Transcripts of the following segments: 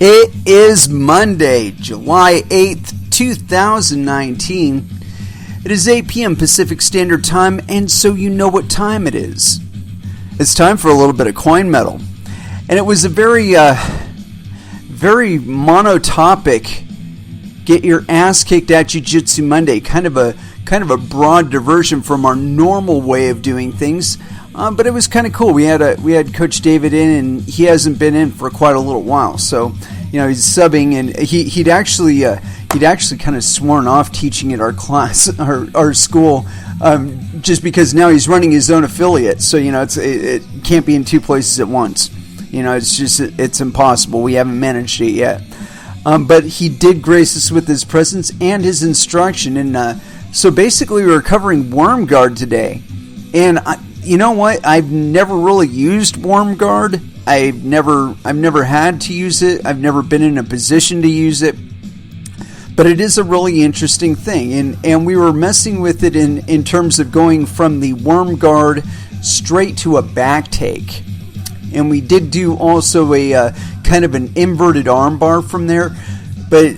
It is Monday, July 8th, 2019. It is 8 p.m. Pacific Standard Time, and so you know what time it is. It's time for a little bit of coin metal. And it was a very monotopic, get your ass kicked at Jiu-Jitsu Monday, kind of a broad diversion from our normal way of doing things. But it was kind of cool. We had Coach David in, and he hasn't been in for quite a little while. So, he's subbing, and he'd actually kind of sworn off teaching at our class, our school, just because now he's running his own affiliate. So it can't be in two places at once. It's impossible. We haven't managed it yet. But he did grace us with his presence and his instruction, and so basically we were covering Worm Guard today, and you know what? I've never really used Worm Guard. I've never had to use it. I've never been in a position to use it. But it is a really interesting thing. And we were messing with it in terms of going from the Worm Guard straight to a back take. And we did do also a kind of an inverted armbar from there. But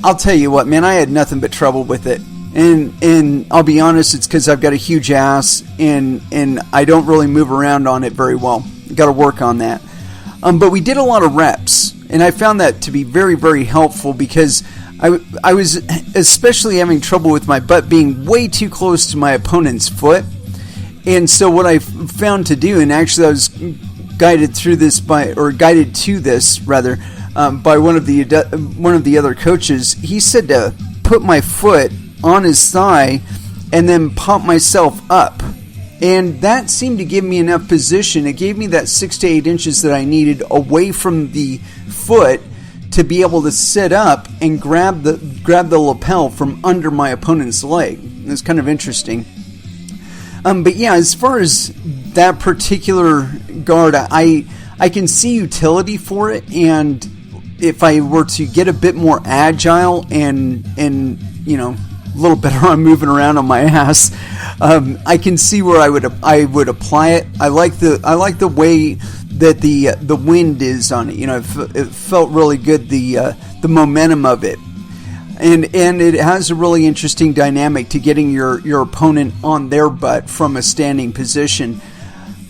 I'll tell you what, man, I had nothing but trouble with it. And I'll be honest, it's because I've got a huge ass and I don't really move around on it very well. Got to work on that. But we did a lot of reps, and I found that to be very, very helpful because I was especially having trouble with my butt being way too close to my opponent's foot. And so what I found to do, and actually I was guided to this by one of the other coaches. He said to put my foot on his thigh and then pump myself up, and that seemed to give me enough position. It gave me that 6 to 8 inches that I needed away from the foot to be able to sit up and grab the lapel from under my opponent's leg. It's kind of interesting. But yeah, as far as that particular guard, I can see utility for it, and if I were to get a bit more agile and a little better on moving around on my ass, I can see where I would apply it. I like the way that the wind is on it. It felt really good, the momentum of it, and it has a really interesting dynamic to getting your opponent on their butt from a standing position.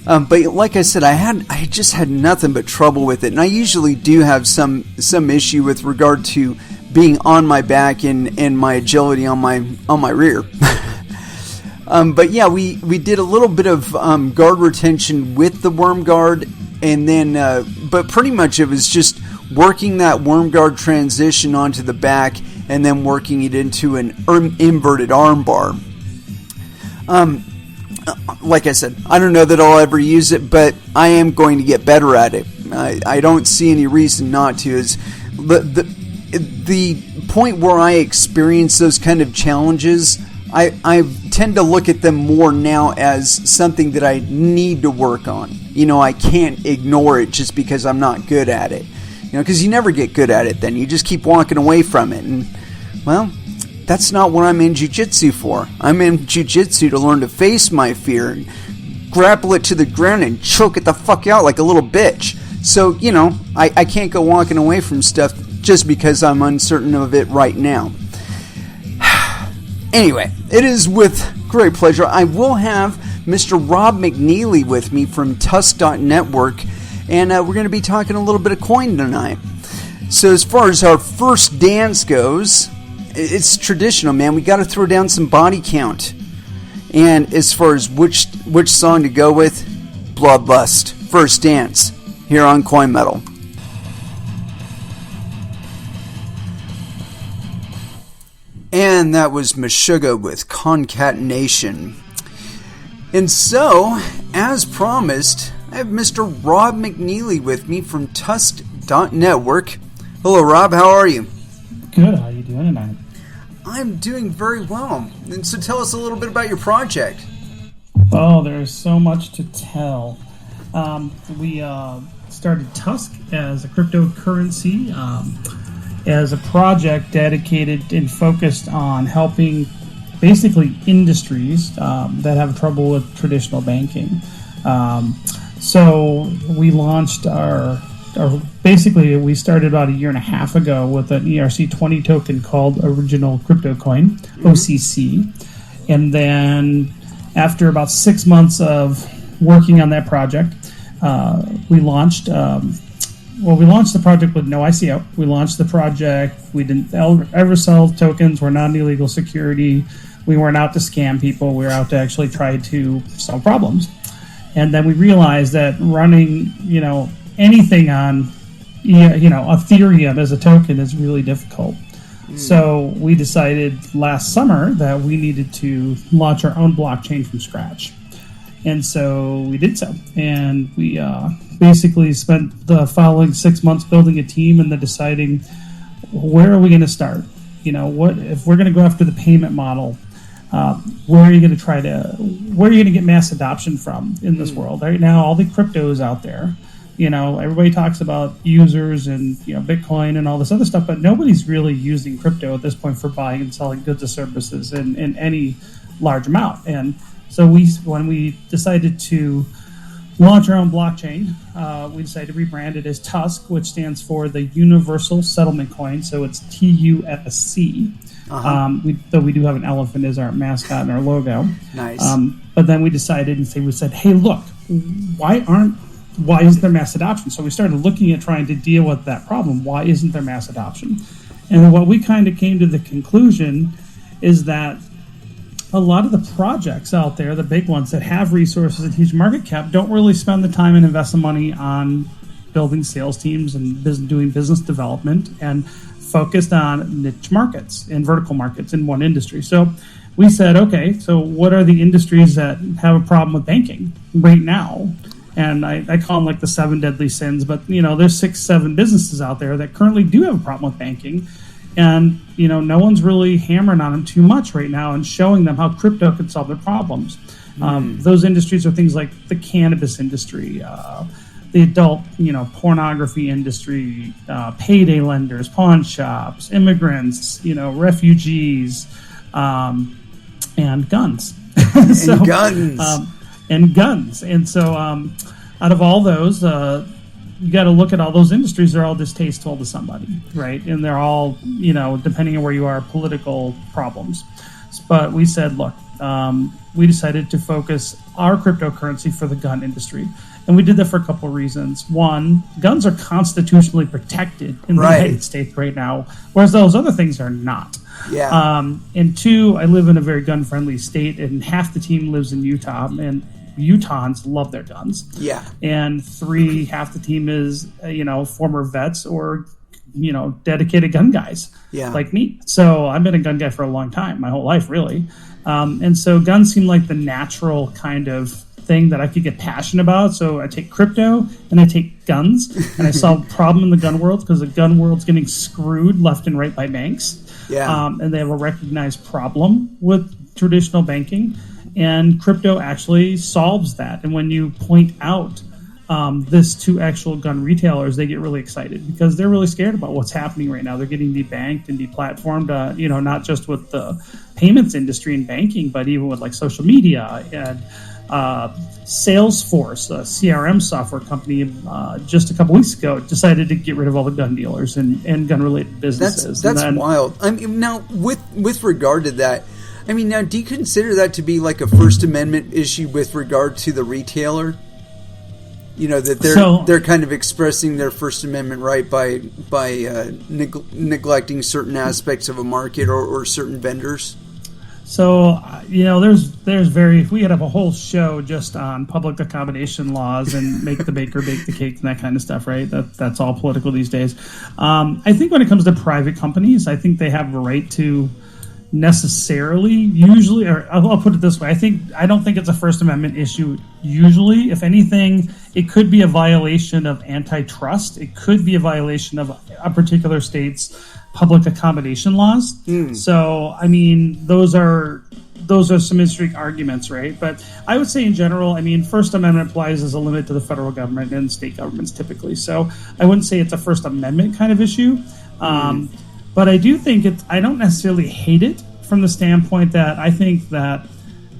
But like I said, I just had nothing but trouble with it, and I usually do have some issue with regard to being on my back and my agility on my rear. But yeah, we did a little bit of guard retention with the Worm Guard, and then but pretty much it was just working that Worm Guard transition onto the back and then working it into an inverted arm bar. Like I said, I don't know that I'll ever use it, but I am going to get better at it. I don't see any reason not to. Is the point where I experience those kind of challenges, I tend to look at them more now as something that I need to work on. I can't ignore it just because I'm not good at it. Because you never get good at it then. You just keep walking away from it. And, well, that's not what I'm in jiu-jitsu for. I'm in jiu-jitsu to learn to face my fear and grapple it to the ground and choke it the fuck out like a little bitch. So, I can't go walking away from stuff just because I'm uncertain of it right now. Anyway, it is with great pleasure. I will have Mr. Rob McNeally with me from TUSC.NETWORK, and we're going to be talking a little bit of coin tonight. So as far as our first dance goes, it's traditional, man. We got to throw down some body count. And as far as which song to go with, Bloodlust, First Dance, here on Coin Metal. And that was Meshuggah with Concatenation. And so, as promised, I have Mr. Rob McNeally with me from TUSC.NETWORK. Hello, Rob. How are you? Good. How are you doing tonight? I'm doing very well. And so tell us a little bit about your project. Well, there's so much to tell. We started TUSC as a cryptocurrency, as a project dedicated and focused on helping basically industries that have trouble with traditional banking. So we launched our basically we started about a year and a half ago with an ERC20 token called Original Crypto Coin, OCC. And then after about 6 months of working on that project, we launched the project with no ICO. We launched the project. We didn't ever sell tokens. We're not an illegal security. We weren't out to scam people. We were out to actually try to solve problems. And then we realized that running, anything on, Ethereum as a token is really difficult. So we decided last summer that we needed to launch our own blockchain from scratch. And so we did so. And we basically spent the following 6 months building a team and then deciding where are we going to start? What if we're going to go after the payment model? Where are you going to get mass adoption from in this world? Right now, all the crypto is out there. Everybody talks about users and Bitcoin and all this other stuff, but nobody's really using crypto at this point for buying and selling goods or services in any large amount. And so when we decided to launch our own blockchain, we decided to rebrand it as TUSC, which stands for the Universal Settlement Coin. So it's TUSC. Though we do have an elephant as our mascot and our logo. Nice. But then we said, hey, look, why isn't there mass adoption? So we started looking at trying to deal with that problem. Why isn't there mass adoption? And what we kind of came to the conclusion is that a lot of the projects out there, the big ones that have resources and huge market cap, don't really spend the time and invest the money on building sales teams and doing business development and focused on niche markets and vertical markets in one industry. So we said, okay, so what are the industries that have a problem with banking right now? And I call them like the 7 deadly sins, but there's 6, 7 businesses out there that currently do have a problem with banking. And, no one's really hammering on them too much right now and showing them how crypto can solve their problems. Those industries are things like the cannabis industry, the adult, pornography industry, payday lenders, pawn shops, immigrants, refugees, and guns. And guns. And so out of all those, you got to look at all those industries. They're all distasteful to somebody, right? And they're all, depending on where you are, political problems. But we said, look, we decided to focus our cryptocurrency for the gun industry. And we did that for a couple of reasons. One, guns are constitutionally protected in the United States right now, whereas those other things are not. Yeah. And two, I live in a very gun-friendly state, and half the team lives in Utah, and Utahns love their guns. Yeah. And 3, half the team is, former vets or, dedicated gun guys like me. So I've been a gun guy for a long time, my whole life, really. And so guns seem like the natural kind of thing that I could get passionate about. So I take crypto and I take guns and I solve a problem in the gun world because the gun world's getting screwed left and right by banks. Yeah. And they have a recognized problem with traditional banking. And crypto actually solves that. And when you point out this to actual gun retailers, they get really excited because they're really scared about what's happening right now. They're getting debanked and deplatformed, not just with the payments industry and banking, but even with like social media and Salesforce, a CRM software company, just a couple weeks ago decided to get rid of all the gun dealers and gun-related businesses. That's wild. I mean, now, with regard to that, do you consider that to be like a First Amendment issue with regard to the retailer? That they're kind of expressing their First Amendment right by neglecting certain aspects of a market or certain vendors. So we could have a whole show just on public accommodation laws and make the baker bake the cake and that kind of stuff, right? That's all political these days. I think when it comes to private companies, I think they have a right to usually, or I'll put it this way, I don't think it's a First Amendment issue usually. If anything, it could be a violation of antitrust. It could be a violation of a particular state's public accommodation laws. So, those are some interesting arguments, right? But I would say in general, First Amendment applies as a limit to the federal government and state governments typically. So I wouldn't say it's a First Amendment kind of issue. But I do think I don't necessarily hate it from the standpoint that I think that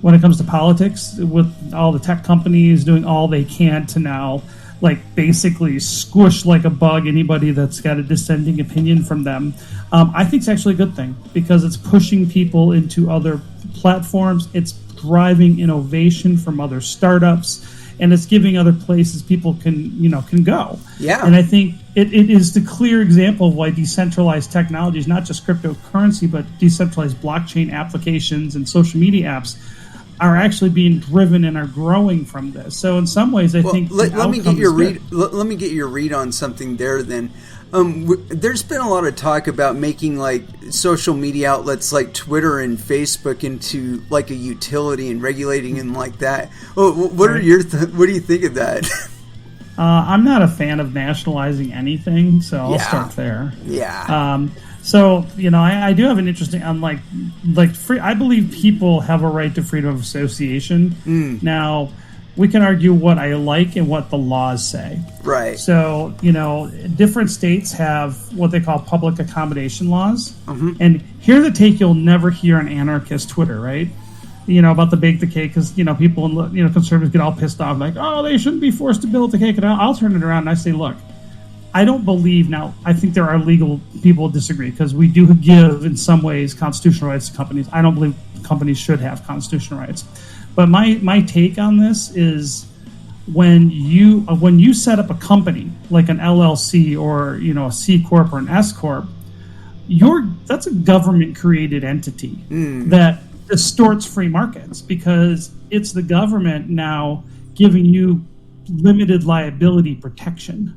when it comes to politics, with all the tech companies doing all they can to now like basically squish like a bug anybody that's got a dissenting opinion from them. I think it's actually a good thing because it's pushing people into other platforms. It's driving innovation from other startups, and it's giving other places people can go. Yeah. And I think it is the clear example of why decentralized technologies, not just cryptocurrency, but decentralized blockchain applications and social media apps, are actually being driven and are growing from this. So in some ways, I think let me get your read. Let me get your read on something there. Then, there's been a lot of talk about making like social media outlets like Twitter and Facebook into like a utility and regulating and like that. What are your what do you think of that? I'm not a fan of nationalizing anything, so I'll start there. Yeah. So, I do have an interesting, free. I believe people have a right to freedom of association. Now, we can argue what I like and what the laws say. Right. So, different states have what they call public accommodation laws. And here's the take you'll never hear on anarchist Twitter, right? About the bake the cake, because, people, conservatives get all pissed off, like, oh, they shouldn't be forced to build the cake. And I'll turn it around and I say, look, I don't believe now. I think there are legal people who disagree because we do give, in some ways, constitutional rights to companies. I don't believe companies should have constitutional rights. But my take on this is when you set up a company like an LLC or a C corp or an S corp, that's a government created entity that distorts free markets because it's the government now giving you limited liability protection.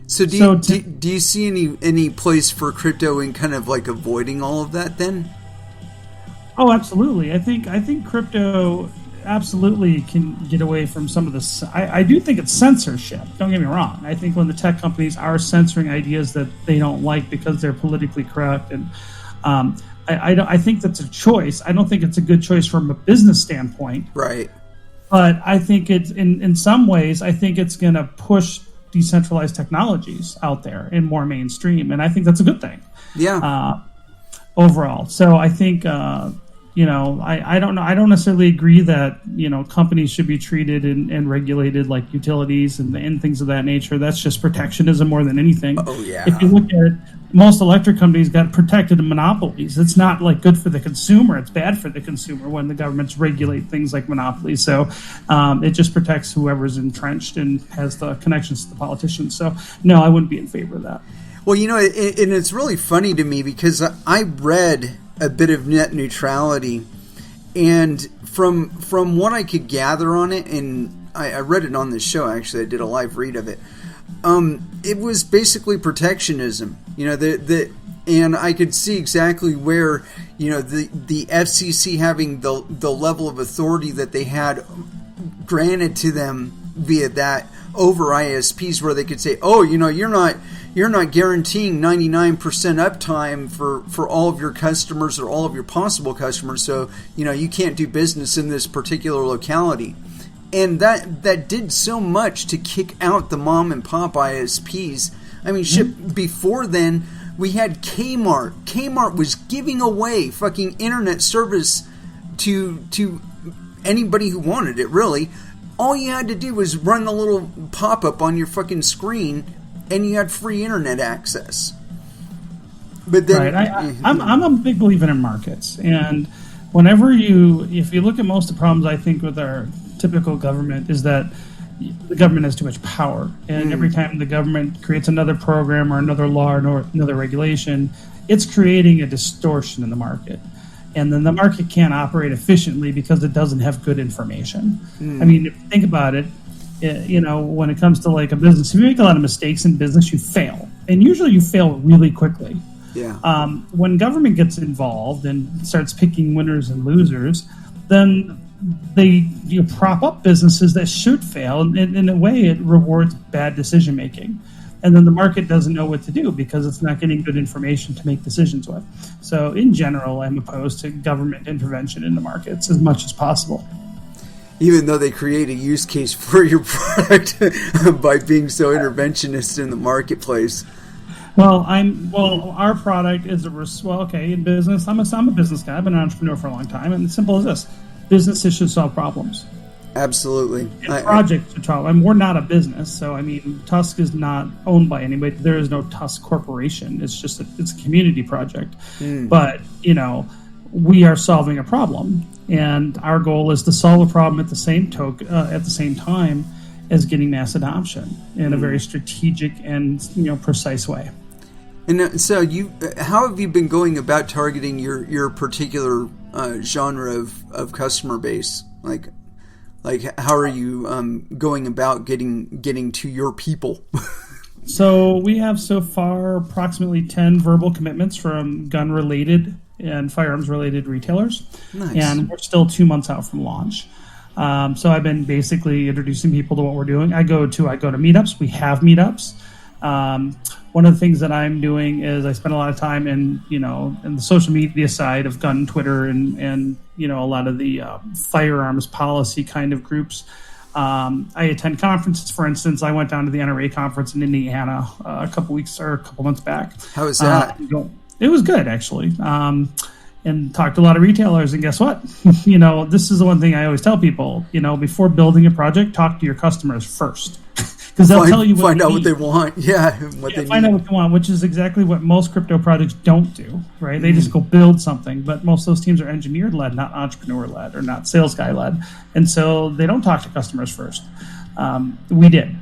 So do you see any place for crypto in kind of like avoiding all of that then? Oh, absolutely. I think crypto absolutely can get away from some of this. I do think it's censorship. Don't get me wrong. I think when the tech companies are censoring ideas that they don't like because they're politically correct, and I think that's a choice. I don't think it's a good choice from a business standpoint. Right. But I think it's in some ways. I think it's going to push decentralized technologies out there and more mainstream, and I think that's a good thing. Yeah. Overall, so I think I don't know. I don't necessarily agree that companies should be treated and regulated like utilities and things of that nature. That's just protectionism more than anything. Oh yeah. If you look at it, most electric companies got protected monopolies. It's not like good for the consumer. It's bad for the consumer when the governments regulate things like monopolies. So it just protects whoever's entrenched and has the connections to the politicians. So no, I wouldn't be in favor of that. Well, and it's really funny to me because I read a bit of net neutrality, and from what I could gather on it, and I read it on this show, actually, I did a live read of it. It was basically protectionism, and I could see exactly where, the FCC having the level of authority that they had granted to them via that over ISPs, where they could say, oh, you're not guaranteeing 99% uptime for all of your customers or all of your possible customers, so you can't do business in this particular locality. And that did so much to kick out the mom and pop ISPs. I mean, before then, we had Kmart. Kmart was giving away fucking internet service to anybody who wanted it, really. All you had to do was run the little pop-up on your fucking screen, and you had free internet access. But then, right. I'm a big believer in markets, and if you look at most of the problems I think with our typical government is that the government has too much power, and every time the government creates another program or another law or another regulation, it's creating a distortion in the market. And then the market can't operate efficiently because it doesn't have good information. I mean, if you think about it, when it comes to like a business, if you make a lot of mistakes in business, you fail. And usually you fail really quickly. Yeah. When government gets involved and starts picking winners and losers, then they prop up businesses that should fail. And in a way, it rewards bad decision making. And then the market doesn't know what to do because it's not getting good information to make decisions with. So in general, I'm opposed to government intervention in the markets as much as possible. Even though they create a use case for your product by being so interventionist in the marketplace. Well, our product is in business. I'm a business guy. I've been an entrepreneur for a long time, and it's simple as this: businesses should solve problems. Absolutely. Projects are tough. I mean, we're not a business, so I mean, TUSC is not owned by anybody. There is no TUSC Corporation. It's just it's a community project. But we are solving a problem, and our goal is to solve a problem at the same time as getting mass adoption in a very strategic and precise way. And so, how have you been going about targeting your particular genre of customer base? Like how are you going about getting to your people? So we have so far approximately 10 verbal commitments from gun-related and firearms-related retailers. Nice. And we're still 2 months out from launch. So I've been basically introducing people to what we're doing. I go to meetups. We have meetups. One of the things that I'm doing is I spend a lot of time in the social media side of gun Twitter and a lot of the firearms policy kind of groups. I attend conferences. For instance, I went down to the NRA conference in Indiana a couple months back. How was that? It was good, actually. And talked to a lot of retailers, and guess what? This is the one thing I always tell people. Before building a project, talk to your customers first. Because they'll tell you find out what they want. Find out what they want, which is exactly what most crypto projects don't do, right? They just go build something, but most of those teams are engineer-led, not entrepreneur-led, or not sales guy-led. And so they don't talk to customers first. We did.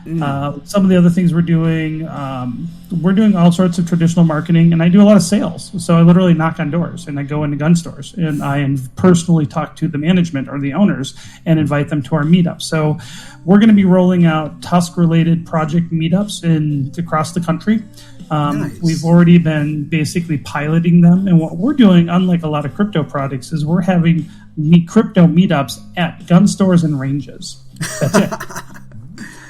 Some of the other things we're doing all sorts of traditional marketing, and I do a lot of sales. So I literally knock on doors, and I go into gun stores, and I personally talk to the management or the owners and invite them to our meetups. So we're going to be rolling out TUSC-related project meetups across the country. Nice. We've already been basically piloting them, and what we're doing, unlike a lot of crypto products, is we're having crypto meetups at gun stores and ranges. That's it.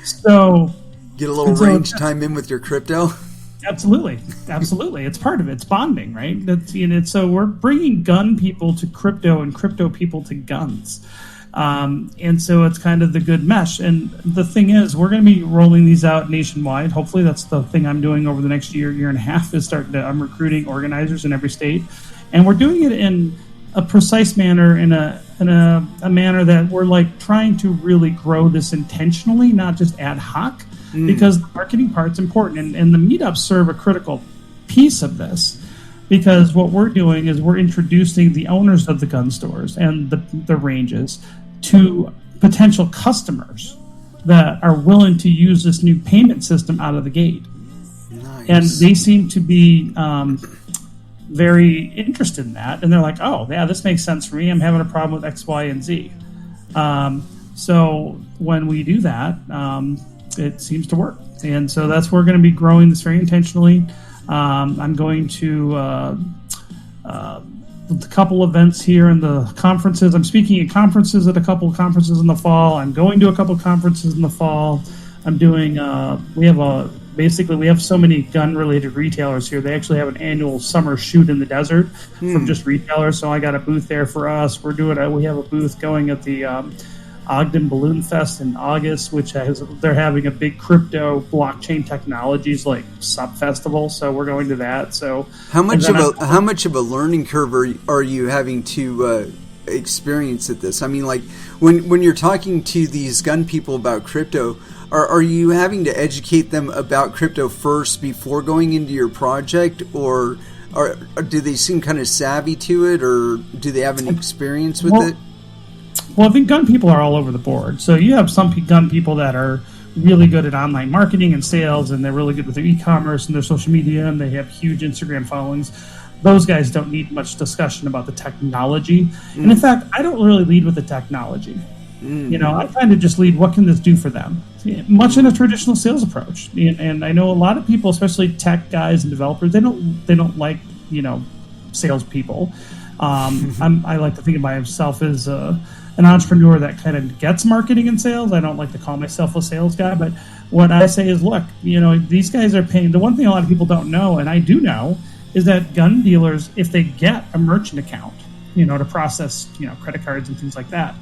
So get a little range time in with your crypto. Absolutely. It's part of it. It's bonding, right? So we're bringing gun people to crypto and crypto people to guns, and so it's kind of the good mesh. And the thing is, we're going to be rolling these out nationwide. Hopefully, that's the thing I'm doing over the next year and a half. I'm recruiting organizers in every state, and we're doing it in a precise manner, in a manner that we're trying to really grow this intentionally, not just ad hoc, because the marketing part's important, and the meetups serve a critical piece of this, because what we're doing is we're introducing the owners of the gun stores and the ranges to potential customers that are willing to use this new payment system out of the gate. Nice. And they seem to be very interested in that, and they're like, oh yeah, this makes sense for me. I'm having a problem with X, Y, and Z. So when we do that, it seems to work, and so that's where we're going to be growing this very intentionally. I'm going to a couple events here in the conferences. I'm speaking at conferences at a couple of conferences in the fall. I'm going to a couple of conferences in the fall. I'm doing we have so many gun-related retailers here. They actually have an annual summer shoot in the desert from just retailers. So I got a booth there for us. We have a booth going at the Ogden Balloon Fest in August, they're having a big crypto blockchain technologies sub festival. So we're going to that. So how much of a learning curve are you having to experience at this? I mean, when you're talking to these gun people about crypto, are you having to educate them about crypto first before going into your project, or do they seem kind of savvy to it, or do they have an experience with it? Well, I think gun people are all over the board. So you have some gun people that are really good at online marketing and sales, and they're really good with their e-commerce and their social media, and they have huge Instagram followings. Those guys don't need much discussion about the technology. And in fact, I don't really lead with the technology. I kind of just lead, what can this do for them? Much in a traditional sales approach. And I know a lot of people, especially tech guys and developers, they don't like, salespeople. I like to think of myself as an entrepreneur that kind of gets marketing and sales. I don't like to call myself a sales guy, but what I say is, look, these guys are paying. The one thing a lot of people don't know, and I do know, is that gun dealers, if they get a merchant account, to process, credit cards and things like that,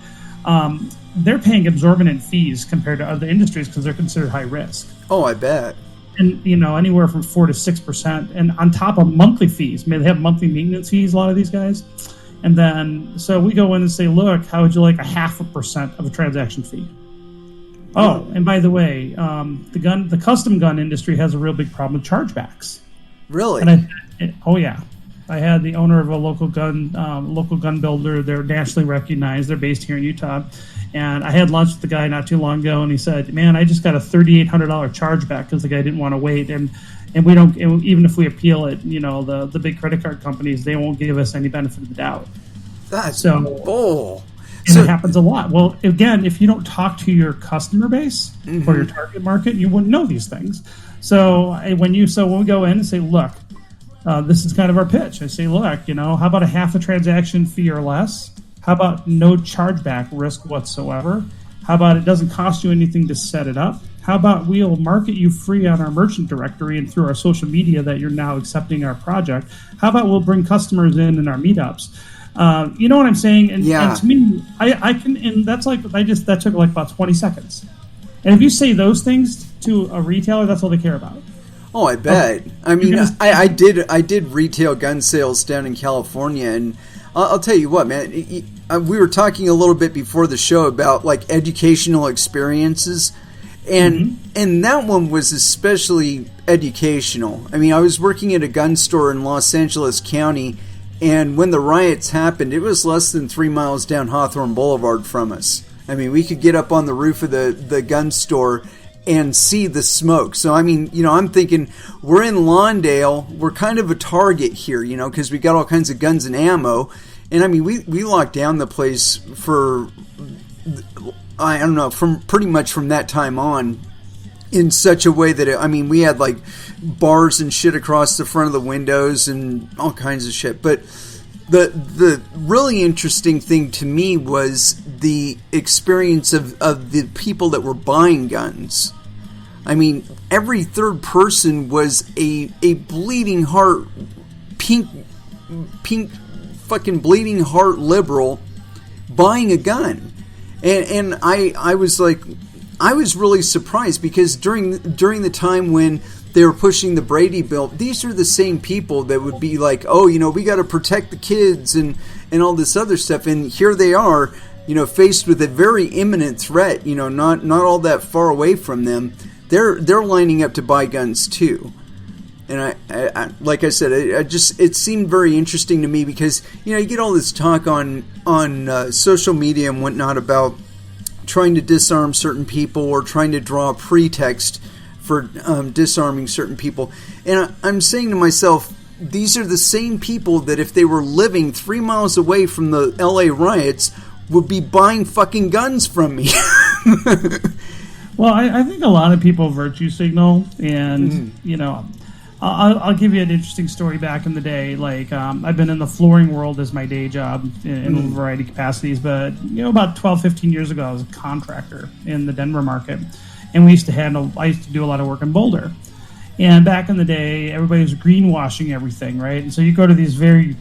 they're paying exorbitant fees compared to other industries because they're considered high risk. Oh, I bet. And, anywhere from 4 to 6%. And on top of monthly fees, they have monthly maintenance fees, a lot of these guys. And then, so we go in and say, look, how would you like 0.5% of a transaction fee? Oh, and by the way, the custom gun industry has a real big problem with chargebacks. Really? And oh yeah, I had the owner of a local gun builder. They're nationally recognized. They're based here in Utah, and I had lunch with the guy not too long ago, and he said, "Man, I just got a $3,800 chargeback because the guy didn't want to wait, and we don't, even if we appeal it, the big credit card companies, they won't give us any benefit of the doubt." That's bull. And it happens a lot. Well, again, if you don't talk to your customer base or your target market, you wouldn't know these things. So when we go in and say, look, this is kind of our pitch. I say, look, how about 0.5 transaction fee or less? How about no chargeback risk whatsoever? How about it doesn't cost you anything to set it up? How about we'll market you free on our merchant directory and through our social media that you're now accepting our project? How about we'll bring customers in our meetups? You know what I'm saying? And to me, I can, and that's that took like about 20 seconds. And if you say those things to a retailer, that's all they care about. Oh, I bet. Okay. I mean, I did retail gun sales down in California, and I'll tell you what, man. We were talking a little bit before the show about like educational experiences, and that one was especially educational. I mean, I was working at a gun store in Los Angeles County. And when the riots happened, it was less than 3 miles down Hawthorne Boulevard from us. I mean, we could get up on the roof of the gun store and see the smoke. So, I mean, I'm thinking we're in Lawndale. We're kind of a target here, because we got all kinds of guns and ammo. And, I mean, we locked down the place for, I don't know, pretty much from that time on in such a way that, we had like bars and shit across the front of the windows and all kinds of shit. But the really interesting thing to me was the experience of the people that were buying guns. I mean, every third person was a bleeding heart, pink fucking bleeding heart liberal buying a gun. And I was like, I was really surprised because during the time when they were pushing the Brady bill, these are the same people that would be like, oh, we got to protect the kids and all this other stuff. And here they are, faced with a very imminent threat, not all that far away from them. They're lining up to buy guns too. And I like I said, it seemed very interesting to me because, you get all this talk on social media and whatnot about trying to disarm certain people or trying to draw a pretext for disarming certain people. And I'm saying to myself, these are the same people that if they were living 3 miles away from the LA riots would be buying fucking guns from me. Well, I think a lot of people virtue signal, and, I'll give you an interesting story back in the day. Like, I've been in the flooring world as my day job in a variety of capacities, but, about 12, 15 years ago, I was a contractor in the Denver market, and I used to do a lot of work in Boulder. And back in the day, everybody was greenwashing everything, right? And so you go to these very,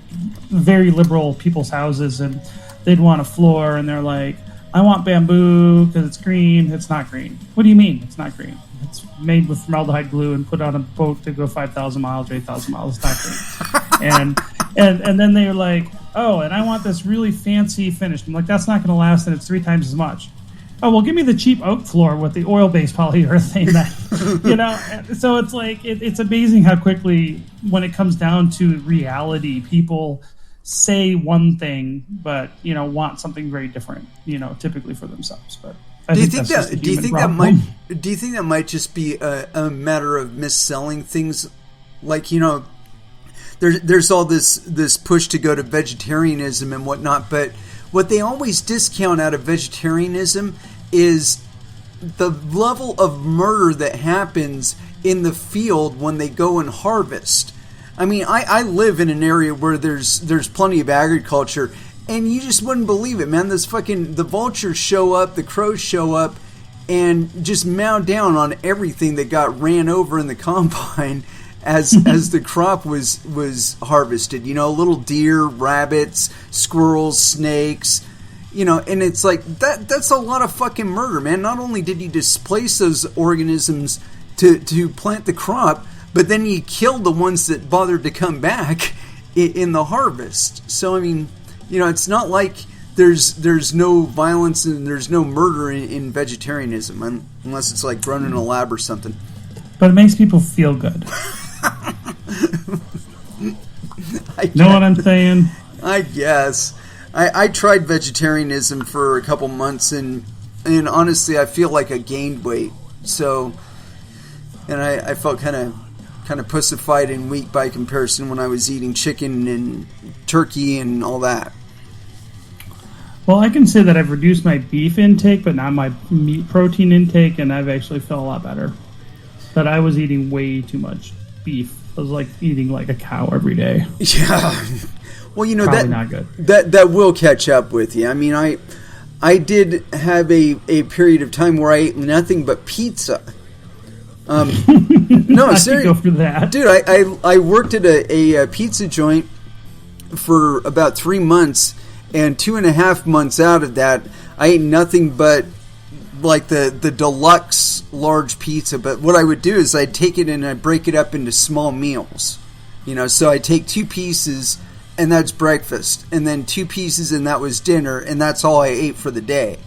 very liberal people's houses, and they'd want a floor, and they're like, I want bamboo because it's green. It's not green. What do you mean it's not green? It's made with formaldehyde glue and put on a boat to go 5,000 miles or 8,000 miles. It's not green. and then they're like, oh, and I want this really fancy finish. I'm like, that's not going to last, and it's 3 times as much. Oh, well, give me the cheap oak floor with the oil-based polyurethane. So it's like, it's amazing how quickly, when it comes down to reality, people say one thing, but, want something very different, typically for themselves. But do you think that might just be a matter of mis-selling things? Like, there's all this push to go to vegetarianism and whatnot, but what they always discount out of vegetarianism is the level of murder that happens in the field when they go and harvest. I mean, I live in an area where there's plenty of agriculture, and you just wouldn't believe it, man. The vultures show up, the crows show up, and just mow down on everything that got ran over in the combine as the crop was harvested. Little deer, rabbits, squirrels, snakes. And it's like that's a lot of fucking murder, man. Not only did you displace those organisms to plant the crop, but then you killed the ones that bothered to come back in the harvest. So, I mean, it's not like there's no violence and there's no murder in vegetarianism, unless it's like grown in a lab or something. But it makes people feel good. Know what I'm saying? I guess. I tried vegetarianism for a couple months, and honestly, I feel like I gained weight. So, and I felt kind of pussified and weak by comparison when I was eating chicken and turkey and all that. Well, I can say that I've reduced my beef intake, but not my meat protein intake, and I've actually felt a lot better. But I was eating way too much beef. I was like eating like a cow every day. Yeah. Well, Probably not good. That will catch up with you. I mean, I did have a period of time where I ate nothing but pizza. No, seriously, go for that, dude. I worked at a pizza joint for about 3 months, and 2.5 months out of that, I ate nothing but like the deluxe large pizza. But what I would do is I'd take it and I'd break it up into small meals. So I take 2 pieces, and that's breakfast, and then 2 pieces, and that was dinner, and that's all I ate for the day.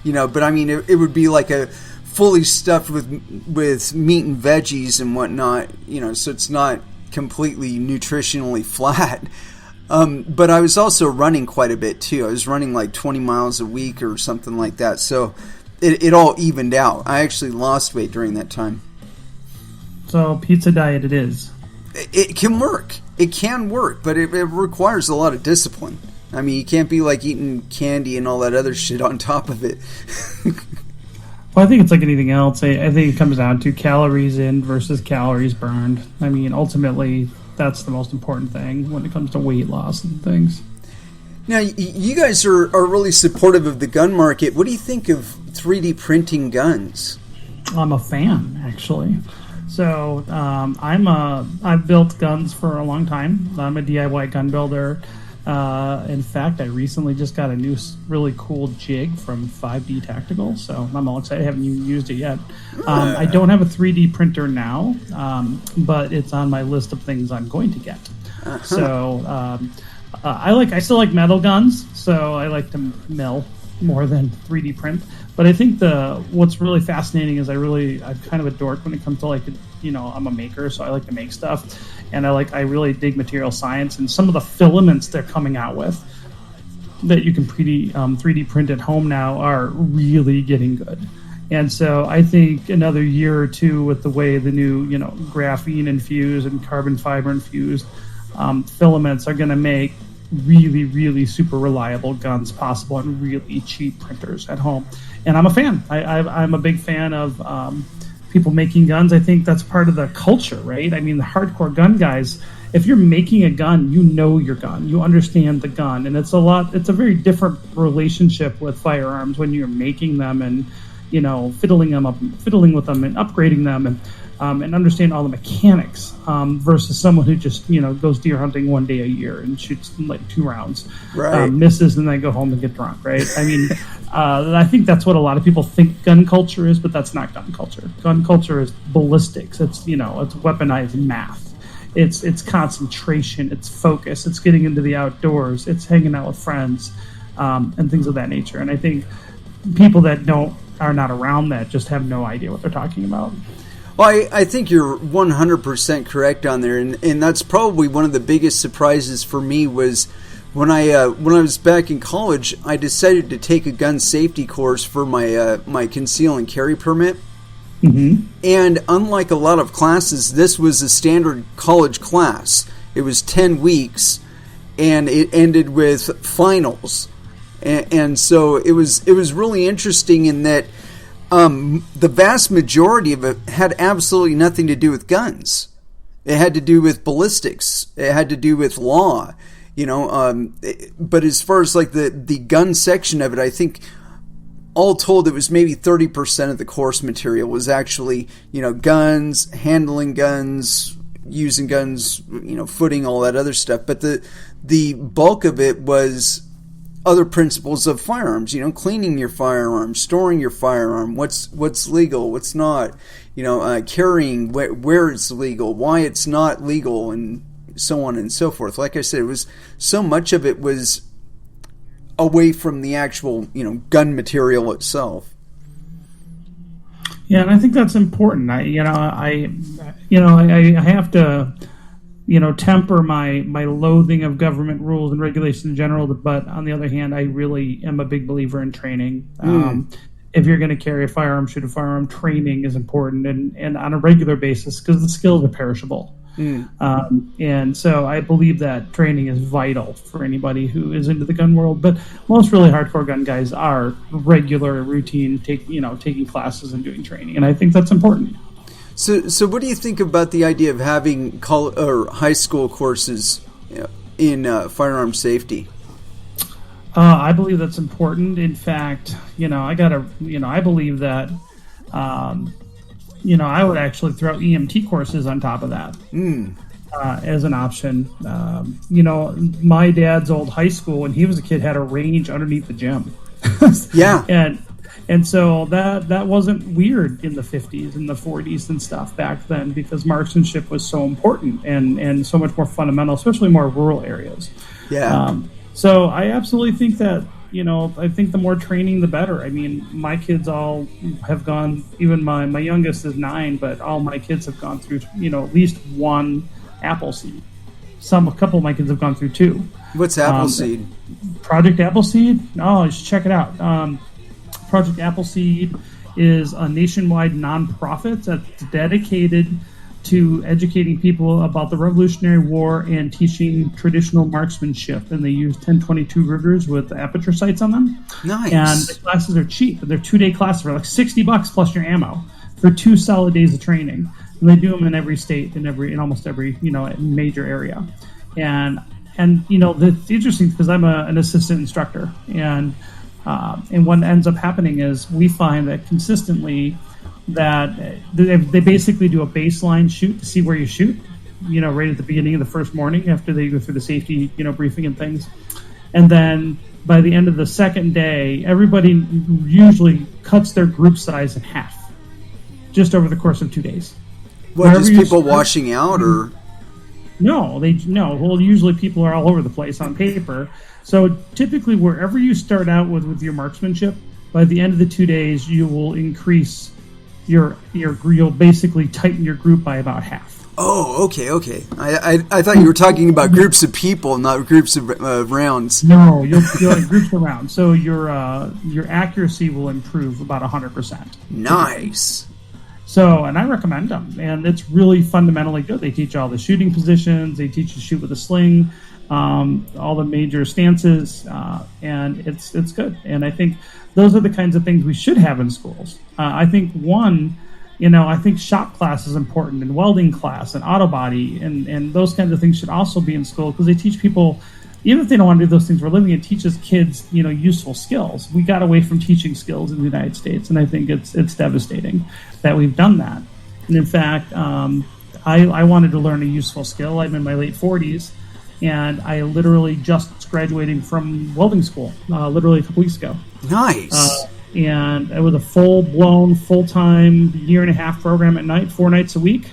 But I mean, it would be like a fully stuffed with meat and veggies and whatnot. So it's not completely nutritionally flat. But I was also running quite a bit too. I was running like 20 miles a week or something like that. So it all evened out. I actually lost weight during that time. So pizza diet it is. It can work. It can work, but it requires a lot of discipline. I mean, you can't be like eating candy and all that other shit on top of it. Well, I think it's like anything else. I think it comes down to calories in versus calories burned. I mean, ultimately, that's the most important thing when it comes to weight loss and things. Now, you guys are really supportive of the gun market. What do you think of 3D printing guns? I'm a fan, actually. So I've built guns for a long time. I'm a DIY gun builder. In fact, I recently just got a new really cool jig from 5D Tactical, so I'm all excited. I haven't even used it yet. I don't have a 3D printer now, but it's on my list of things I'm going to get. Uh-huh. So I still like metal guns, so I like to mill more than 3D print. But I think what's really fascinating is I'm kind of a dork when it comes to I'm a maker, so I like to make stuff, and I really dig material science, and some of the filaments they're coming out with that you can 3D print at home now are really getting good. And so I think another year or two with the way the new graphene infused and carbon fiber infused filaments are going to make really, really super reliable guns possible and really cheap printers at home. And I'm a fan. I'm a big fan of people making guns. I think that's part of the culture, right? I mean, the hardcore gun guys, if you're making a gun, you know your gun, you understand the gun, and it's a very different relationship with firearms when you're making them and fiddling with them and upgrading them and understand all the mechanics versus someone who just goes deer hunting one day a year and shoots like 2 rounds, right. Misses, and then go home and get drunk, right? I mean, I think that's what a lot of people think gun culture is, but that's not gun culture. Gun culture is ballistics. It's it's weaponized math. It's concentration. It's focus. It's getting into the outdoors. It's hanging out with friends and things of that nature. And I think people that are not around that just have no idea what they're talking about. Well, I think you're 100% correct on there, and that's probably one of the biggest surprises for me was when I was back in college. I decided to take a gun safety course for my conceal and carry permit. Mm-hmm. And unlike a lot of classes, this was a standard college class. It was 10 weeks, and it ended with finals, and so it was really interesting in that. The vast majority of it had absolutely nothing to do with guns. It had to do with ballistics. It had to do with law, but as far as like the gun section of it, I think all told it was maybe 30% of the course material was actually, guns, handling guns, using guns, footing, all that other stuff. But the bulk of it was other principles of firearms, cleaning your firearm, storing your firearm, what's legal, what's not, carrying, where it's legal, why it's not legal, and so on and so forth. Like I said, it was so much of it was away from the actual, gun material itself. Yeah, and I think that's important. I have to, temper my loathing of government rules and regulations in general. But on the other hand, I really am a big believer in training. If you're going to carry a firearm, shoot a firearm, training is important, and on a regular basis, because the skills are perishable. And so I believe that training is vital for anybody who is into the gun world. But most really hardcore gun guys are regular, routine, taking classes and doing training, and I think that's important. So what do you think about the idea of having high school courses in firearm safety? I believe that's important. In fact, I believe that. I would actually throw EMT courses on top of that as an option. My dad's old high school, when he was a kid, had a range underneath the gym. Yeah. And so that wasn't weird in the 50s and the 40s and stuff back then, because marksmanship was so important and so much more fundamental, especially more rural areas. Yeah. So I absolutely think that, I think the more training, the better. I mean, my kids all have gone, even my youngest is 9, but all my kids have gone through, at least one Appleseed. A couple of my kids have gone through 2. What's Appleseed? Project Appleseed? Oh, you should check it out. Project Appleseed is a nationwide nonprofit that's dedicated to educating people about the Revolutionary War and teaching traditional marksmanship. And they use 10-22 Rugers with aperture sights on them. Nice. And the classes are cheap. They're 2-day classes for like $60 plus your ammo for 2 solid days of training. And they do them in every state, in almost every major area. And it's interesting because I'm an assistant instructor, and what ends up happening is we find that consistently that they basically do a baseline shoot to see where you shoot, right at the beginning of the first morning after they go through the safety, briefing and things. And then by the end of the second day, everybody usually cuts their group size in half just over the course of 2 days. What, just people washing out, or? No. Well, usually people are all over the place on paper. So typically wherever you start out with your marksmanship, by the end of the 2 days, you will increase you'll basically tighten your group by about half. Oh, okay. I thought you were talking about groups of people, not groups of rounds. No, you'll have groups of rounds. So your accuracy will improve about 100%. Nice. So, and I recommend them, and it's really fundamentally good. They teach all the shooting positions. They teach you to shoot with a sling, all the major stances, and it's good. And I think those are the kinds of things we should have in schools. I think I think shop class is important, and welding class, and auto body, and those kinds of things should also be in school, because they teach people, even if they don't want to do those things for a living, it teaches kids, useful skills. We got away from teaching skills in the United States, and I think it's devastating that we've done that. And in fact, I wanted to learn a useful skill. I'm in my late 40s, and I literally just graduating from welding school, literally a couple weeks ago. Nice. And it was a full-blown, full-time, year-and-a-half program at night, 4 nights a week.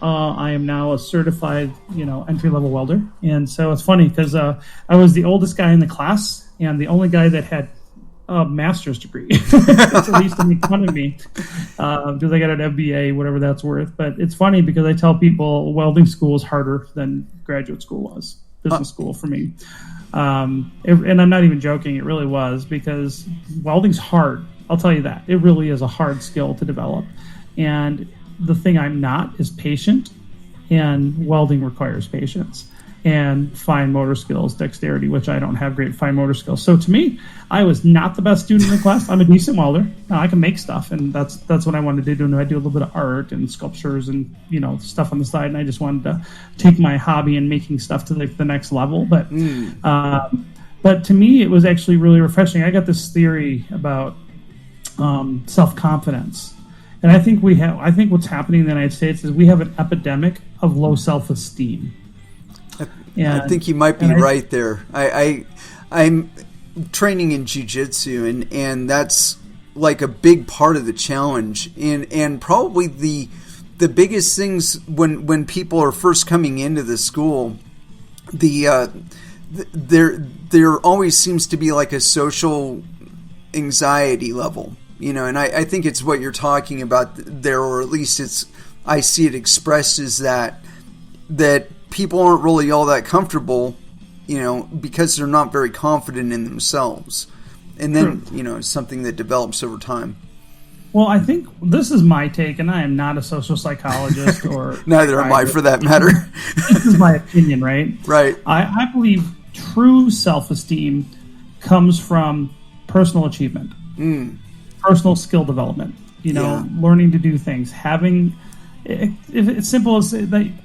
I am now a certified, entry-level welder. And so it's funny because I was the oldest guy in the class and the only guy that had a master's degree. That's at least to make fun of me because I got an MBA, whatever that's worth. But it's funny because I tell people welding school is harder than graduate school was, business school for me. And I'm not even joking, it really was, because welding's hard. I'll tell you that. It really is a hard skill to develop. And the thing I'm not is patient, and welding requires patience and fine motor skills, dexterity, which I don't have great fine motor skills. So to me, I was not the best student in the class. I'm a decent welder. I can make stuff, and that's what I wanted to do. And I do a little bit of art and sculptures and stuff on the side. And I just wanted to take my hobby and making stuff to the next level. But to me, it was actually really refreshing. I got this theory about self-confidence. And I think what's happening in the United States is we have an epidemic of low self-esteem. I think you might be right there. I'm training in jiu-jitsu, and that's like a big part of the challenge, and probably the biggest things when people are first coming into the school, they're there always seems to be like a social anxiety level, and I think it's what you're talking about there, or at least I see it expressed as that people aren't really all that comfortable, because they're not very confident in themselves. And then, it's something that develops over time. Well, I think this is my take, and I am not a social psychologist or... Neither am I, for that matter. This is my opinion, right? Right. I believe true self-esteem comes from personal achievement, personal skill development, learning to do things, having... If it's simple as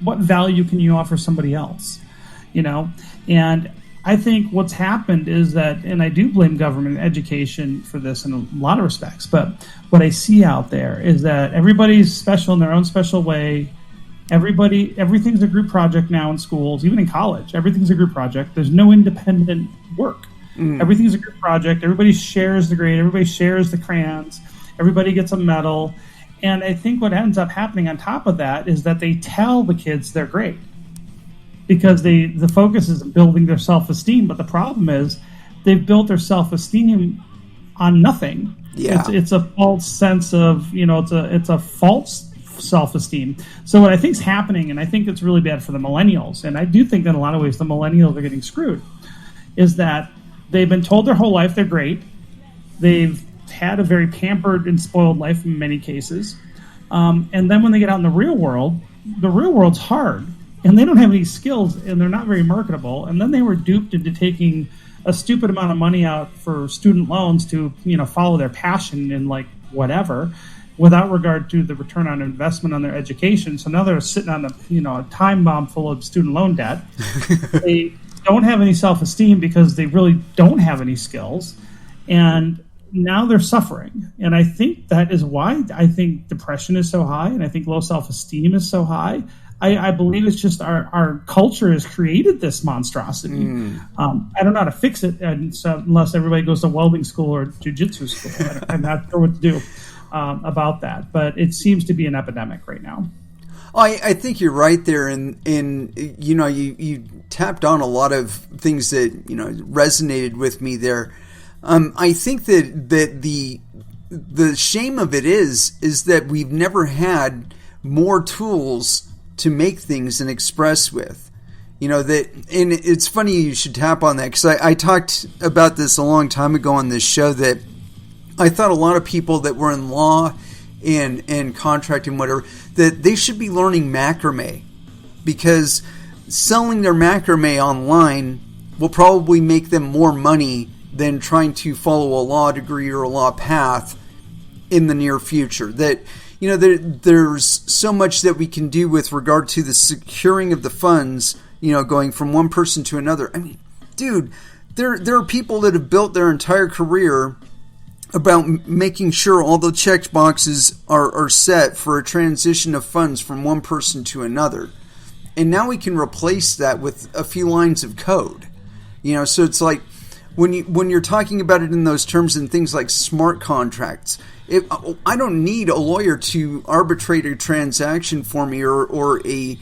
what value can you offer somebody else, And I think what's happened is that, and I do blame government and education for this in a lot of respects, but what I see out there is that everybody's special in their own special way. Everything's a group project now in schools, even in college. Everything's a group project. There's no independent work. Everything's a group project. Everybody shares the grade. Everybody shares the crayons. Everybody gets a medal. And I think what ends up happening on top of that is that they tell the kids they're great because the focus is building their self-esteem. But the problem is they've built their self-esteem on nothing. Yeah. It's a false sense of, it's a false self-esteem. So what I think is happening, and I think it's really bad for the millennials, and I do think that in a lot of ways the millennials are getting screwed, is that they've been told their whole life they're great. They've had a very pampered and spoiled life in many cases. And then when they get out in the real world's hard, and they don't have any skills, and they're not very marketable. And then they were duped into taking a stupid amount of money out for student loans to, follow their passion in whatever, without regard to the return on investment on their education. So now they're sitting on a time bomb full of student loan debt. They don't have any self-esteem because they really don't have any skills. And now they're suffering. And I think that is why I think depression is so high, and I think low self-esteem is so high. I believe it's just our culture has created this monstrosity. I don't know how to fix it, and so unless everybody goes to welding school or jiu-jitsu school. I'm not sure what to do about that. But it seems to be an epidemic right now. I think you're right there, and you tapped on a lot of things that resonated with me there. I think that the shame of it is that we've never had more tools to make things and express with. And it's funny you should tap on that, because I talked about this a long time ago on this show, that I thought a lot of people that were in law and contract and whatever, that they should be learning macrame, because selling their macrame online will probably make them more money than trying to follow a law degree or a law path in the near future. That there's so much that we can do with regard to the securing of the funds, going from one person to another. I mean, dude, there are people that have built their entire career about making sure all the checked boxes are set for a transition of funds from one person to another. And now we can replace that with a few lines of code. So it's like, when you're talking about it in those terms and things like smart contracts, I don't need a lawyer to arbitrate a transaction for me or an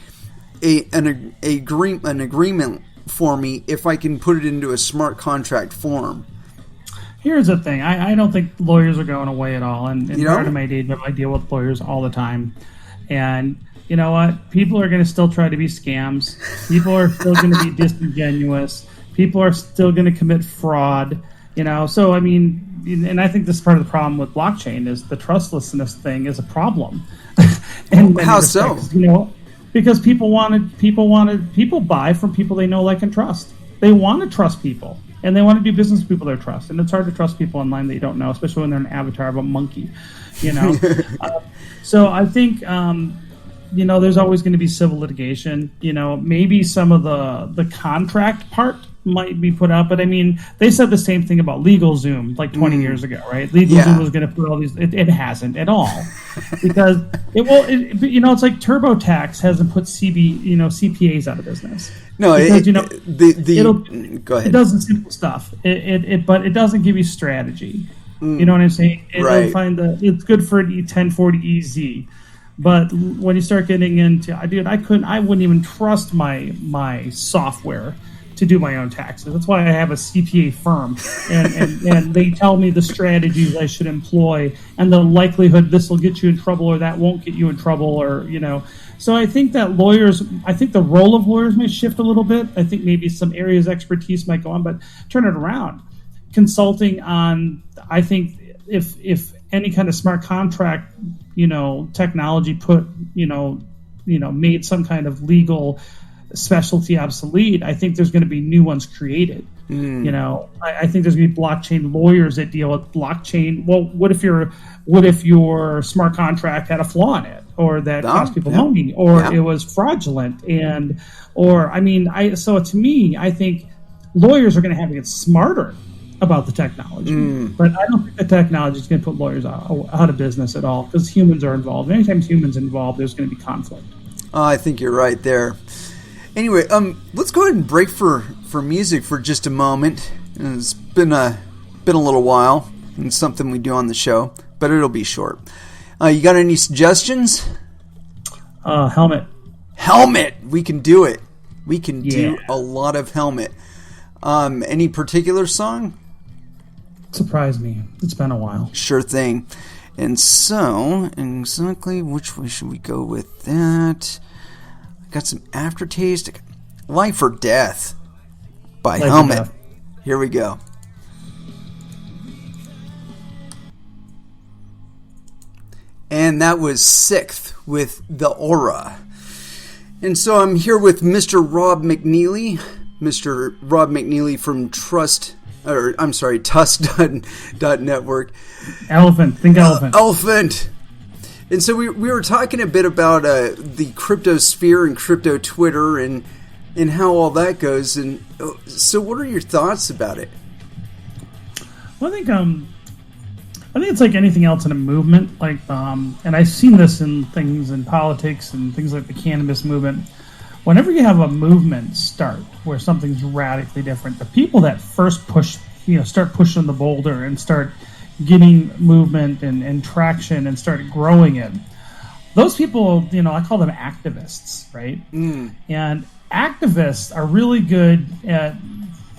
agreement for me if I can put it into a smart contract form. Here's the thing. I don't think lawyers are going away at all. And part of my day job, I deal with lawyers all the time. And you know what? People are going to still try to be scams. People are still going to be disingenuous. People are still going to commit fraud. So I mean, and I think this is part of the problem with blockchain is the trustlessness thing is a problem. And how so? Because people buy from people they know, like, and trust. They want to trust people, and they want to do business with people they trust. And it's hard to trust people online that you don't know, especially when they're an avatar of a monkey. So I think there's always going to be civil litigation. Maybe some of the contract part might be put out, but I mean, they said the same thing about LegalZoom like 20 years ago, right? LegalZoom was going to put all these. It hasn't at all, because it's like TurboTax hasn't put CPAs out of business. No, because, go ahead. It does the simple stuff. But it doesn't give you strategy. You know what I'm saying? Right. It's good for an 1040 EZ. But when you start getting into, I wouldn't even trust my software to do my own taxes. That's why I have a CPA firm, and they tell me the strategies I should employ and the likelihood this will get you in trouble or that won't get you in trouble, or So I think that the role of lawyers may shift a little bit. I think maybe some areas of expertise might go on, but turn it around. Consulting on, I think if any kind of smart contract, technology made some kind of legal specialty obsolete, I think there's going to be new ones created. I think there's going to be blockchain lawyers that deal with blockchain. Well, what if your smart contract had a flaw in it, or that cost people money, or it was fraudulent, so to me, I think lawyers are going to have to get smarter about the technology, but I don't think the technology is going to put lawyers out of business at all, because humans are involved. Anytime humans involved, there's going to be conflict. I think you're right there. Anyway, let's go ahead and break for music for just a moment. It's been a little while, and it's something we do on the show, but it'll be short. You got any suggestions? Helmet. Helmet. We can do it. We can do a lot of Helmet. Any particular song? Surprise me. It's been a while. Sure thing. And so, exactly which way should we go with that? I got some aftertaste. Life or Death by Helmet. Here we go. And that was Sixth with The Aura. And so I'm here with Mr. Rob McNeally. Mr. Rob McNeally from TUSC.NETWORK. Elephant. Think elephant. Elephant. And so we were talking a bit about the crypto sphere and crypto Twitter and how all that goes. And so what are your thoughts about it? Well, I think it's like anything else in a movement. And I've seen this in things in politics and things like the cannabis movement. Whenever you have a movement start where something's radically different, the people that first push, start pushing the boulder and start getting movement and traction and start growing it, those people, I call them activists, right? And activists are really good at,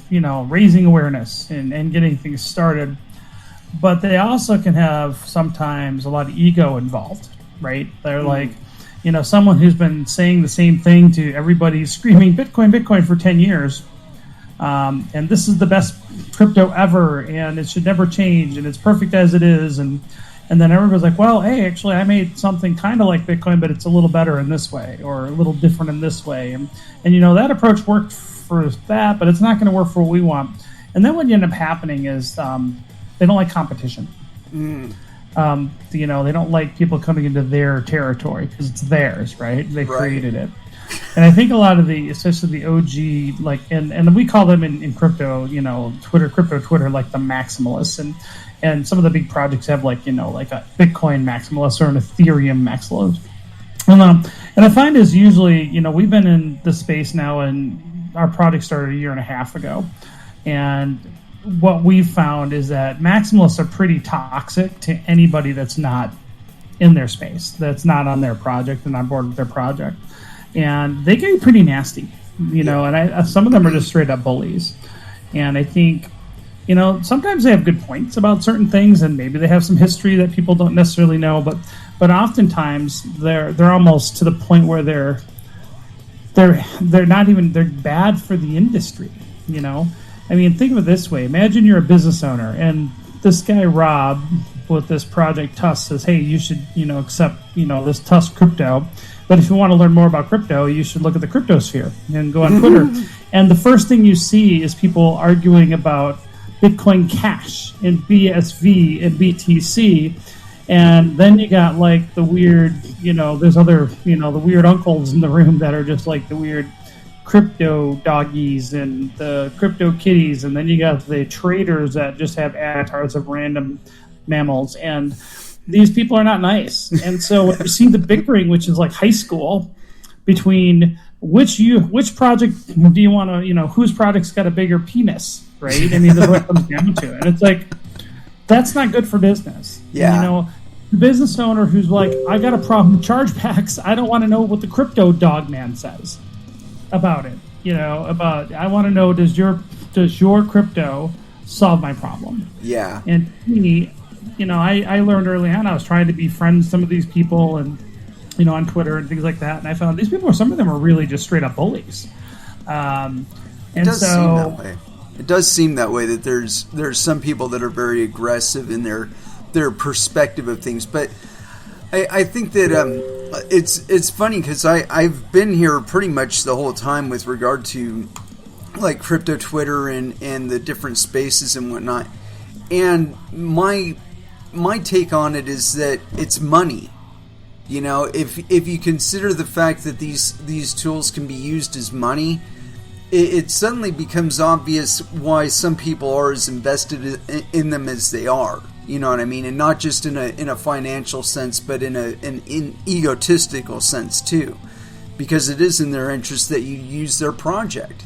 raising awareness and getting things started, but they also can have sometimes a lot of ego involved, right? They're like, someone who's been saying the same thing to everybody, screaming Bitcoin for 10 years, and this is the best crypto ever, and it should never change, and it's perfect as it is, and then everybody's like, well, hey, actually, I made something kind of like Bitcoin, but it's a little better in this way, or a little different in this way, and that approach worked for that, but it's not going to work for what we want. And then what you end up happening is they don't like competition. They don't like people coming into their territory because it's theirs, right? They created it. And I think a lot of especially the OG, and we call them in crypto, crypto Twitter, like the maximalists, and some of the big projects have like a Bitcoin maximalist or an Ethereum maximalist. And I find is usually, we've been in this space now, and our project started a year and a half ago, and what we've found is that maximalists are pretty toxic to anybody that's not in their space, that's not on their project and on board with their project. And they get pretty nasty, and some of them are just straight up bullies. And I think, sometimes they have good points about certain things, and maybe they have some history that people don't necessarily know, but oftentimes they're almost to the point where they're bad for the industry, think of it this way. Imagine you're a business owner, and this guy, Rob, with this project TUSC says, hey, you should, accept, this TUSC crypto. But if you want to learn more about crypto, you should look at the cryptosphere and go on Twitter. And the first thing you see is people arguing about Bitcoin Cash and BSV and BTC. And then you got like the weird, there's other, the weird uncles in the room that are just like the weird crypto doggies and the crypto kitties, and then you got the traders that just have avatars of random mammals, and these people are not nice. And so when you see the bickering, which is like high school, between which project do you want to, whose project's got a bigger penis, right? That's what it comes down to. And it's like, that's not good for business. The business owner who's like, I got a problem with chargebacks, I don't want to know what the crypto dog man says about it. about, I want to know, does your crypto solve my problem? Yeah. And me, I learned early on, I was trying to befriend some of these people and, on Twitter and things like that. And I found these people, some of them are really just straight up bullies. It does seem that way. It does seem that way, that there's some people that are very aggressive in their perspective of things. But I think that it's funny because I've been here pretty much the whole time with regard to like crypto Twitter and the different spaces and whatnot. And my take on it is that it's money. If you consider the fact that these tools can be used as money, it suddenly becomes obvious why some people are as invested in them as they are. You know what I mean? And not just in a financial sense, but in an egotistical sense too, because it is in their interest that you use their project.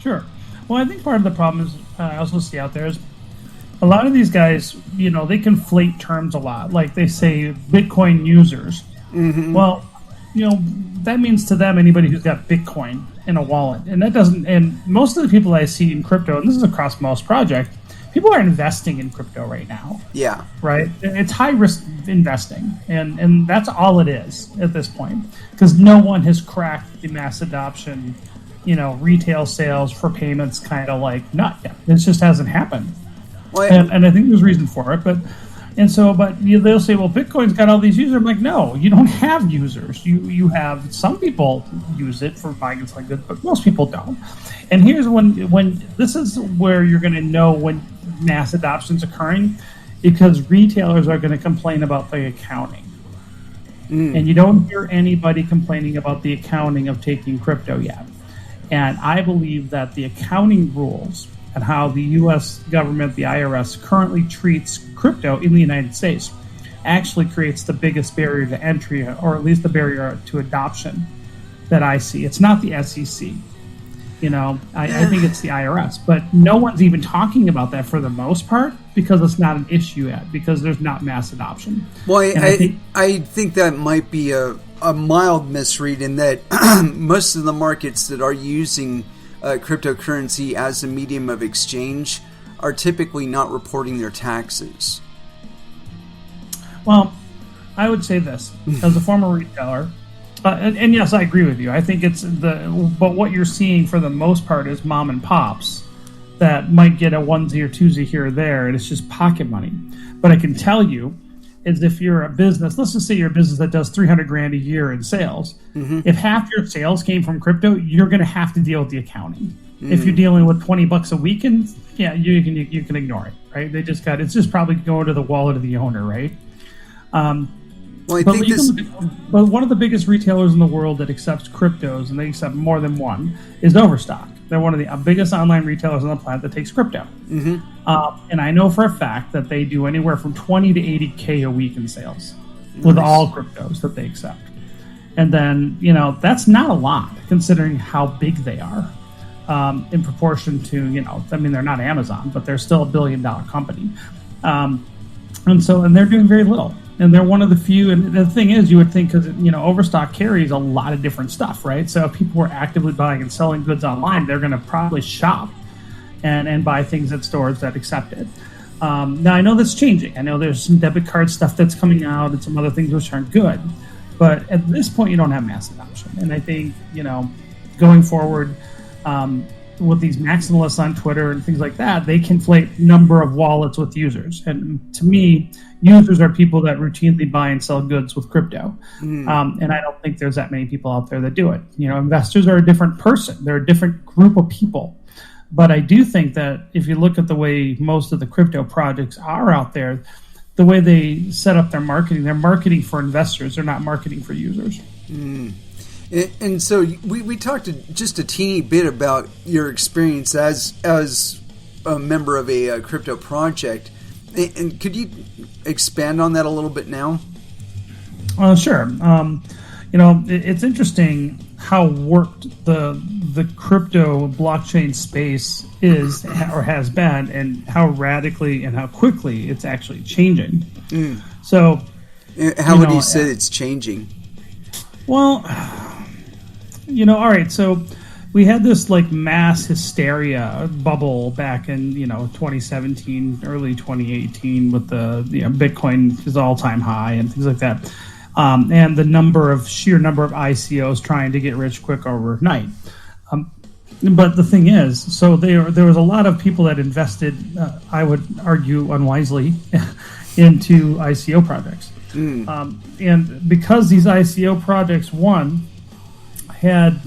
Sure. Well, I think part of the problem is I also see out there is a lot of these guys, they conflate terms a lot. Like they say Bitcoin users. Mm-hmm. Well, that means to them anybody who's got Bitcoin in a wallet. And that doesn't, and most of the people I see in crypto, and this is across most projects, people are investing in crypto right now. Yeah. Right? It's high risk investing. And that's all it is at this point. Because no one has cracked the mass adoption, retail sales for payments kind of like nut yet. It just hasn't happened. Well, and I think there's reason for it, but they'll say, well, Bitcoin's got all these users. I'm like, no, you don't have users. You have, some people use it for buying and selling goods, but most people don't. And here's when this is where you're going to know when mass adoption is occurring, because retailers are going to complain about the accounting. And you don't hear anybody complaining about the accounting of taking crypto yet. And I believe that the accounting rules and how the U.S. government, the IRS, currently treats crypto in the United States actually creates the biggest barrier to entry, or at least the barrier to adoption that I see. It's not the SEC. I think it's the IRS. But no one's even talking about that for the most part because it's not an issue yet, because there's not mass adoption. Well, I think that might be a mild misread in that most of the markets that are using cryptocurrency as a medium of exchange are typically not reporting their taxes. Well, I would say this as a former retailer, and yes, I agree with you. I think but what you're seeing for the most part is mom and pops that might get a onesie or twosie here or there, and it's just pocket money. But I can tell you is if you're a business, let's just say you're a business that does $300,000 a year in sales. Mm-hmm. If half your sales came from crypto, you're going to have to deal with the accounting. Mm-hmm. If you're dealing with $20 a week, and you can ignore it, right? It's just probably going to the wallet of the owner, right? Well, but one of the biggest retailers in the world that accepts cryptos, and they accept more than one, is Overstock. They're one of the biggest online retailers on the planet that takes crypto. Mm-hmm. And I know for a fact that they do anywhere from 20 to 80K a week in sales with all cryptos that they accept. And then, that's not a lot considering how big they are in proportion to, they're not Amazon, but they're still $1 billion company. And they're doing very little. And they're one of the few, and the thing is, you would think, because, Overstock carries a lot of different stuff, right? So if people were actively buying and selling goods online, they're going to probably shop and buy things at stores that accept it. Now, I know that's changing. I know there's some debit card stuff that's coming out and some other things which aren't good. But at this point, you don't have mass adoption. And I think, going forward, with these maximalists on Twitter and things like that, they conflate number of wallets with users. And to me, users are people that routinely buy and sell goods with crypto. And I don't think there's that many people out there that do it. Investors are a different person. They're a different group of people. But I do think that if you look at the way most of the crypto projects are out there, the way they set up their marketing, they're marketing for investors. They're not marketing for users. And so we talked just a teeny bit about your experience as a member of a crypto project. And could you expand on that a little bit now? Sure. It's interesting how warped the crypto blockchain space is or has been, and how radically and how quickly it's actually changing. So, how would you say it's changing? Well, all right. So we had this like mass hysteria bubble back in 2017, early 2018 with the Bitcoin is all-time high and things like that, and the sheer number of ICOs trying to get rich quick overnight. But the thing is, so there was a lot of people that invested, I would argue unwisely, into ICO projects. And because these ICO projects, one, had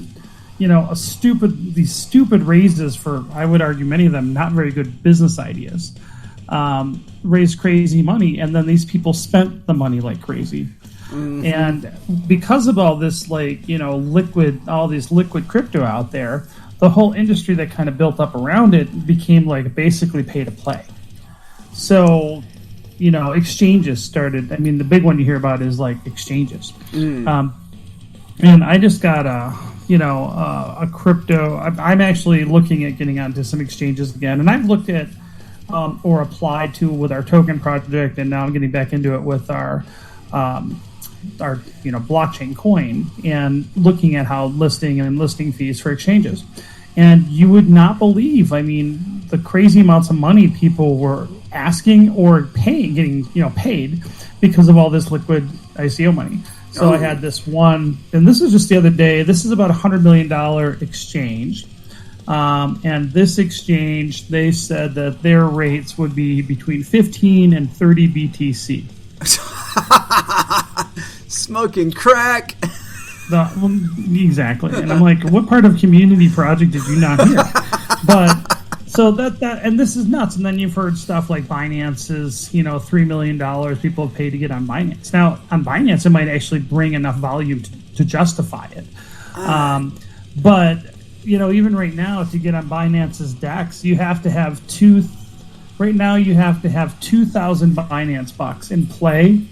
these stupid raises for, I would argue, many of them not very good business ideas, raised crazy money, and then these people spent the money like crazy. And because of all this, all this liquid crypto out there, the whole industry that kind of built up around it became like basically pay to play. So, exchanges started. I mean, the big one you hear about is like exchanges. And I just got a crypto. I'm actually looking at getting onto some exchanges again, and I've looked at or applied to with our token project, and now I'm getting back into it with our blockchain coin, and looking at how listing fees for exchanges. And you would not believe, I mean, the crazy amounts of money people were asking or getting paid because of all this liquid ICO money. So I had this one, and this is just the other day. This is about $100 million exchange. And this exchange, they said that their rates would be between 15 and 30 BTC. Smoking crack. Exactly. And I'm like, what part of community project did you not hear? But so that and this is nuts. And then you've heard stuff like Binance's, $3 million people have paid to get on Binance. Now, on Binance, it might actually bring enough volume to justify it. But, even right now, to get on Binance's DEX, you have to have 2,000 Binance bucks in play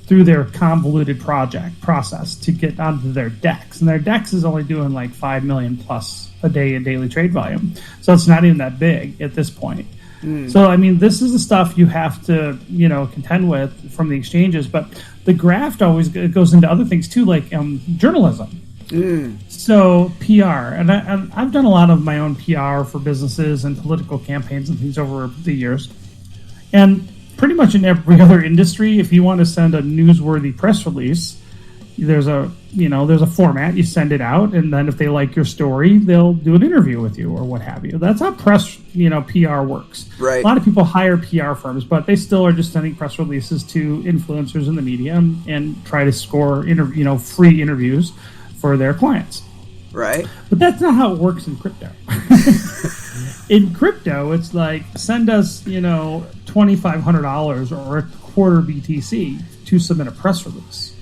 through their convoluted process to get onto their DEX. And their DEX is only doing like 5 million plus a day in daily trade volume. So it's not even that big at this point. So, I mean, this is the stuff you have to, contend with from the exchanges. But the graft always goes into other things too, like journalism. So PR, and I've done a lot of my own PR for businesses and political campaigns and things over the years. And pretty much in every other industry, if you want to send a newsworthy press release, there's a format. You send it out, and then if they like your story, they'll do an interview with you or what have you. That's how press, PR works. Right. A lot of people hire PR firms, but they still are just sending press releases to influencers in the media and try to score free interviews for their clients. Right. But that's not how it works in crypto. In crypto, it's like, send us, $2,500 or a quarter BTC to submit a press release.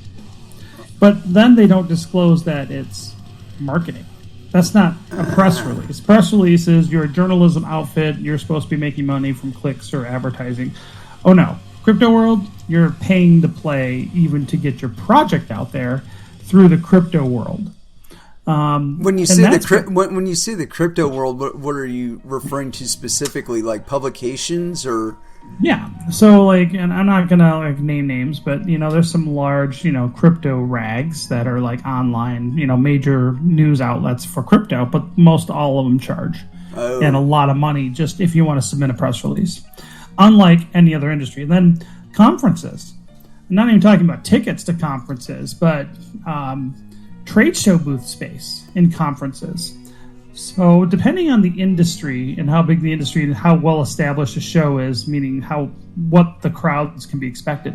But then they don't disclose that it's marketing. That's not a press release. Press release is you're a journalism outfit. You're supposed to be making money from clicks or advertising. Oh, no. Crypto world, you're paying to play even to get your project out there through the crypto world. When you say the crypto world, what are you referring to specifically? Like publications or? Yeah. So and I'm not gonna name names, but there's some large crypto rags that are like online major news outlets for crypto, but most all of them charge and a lot of money just if you want to submit a press release, unlike any other industry. And then conferences. I'm not even talking about tickets to conferences, but trade show booth space in conferences. So depending on the industry and how big the industry and how well established a show is, meaning what the crowds can be expected.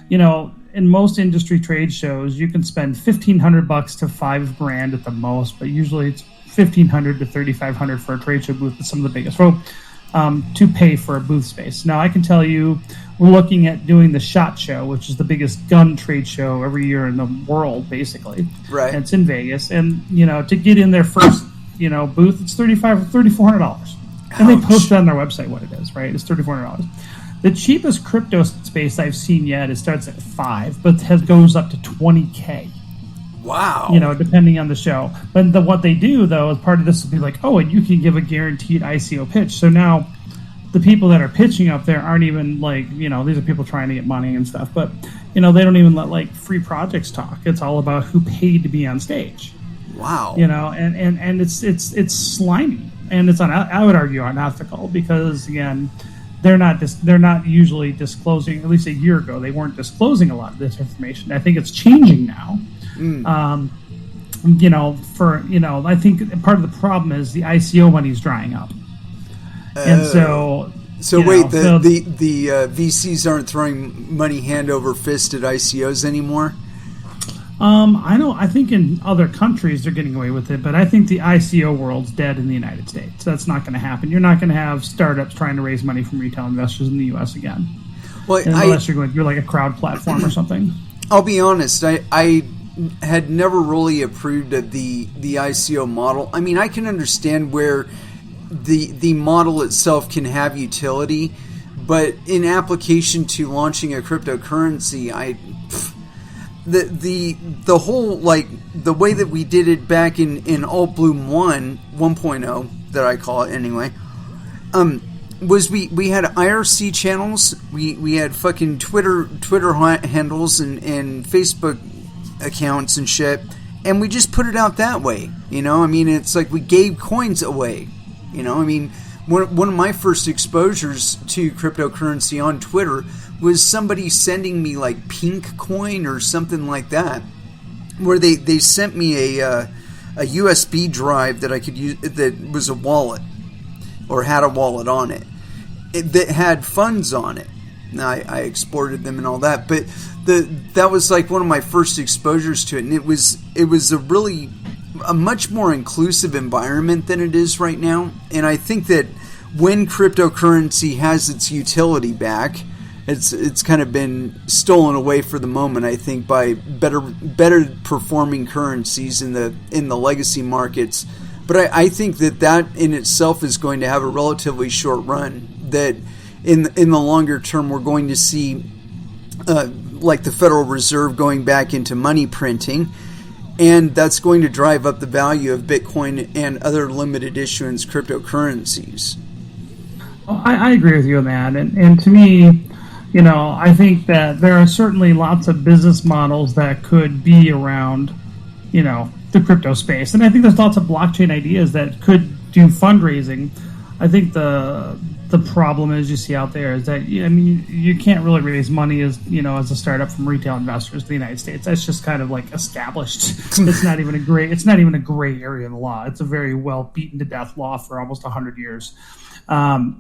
In most industry trade shows, you can spend $1,500 to $5,000 at the most, but usually it's $1,500 to $3,500 for a trade show booth at some of the biggest to pay for a booth space. Now I can tell you, we're looking at doing the SHOT Show, which is the biggest gun trade show every year in the world, basically. Right. And it's in Vegas, and to get in their first booth, it's $3,400, and they post it on their website what it is. Right, it's $3,400. The cheapest crypto space I've seen yet, it starts at $5,000, but goes up to $20,000. Wow. Depending on the show. But what they do, though, as part of this will be like, and you can give a guaranteed ICO pitch. So now the people that are pitching up there aren't even these are people trying to get money and stuff. But, they don't even let free projects talk. It's all about who paid to be on stage. Wow. And it's slimy, and it's I would argue unethical, because again, they're not usually disclosing. At least a year ago, they weren't disclosing a lot of this information. I think it's changing now. I think part of the problem is the ICO money's drying up, and so. So wait, the VCs aren't throwing money hand over fist at ICOs anymore? I think in other countries they're getting away with it, but I think the ICO world's dead in the United States. That's not going to happen. You're not going to have startups trying to raise money from retail investors in the U.S. again. Well, unless you're like a crowd platform or something. I'll be honest. I had never really approved of the ICO model. I mean, I can understand where the model itself can have utility, but in application to launching a cryptocurrency, the whole, like, the way that we did it back in Alt Bloom 1.0, that I call it anyway, was we had IRC channels, we had fucking Twitter handles and Facebook accounts and shit, and we just put it out that way. I mean, it's like we gave coins away. I mean, one of my first exposures to cryptocurrency on Twitter was somebody sending me like pink coin or something like that, where they sent me a USB drive that I could use, that was a wallet, or had a wallet on it, that had funds on it. Now I exported them and all that, but that was like one of my first exposures to it, and it was a much more inclusive environment than it is right now. And I think that when cryptocurrency has its utility back, it's kind of been stolen away for the moment, I think, by better performing currencies in the legacy markets. But I think that in itself is going to have a relatively short run. That in the longer term, we're going to see like the Federal Reserve going back into money printing, and that's going to drive up the value of Bitcoin and other limited issuance cryptocurrencies. Well, I agree with you on that. And to me, I think that there are certainly lots of business models that could be around, the crypto space. And I think there's lots of blockchain ideas that could do fundraising. I think the problem is you see out there is that, you can't really raise money as a startup from retail investors in the United States. That's just kind of like established. It's not even a gray area in the law. It's a very well beaten to death law for almost 100 years. But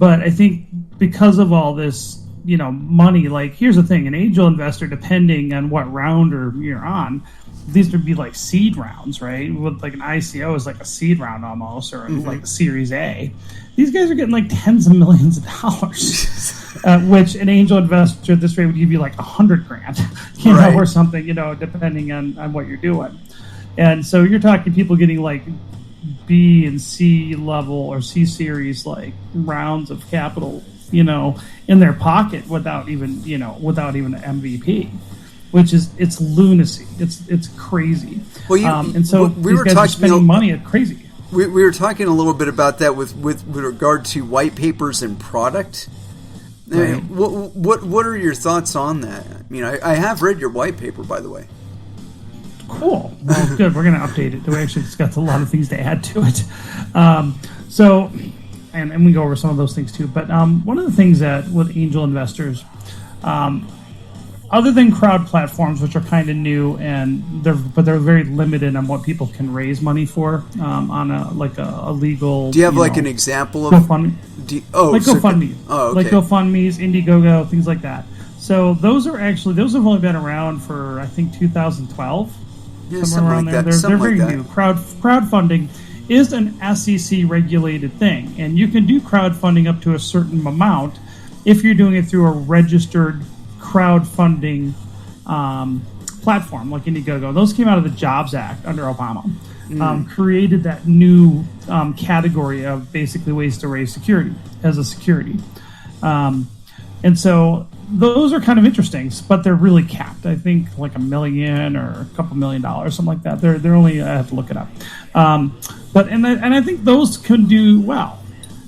I think because of all this, money, like, here's the thing, an angel investor, depending on what round you're on, these would be like seed rounds, right? With like an ICO is like a seed round almost, or like a Series A. These guys are getting like tens of millions of dollars, which an angel investor at this rate would give you like $100,000, or something, depending on what you're doing. And so you're talking people getting like B and C level or C series like rounds of capital, in their pocket without even an MVP, which is, it's lunacy. It's crazy. Well, and so we were talking spending money at crazy. We were talking a little bit about that with regard to white papers and product. Right. What are your thoughts on that? I mean, I have read your white paper, by the way. Cool. Well, good. We're going to update it. We actually just got a lot of things to add to it. And we go over some of those things too. But one of the things that with angel investors, other than crowd platforms, which are kind of new, they're very limited on what people can raise money for on a legal. Do you have an example of GoFundMe? GoFundMe. Oh, okay. Like GoFundMe's, Indiegogo, things like that. So those have only been around for, I think, 2012. Yeah, somewhere around there. They're very new. Crowdfunding is an SEC regulated thing, and you can do crowdfunding up to a certain amount if you're doing it through a registered crowdfunding platform like Indiegogo. Those came out of the Jobs Act under Obama. Created that new category of basically ways to raise security as a security. And so those are kind of interesting, but they're really capped. I think like $1 million or a couple $1 million, something like that. They're only, I have to look it up. But I think those could do well.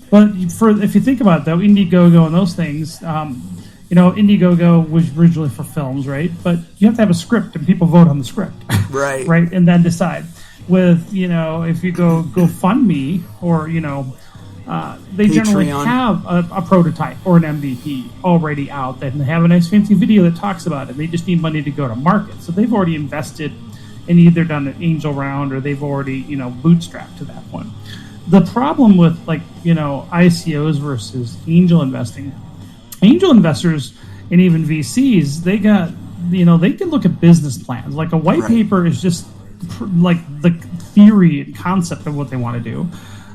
But if you think about it, though, Indiegogo and those things, Indiegogo was originally for films, right? But you have to have a script, and people vote on the script, right? Right, and then decide. with, if you go GoFundMe or, they generally Patreon. have a prototype or an MVP already out that, and they have a nice fancy video that talks about it. They just need money to go to market. So they've already invested and either done an angel round or they've already, bootstrapped to that point. The problem with ICOs versus angel investing, angel investors and even VCs, they can look at business plans. Like a white paper is just like the theory and concept of what they want to do.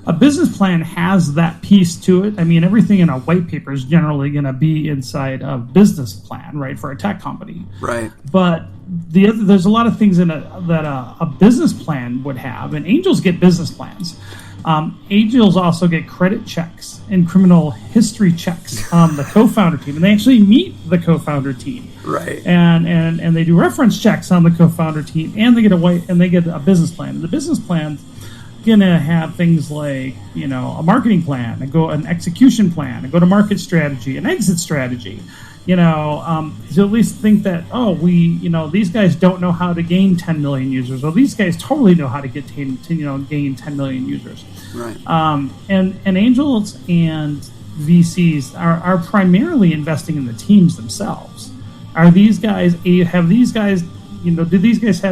A business plan has that piece to it. I mean, everything in a white paper is generally going to be inside a business plan, right, for a tech company. Right. But there's a lot of things that a business plan would have, and angels get business plans. Angels also get credit checks and criminal history checks on the co-founder team, and they actually meet the co-founder team. Right. And they do reference checks on the co-founder team, and they get a business plan. And the business plan's gonna have things like a marketing plan, an execution plan, a go-to-market strategy, an exit strategy. To at least think that these guys don't know how to gain 10 million users, or these guys totally know how to gain 10 million users. Right. And angels and VCs are primarily investing in the teams themselves. Do these guys have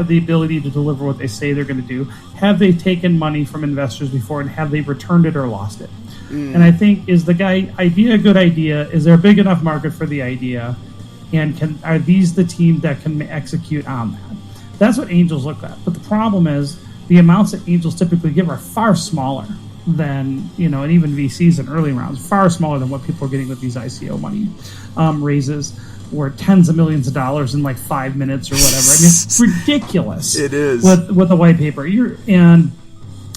the ability to deliver what they say they're going to do? Have they taken money from investors before, and have they returned it or lost it? And I think, is the idea a good idea? Is there a big enough market for the idea? And are these the team that can execute on that? That's what angels look at. But the problem is the amounts that angels typically give are far smaller than, and even VCs in early rounds, far smaller than what people are getting with these ICO money raises, or tens of millions of dollars in like 5 minutes or whatever. I mean, it's ridiculous. It is. With a white paper. And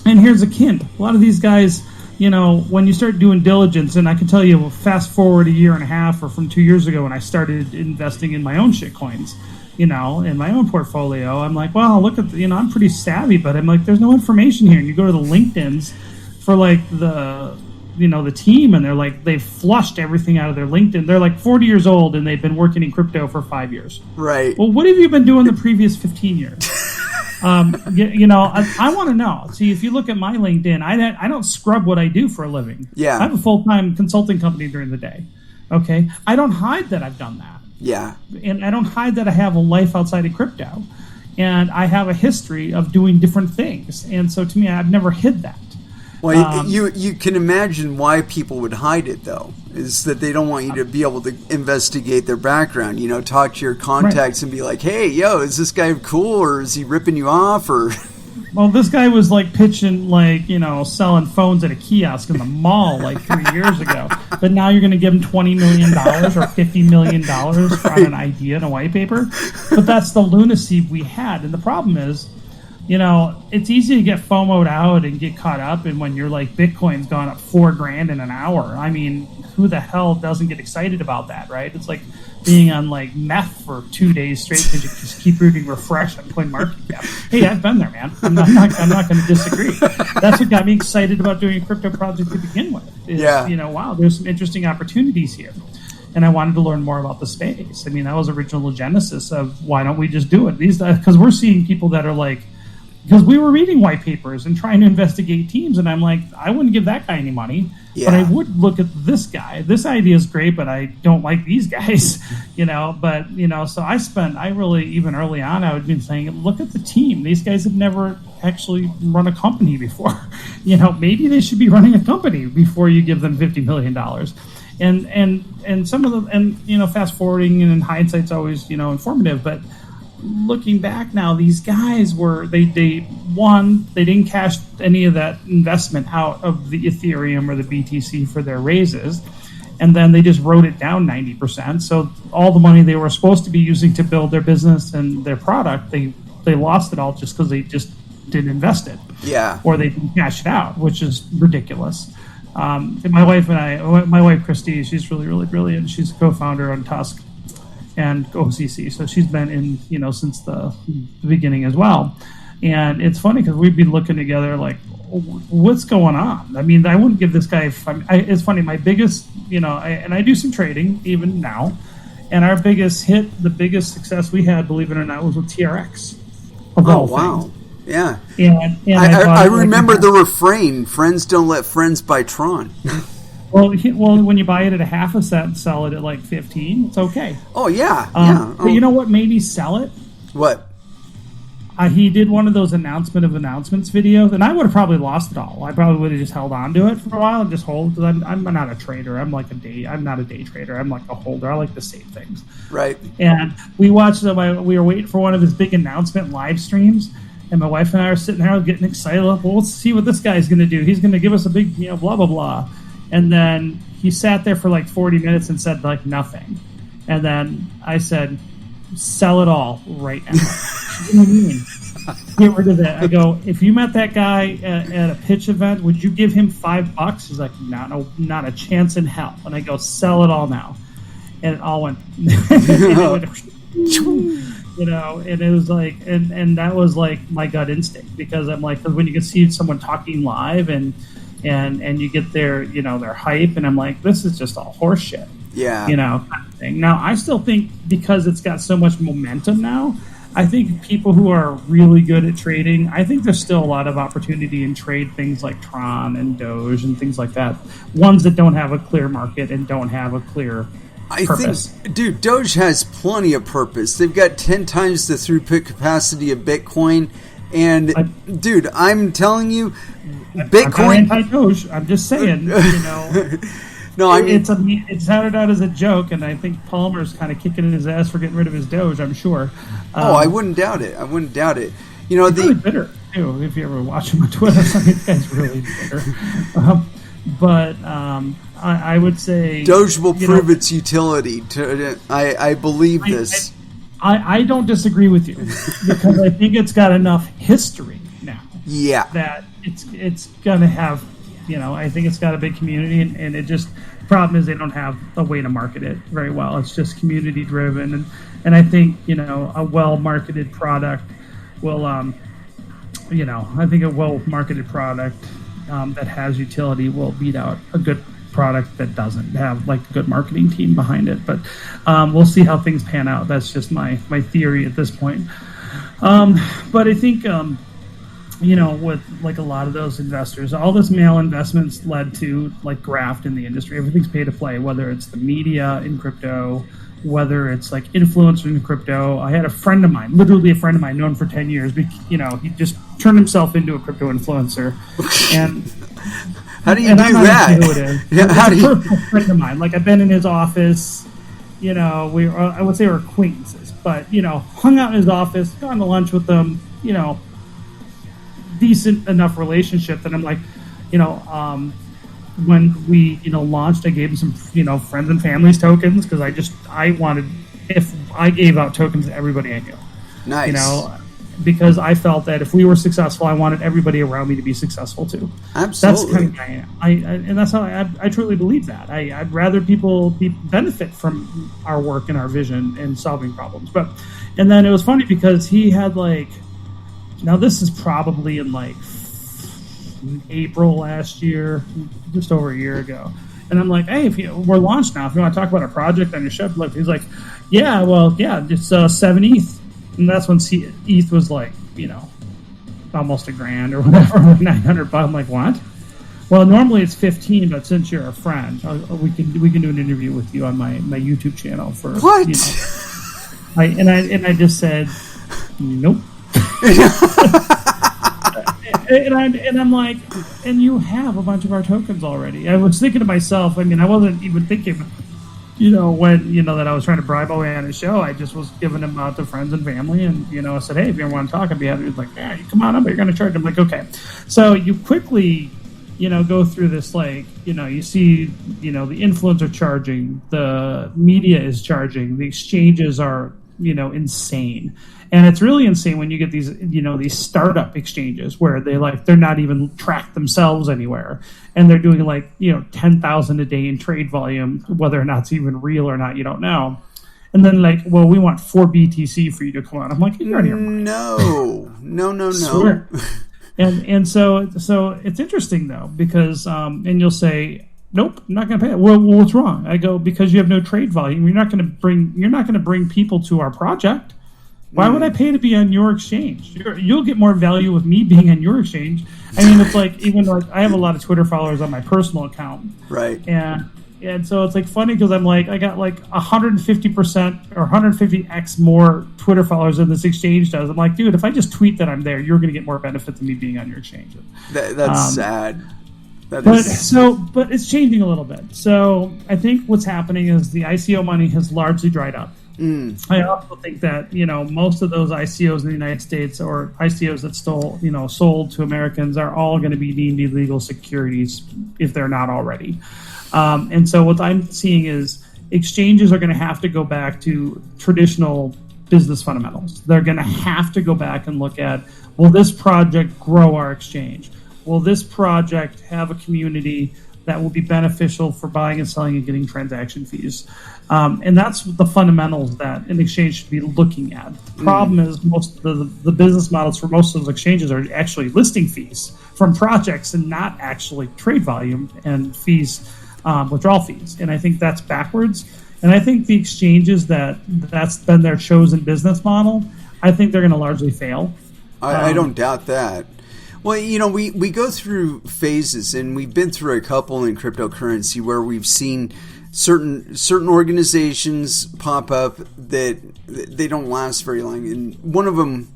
here's a hint. A lot of these guys, when you start doing diligence, and I can tell you, fast forward a year and a half or from 2 years ago when I started investing in my own shitcoins, in my own portfolio, I'm like, well, look at, I'm pretty savvy, but I'm like, there's no information here. And you go to the LinkedIn's for like the team, and they're like, they've flushed everything out of their LinkedIn. They're like 40 years old and they've been working in crypto for 5 years. Right. Well, what have you been doing the previous 15 years? I want to know. See, if you look at my LinkedIn, I don't scrub what I do for a living. Yeah. I have a full-time consulting company during the day. Okay. I don't hide that I've done that. Yeah. And I don't hide that I have a life outside of crypto. And I have a history of doing different things. And so to me, I've never hid that. Well, you can imagine why people would hide it, though, is that they don't want you to be able to investigate their background, talk to your contacts and be like, hey, yo, is this guy cool, or is he ripping you off, or... Well, this guy was like pitching, selling phones at a kiosk in the mall like 3 years ago. But now you're going to give him $20 million or $50 million for an idea in a white paper. But that's the lunacy we had. And the problem is, it's easy to get FOMO'd out and get caught up. And when you're like, Bitcoin's gone up $4,000 in an hour. I mean, who the hell doesn't get excited about that, right? It's like being on like meth for 2 days straight because you just keep reading refresh and playing market cap. Hey, I've been there, man. I'm not going to disagree. That's what got me excited about doing a crypto project to begin with. Wow, there's some interesting opportunities here. And I wanted to learn more about the space. I mean, that was the original genesis of why don't we just do it? Because we're seeing people that are like, because we were reading white papers and trying to investigate teams, and I'm like, I wouldn't give that guy any money, but I would look at this guy. This idea is great, but I don't like these guys, so I really, even early on, I would be saying, look at the team. These guys have never actually run a company before. Maybe they should be running a company before you give them $50 million. And some of them, and fast forwarding and in hindsight's always informative, but looking back now, these guys they didn't cash any of that investment out of the Ethereum or the BTC for their raises, and then they just wrote it down 90%. So all the money they were supposed to be using to build their business and their product, they lost it all just because they just didn't invest it. Yeah. Or they didn't cash it out, which is ridiculous. My wife Christy, she's really, really brilliant. She's a co-founder on TUSC and OCC, so she's been in since the beginning as well. And it's funny because we'd be looking together like, what's going on? I mean, I wouldn't give this guy. It's funny. My biggest, and I do some trading even now, and our biggest hit, the biggest success we had, believe it or not, was with TRX. Of all things. Yeah. And I remember the refrain, friends don't let friends buy Tron. Well, when you buy it at a half a cent and sell it at like 15, it's okay. Oh, yeah. But you know what made me sell it? What? He did one of those announcements videos, and I would have probably lost it all. I probably would have just held on to it for a while and just hold, because I'm not a trader. I'm not a day trader. I'm like a holder. I like to save things. Right. And we watched we were waiting for one of his big announcement live streams, and my wife and I are sitting there getting excited. Well, let's see what this guy's going to do. He's going to give us a big, blah, blah, blah. And then he sat there for like 40 minutes and said like nothing. And then I said, sell it all right now. What do you mean? Get rid of it. I go, if you met that guy at a pitch event, would you give him $5? He's like, not a chance in hell. And I go, sell it all now. And it all went, and it was like, and that was like my gut instinct, because I'm like, because when you can see someone talking live and you get their hype, and I'm like, this is just all horse shit. Yeah. Kind of thing. Now, I still think, because it's got so much momentum now, I think people who are really good at trading, I think there's still a lot of opportunity in trade things like Tron and Doge and things like that. Ones that don't have a clear market and don't have a clear purpose. Dude, Doge has plenty of purpose. They've got 10 times the throughput capacity of Bitcoin. And, dude, I'm telling you, Bitcoin... I'm anti-Doge. I'm just saying, No, I mean, it started out as a joke, and I think Palmer's kind of kicking his ass for getting rid of his Doge, I'm sure. I wouldn't doubt it. He's really bitter, too, if you ever watch him on Twitter. This guy's really bitter. I would say... Doge will prove its utility. I believe this. I don't disagree with you, because I think it's got enough history now. Yeah. That it's going to have... I think it's got a big community, and it just, the problem is they don't have a way to market it very well. It's just community driven, and I think a well marketed product will I think a well marketed product that has utility will beat out a good product that doesn't have like a good marketing team behind it. But we'll see how things pan out. That's just my theory at this point. But I think with like a lot of those investors, all this male investments led to like graft in the industry. Everything's pay to play, whether it's the media in crypto, whether it's like influencers in crypto. I had a friend of mine, literally a friend of mine, known for 10 years. He just turned himself into a crypto influencer. And how do you do that? Yeah, how do you? A friend of mine, like I've been in his office. I would say we're acquaintances, but hung out in his office, gone to lunch with them. Decent enough relationship that I'm like, when we launched, I gave him some friends and families tokens, because I wanted, if I gave out tokens to everybody I knew, nice, because I felt that if we were successful, I wanted everybody around me to be successful too. Absolutely. That's the kind of guy I am. And that's how I truly believe that. I'd rather people benefit from our work and our vision and solving problems. And then it was funny, because he had like, now this is probably in like April last year, just over a year ago. And I'm like, hey, we're launched now. If you want to talk about a project on your show, look, he's like, it's 7 ETH. And that's when ETH was like, almost $1,000 or whatever, like $900. I'm like, what? Well, normally it's 15, but since you're a friend, we can do an interview with you on my YouTube channel for what? I just said, nope. and I'm like, and you have a bunch of our tokens already. I was thinking to myself, I wasn't even thinking, when, that I was trying to bribe away on his show. I just was giving them out to friends and family, and, I said, hey, if you ever want to talk, I'd be happy. He was like, yeah, you come on up, but you're going to charge. I'm like, okay. So you quickly, go through this, like, you see, the influencer charging, the media is charging, the exchanges are, insane. And it's really insane when you get these, these startup exchanges where they're not even tracked themselves anywhere, and they're doing like 10,000 a day in trade volume, whether or not it's even real or not, you don't know. And then like, well, we want 4 BTC for you to come on. I'm like, you're out of your mind. No. Swear. And so it's interesting though, because and you'll say, nope, I'm not going to pay it. Well, what's wrong? I go, because you have no trade volume. You're not going to bring people to our project. Why would I pay to be on your exchange? You'll get more value with me being on your exchange. I mean, it's like, even like, I have a lot of Twitter followers on my personal account. Right. And so it's like funny because I'm like, I got like 150% or 150x more Twitter followers than this exchange does. I'm like, dude, if I just tweet that I'm there, you're going to get more benefit than me being on your exchange. That's sad. But it's changing a little bit. So I think what's happening is the ICO money has largely dried up. I also think that, most of those ICOs in the United States, or ICOs that sold to Americans, are all going to be deemed illegal securities if they're not already. And so what I'm seeing is exchanges are going to have to go back to traditional business fundamentals. They're going to have to go back and look at, will this project grow our exchange? Will this project have a community that will be beneficial for buying and selling and getting transaction fees? And that's the fundamentals that an exchange should be looking at. The problem is most of the business models for most of those exchanges are actually listing fees from projects and not actually trade volume and fees, withdrawal fees. And I think that's backwards. And I think the exchanges that's been their chosen business model, I think they're going to largely fail. I don't doubt that. Well, we go through phases, and we've been through a couple in cryptocurrency where we've seen certain organizations pop up that they don't last very long. And one of them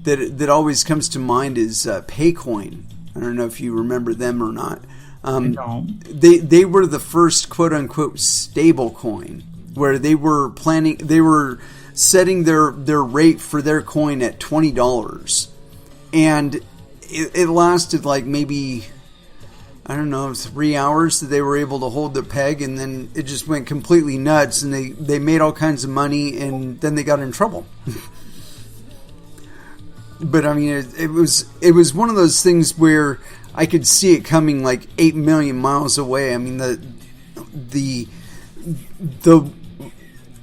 that always comes to mind is Paycoin. I don't know if you remember them or not. They were the first quote unquote stable coin, where they were setting their rate for their coin at $20, and it lasted like maybe, I don't know, 3 hours that they were able to hold the peg, and then it just went completely nuts, and they made all kinds of money, and then they got in trouble. But I mean, it was one of those things where I could see it coming like 8 million miles away. I mean, the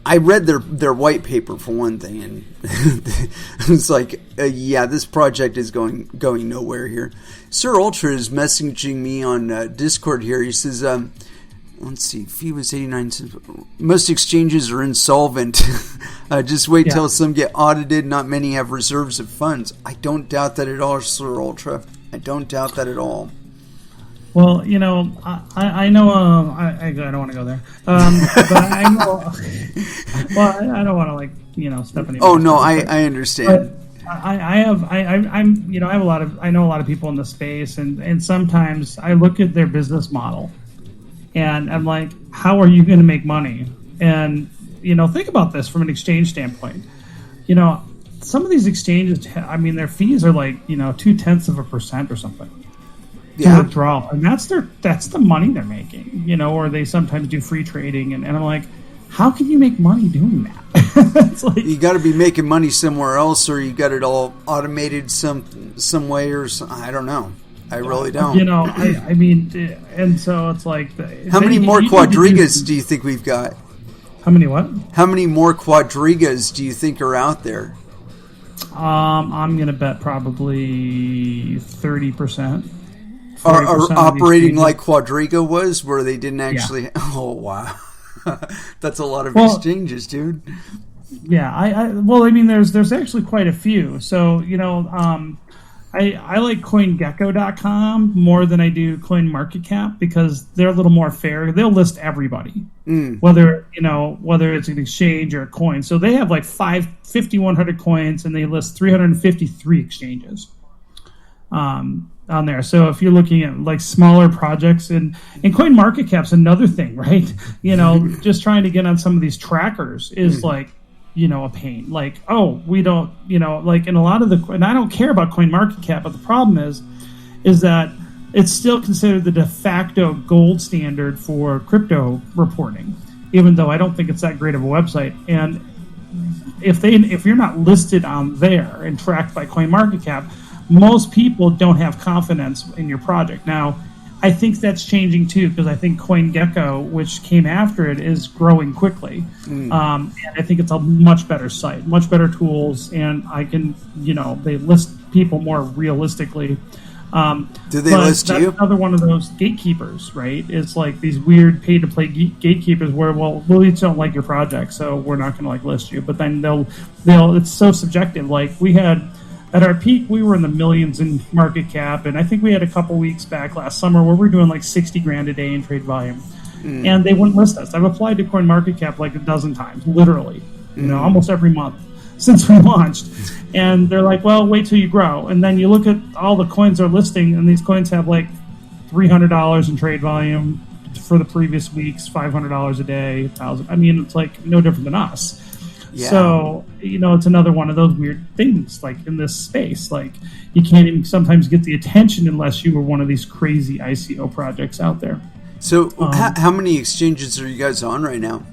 I read their white paper for one thing, and it's like, yeah, this project is going nowhere here. Sir Ultra is messaging me on Discord here. He says, let's see, fee was 89 cents. Most exchanges are insolvent. Just wait till some get audited. Not many have reserves of funds. I don't doubt that at all, Sir Ultra. I don't doubt that at all. Well, I know. I don't want to go there. But I know. Well, I don't want to step in. Oh no, I understand. But I know a lot of people in the space, and sometimes I look at their business model, and I'm like, how are you going to make money? And think about this from an exchange standpoint. Some of these exchanges, I mean, their fees are like 0.2% or something. To withdraw, and that's the money they're making, or they sometimes do free trading, and I'm like, how can you make money doing that? It's like, you got to be making money somewhere else, or you got it all automated some way, or I don't know. I really don't. I mean, and so it's like, how many more quadrigas do you think we've got? How many what? How many more quadrigas do you think are out there? I'm gonna bet probably 30%. Are operating like Quadriga was, where they didn't actually... Yeah. Oh, wow. That's a lot of exchanges, dude. Yeah, I mean, there's actually quite a few. So, I like CoinGecko.com more than I do CoinMarketCap, because they're a little more fair. They'll list everybody, whether it's an exchange or a coin. So they have like 5,100 coins, and they list 353 exchanges. On there. So if you're looking at like smaller projects, and CoinMarketCap's another thing, right? Just trying to get on some of these trackers is like, a pain. Like, oh, we don't, like in a lot of and I don't care about CoinMarketCap, but the problem is that it's still considered the de facto gold standard for crypto reporting, even though I don't think it's that great of a website. And if you're not listed on there and tracked by CoinMarketCap, most people don't have confidence in your project. Now, I think that's changing too, because I think CoinGecko, which came after it, is growing quickly. And I think it's a much better site, much better tools, and I can, they list people more realistically. Do they list that's you? another one of those gatekeepers, right? It's like these weird pay-to-play gatekeepers where, well, we don't like your project, so we're not going to like list you. But then they'll it's so subjective. Like we had at our peak, we were in the millions in market cap, and I think we had a couple weeks back last summer where we're doing like 60 grand a day in trade volume, and they wouldn't list us. I've applied to CoinMarketCap like a dozen times, literally, almost every month since we launched, and they're like, well, wait till you grow. And then you look at all the coins they're listing, and these coins have like $300 in trade volume for the previous weeks, $500 a day, 1,000. I mean, it's like no different than us. Yeah. So, it's another one of those weird things, like in this space, like you can't even sometimes get the attention unless you were one of these crazy ICO projects out there. So how many exchanges are you guys on right now?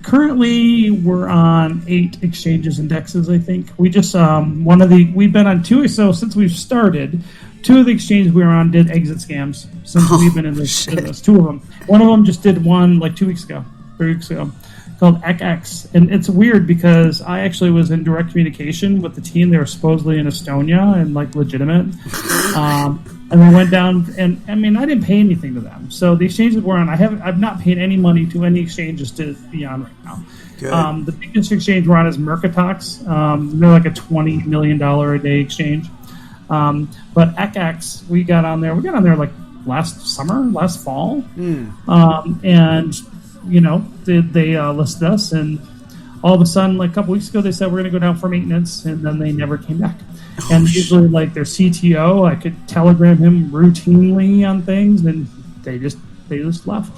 Currently, we're on 8 exchanges indexes, I think. We just, we've been on 2, so since we've started, 2 of the exchanges we were on did exit scams since we've been in this business. 2 of them. One of them just did one like 3 weeks ago, called XX. And it's weird because I actually was in direct communication with the team. They were supposedly in Estonia and like legitimate. And we went down, and I mean, I didn't pay anything to them. So the exchanges we're on, I've not paid any money to any exchanges to be on right now. Good. The biggest exchange we're on is Mercatox. They're like a $20 million a day exchange. But XX, we got on there like last fall. And they listed us, and all of a sudden, like a couple weeks ago, they said we're going to go down for maintenance, and then they never came back. And usually, like their CTO, I could telegram him routinely on things, and they just left.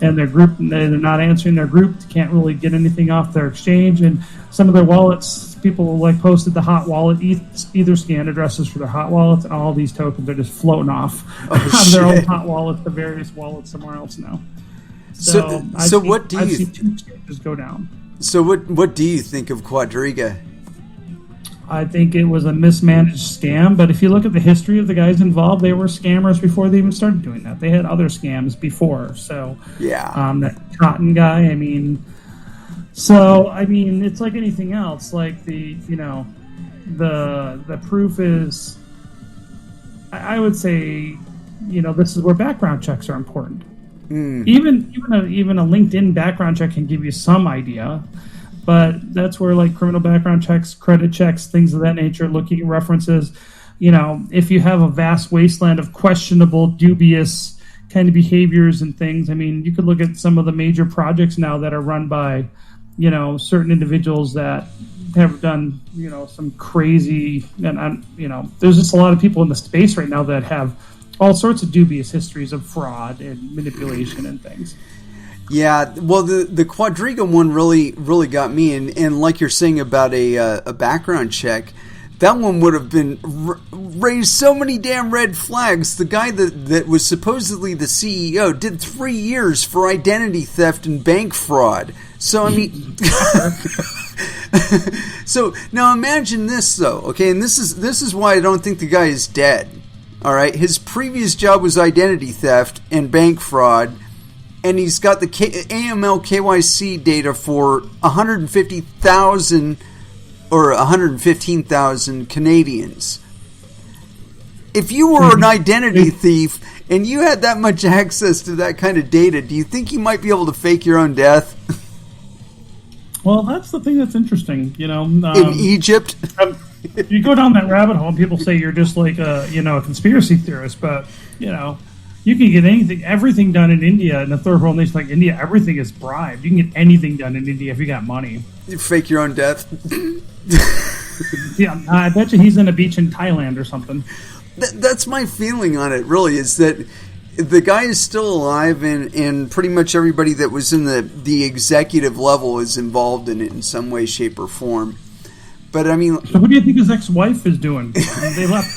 And their group, they're not answering their group. They can't really get anything off their exchange, and some of their wallets, people like posted the hot wallet Etherscan addresses for their hot wallets, and all these tokens are just floating off out of their own hot wallets to various wallets somewhere else now. So what do you? I've seen 2 exchanges go down. So what do you think of Quadriga? I think it was a mismanaged scam, but if you look at the history of the guys involved, they were scammers before they even started doing that. They had other scams before. So that cotton guy, it's like anything else. Like the proof is, I would say, this is where background checks are important. Even a LinkedIn background check can give you some idea. But that's where like criminal background checks, credit checks, things of that nature, looking at references, if you have a vast wasteland of questionable, dubious kind of behaviors and things, you could look at some of the major projects now that are run by, certain individuals that have done, some crazy, and there's just a lot of people in the space right now that have all sorts of dubious histories of fraud and manipulation and things. Yeah, well, the Quadriga one really got me, and like you're saying about a background check, that one would have been raised so many damn red flags. The guy that was supposedly the CEO did 3 years for identity theft and bank fraud. So so now imagine this though, okay, and this is why I don't think the guy is dead. All right, his previous job was identity theft and bank fraud. And he's got the AML KYC data for 150,000 or 115,000 Canadians. If you were an identity thief and you had that much access to that kind of data, do you think you might be able to fake your own death? Well, that's the thing that's interesting. In Egypt? You go down that rabbit hole and people say you're just like a conspiracy theorist, but, you can get everything done in India, in a third world nation like India. Everything is bribed. You can get anything done in India if you got money. You fake your own death. Yeah, I bet you he's in a beach in Thailand or something. That's my feeling on it, really, is that the guy is still alive, and pretty much everybody that was in the executive level is involved in it in some way, shape, or form. But so what do you think his ex-wife is doing? They left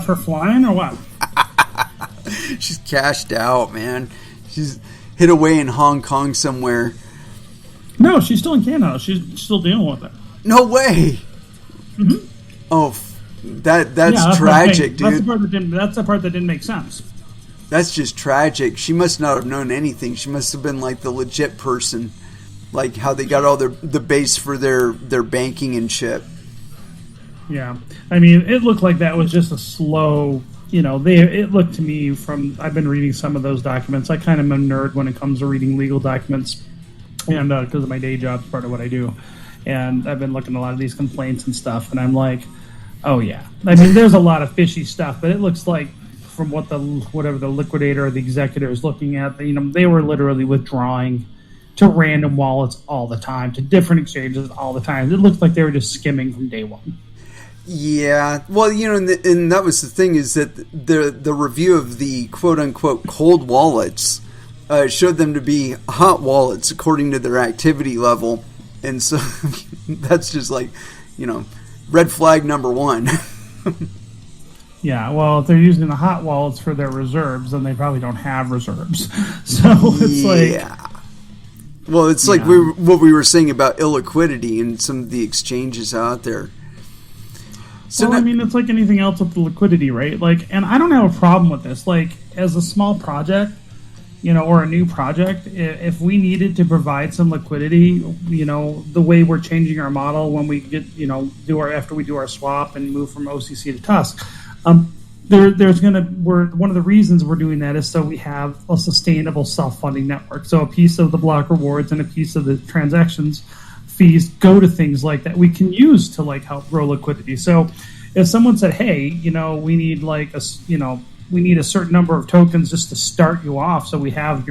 her flying or what? She's cashed out, man. She's hid away in Hong Kong somewhere. No, she's still in Canada. She's still dealing with it. No way. Mm-hmm. Oh, that's tragic, dude. That's the part that didn't make sense. That's just tragic. She must not have known anything. She must have been like the legit person, like how they got all the base for their banking and shit. Yeah. I mean, it looked like that was just a slow, it looked to me I've been reading some of those documents. I kind of am a nerd when it comes to reading legal documents, and because of my day job, it's part of what I do. And I've been looking at a lot of these complaints and stuff, and I'm like, oh yeah. I mean, there's a lot of fishy stuff, but it looks like from whatever the liquidator or the executor is looking at, they were literally withdrawing to random wallets all the time, to different exchanges all the time. It looked like they were just skimming from day one. Yeah, well, and that was the thing, is that the review of the quote-unquote cold wallets showed them to be hot wallets according to their activity level. And so that's just like, red flag number one. Yeah, well, if they're using the hot wallets for their reserves, then they probably don't have reserves. So it's well, it's like what we were saying about illiquidity and some of the exchanges out there. So I mean, it's like anything else with the liquidity, right? Like, and I don't have a problem with this. Like, as a small project, or a new project, if we needed to provide some liquidity, the way we're changing our model when we get, after we do our swap and move from OCC to TUSC, one of the reasons we're doing that is so we have a sustainable self-funding network. So a piece of the block rewards and a piece of the transactions fees go to things like that we can use to help grow liquidity. So if someone said, hey, we need we need a certain number of tokens just to start you off, so we have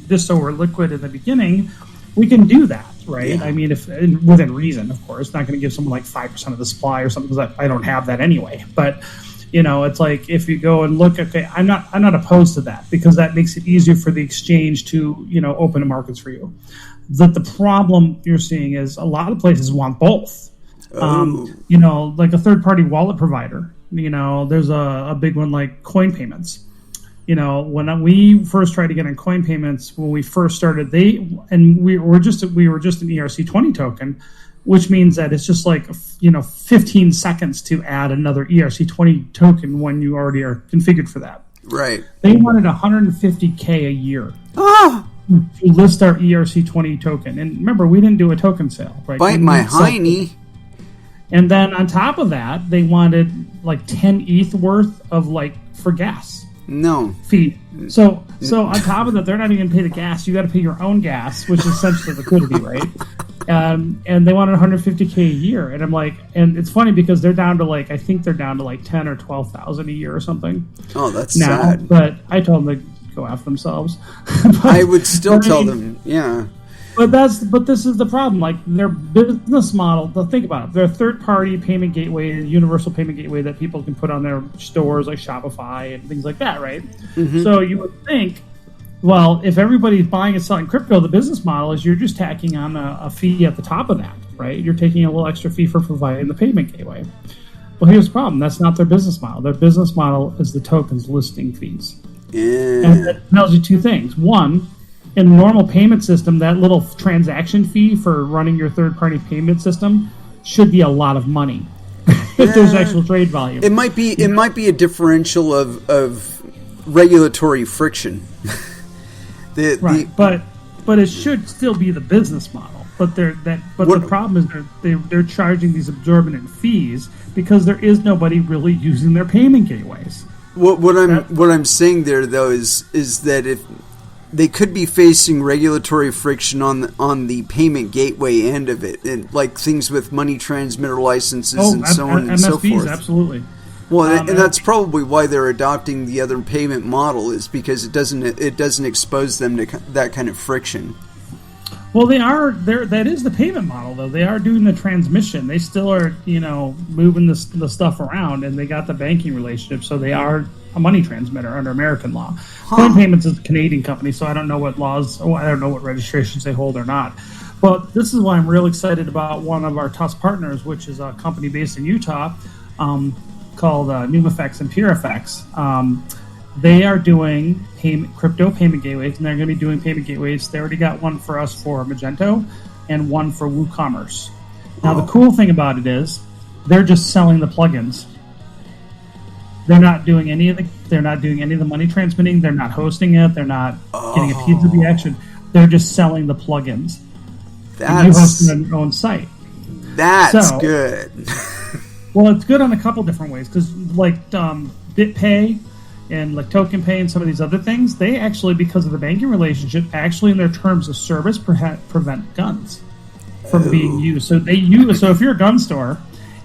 just so we're liquid in the beginning, we can do that, right? Yeah. I mean, if within reason, of course. Not going to give someone 5% of the supply or something, because I don't have that anyway. But it's like, if you go and look, okay, I'm not opposed to that, because that makes it easier for the exchange to open the markets for you. The problem you're seeing is a lot of places want both. Like a third-party wallet provider. There's a big one like coin payments. When we first tried to get on coin payments, when we first started, we were just an ERC20 token, which means that it's just 15 seconds to add another ERC20 token when you already are configured for that. Right. They wanted $150K a year. To list our ERC20 token. And remember, we didn't do a token sale, right? Bite my hiney. And then on top of that, they wanted 10 ETH worth of for gas. No. Fee. So on top of that, they're not even going to pay the gas. You got to pay your own gas, which is essentially liquidity, right? And they wanted $150K a year. And I'm like, and it's funny because they're down to I think they're down to 10 or 12,000 a year or something. Oh, that's sad. But I told them to go after themselves. I would still tell them, yeah. But this is the problem. Their business model. Think about it. They're a third-party payment gateway, a universal payment gateway that people can put on their stores like Shopify and things like that, right? Mm-hmm. So you would think, well, if everybody's buying and selling crypto, the business model is you're just tacking on a fee at the top of that, right? You're taking a little extra fee for providing the payment gateway. Well, here's the problem. That's not their business model. Their business model is the tokens listing fees. Yeah. And that tells you two things. One, in a normal payment system, that little transaction fee for running your third-party payment system should be a lot of money if there's actual trade volume. It might be a differential of regulatory friction. But it should still be the business model. But the problem is they're charging these exorbitant fees because there is nobody really using their payment gateways. What I'm saying there though is that if they could be facing regulatory friction on the payment gateway end of it, and things with money transmitter licenses and so on and so forth. Absolutely. Well, and that's probably why they're adopting the other payment model, is because it doesn't expose them to that kind of friction. Well, they are there. That is the payment model, though. They are doing the transmission. They still are, moving the stuff around, and they got the banking relationship, so they are a money transmitter under American law. Coin Payments is a Canadian company, so I don't know what laws, I don't know what registrations they hold or not. But this is why I'm real excited about one of our TUSC partners, which is a company based in Utah called NumFX and PureFX. They are doing crypto payment gateways, and they're going to be doing payment gateways. They already got one for us for Magento and one for WooCommerce. Now, the cool thing about it is they're just selling the plugins. They're not doing any of the money transmitting. They're not hosting it. They're not getting a piece of the action. They're just selling the plugins. And you host it on your own site. That's good. Well, it's good on a couple different ways because, like BitPay and like Token Pay and some of these other things, they actually, because of the banking relationship, actually in their terms of service prevent guns from being used. So So if you're a gun store